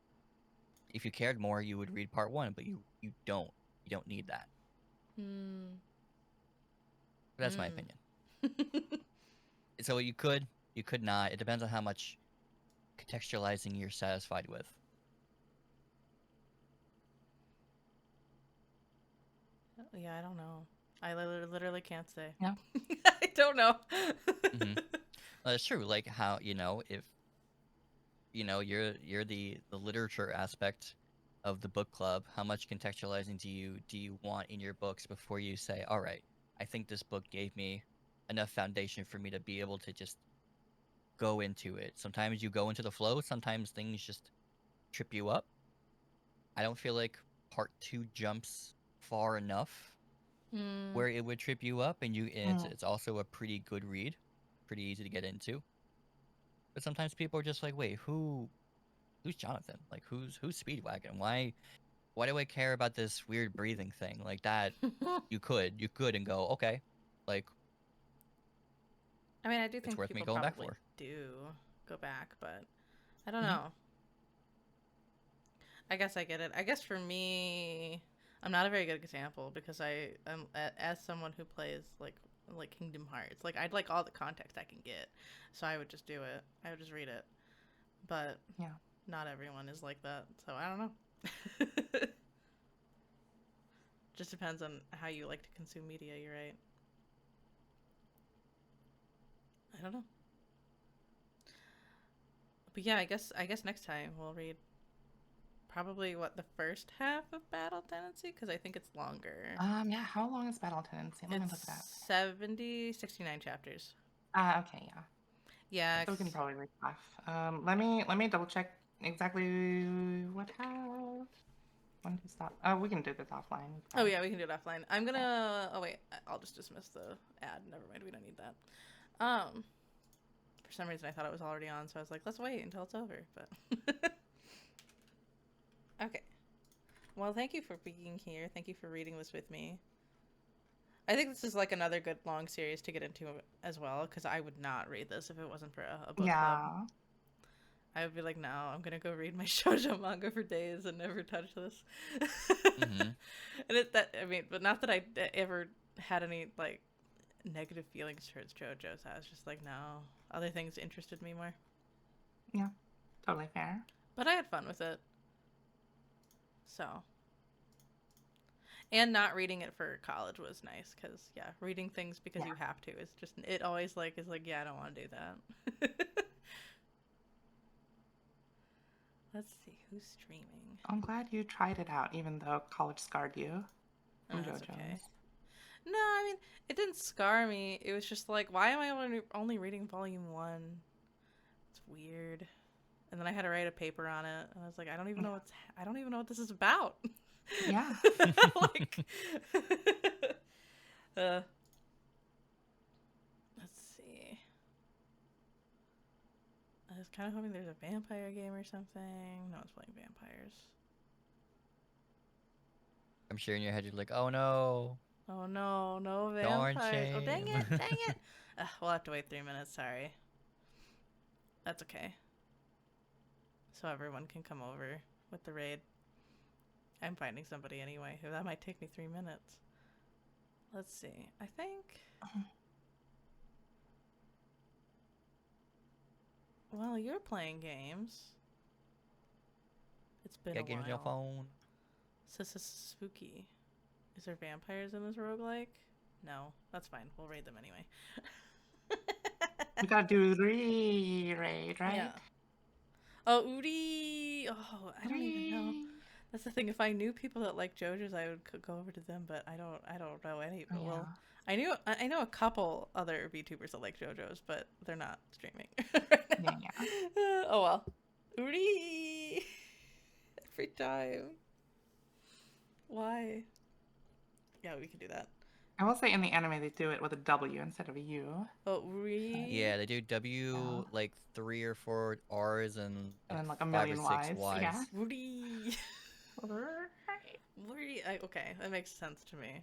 If you cared more, you would read part one, but you don't. You don't need that. Mm. That's my Mm. opinion. So you could not. It depends on how much contextualizing you're satisfied with. Yeah, I don't know. I literally can't say. Yeah. I don't know. Hmm. That's true. Like how if you're the literature aspect of the book club. How much contextualizing do you want in your books before you say, all right, I think this book gave me enough foundation for me to be able to just go into it. Sometimes you go into the flow. Sometimes things just trip you up. I don't feel like part two jumps far enough Mm. where it would trip you up, and it's Mm. it's also a pretty good read, pretty easy to get into. But sometimes people are just like, wait, who's Jonathan? Like who's Speedwagon? Why do I care about this weird breathing thing? Like that you could and go, okay, like I mean, I do it's think worth me people going back probably for. do go back, but I don't Hmm. know. I guess I get it. I guess for me, I'm not a very good example because as someone who plays like Kingdom Hearts, like I'd like all the context I can get, so I would just do it. I would just read it, but Yeah. not everyone is like that, so I don't know. Just depends on how you like to consume media. You're right. I don't know, but yeah, I guess next time we'll read probably what the first half of Battle Tendency because I think it's longer. Yeah. How long is Battle Tendency? Let me It's look it up. 69 chapters. Okay. Yeah. Yeah, So we can probably read half. Let me double check exactly what half. When to stop? Oh, we can do this offline. It's oh fine. yeah, we can do it offline. I'm Yeah. gonna. Oh wait, I'll just dismiss the ad. Never mind, we don't need that. Um, for some reason I thought it was already on, so I was like, let's wait until it's over. But okay. Well, thank you for being here. Thank you for reading this with me. I think this is like another good long series to get into as well, because I would not read this if it wasn't for a book club. Yeah. I would be like, no, I'm gonna go read my shoujo manga for days and never touch this. Hmm. And but not that I ever had any like negative feelings towards JoJo's. I was just like, no, other things interested me more. Yeah. Totally fair. But I had fun with it. So, And not reading it for college was nice because yeah, reading things because Yeah. you have to is just it always like is like yeah, I don't want to do that. Let's see who's streaming. I'm glad you tried it out, even though college scarred you Oh, from that's JoJo's. okay. No, I mean it didn't scar me. It was just like why am I only reading volume 1? It's weird. And then I had to write a paper on it, and I was like, I don't even know what this is about. Yeah. Like, let's see. I was kind of hoping there's a vampire game or something. No one's playing vampires. I'm sure in your head you're like, oh no, Oh no, no darn vampires. Oh dang shame. it, dang it. We'll have to wait 3 minutes, sorry. That's okay. So everyone can come over with the raid. I'm finding somebody anyway. That might take me 3 minutes. Let's see. I think... Well, you're playing games. It's been a Get games on your while. phone. This is spooky. Is there vampires in this roguelike? No. That's fine. We'll raid them anyway. We gotta do raid, right? Yeah. Oh, Udi! Oh, I don't even know. That's the thing. If I knew people that like JoJo's, I would go over to them. But I don't know any. Yeah. Well, I know a couple other VTubers that like JoJo's, but they're not streaming right now. Yeah. Oh well. Uri! Every time. Why? Yeah, we can do that. I will say in the anime they do it with a W instead of a U. Oh, Uri! Yeah, they do W Yeah. like 3 or 4 R's and And then like a 5 or million 6 Ys. Y's. Yeah. Uri! Uri! Okay, that makes sense to me.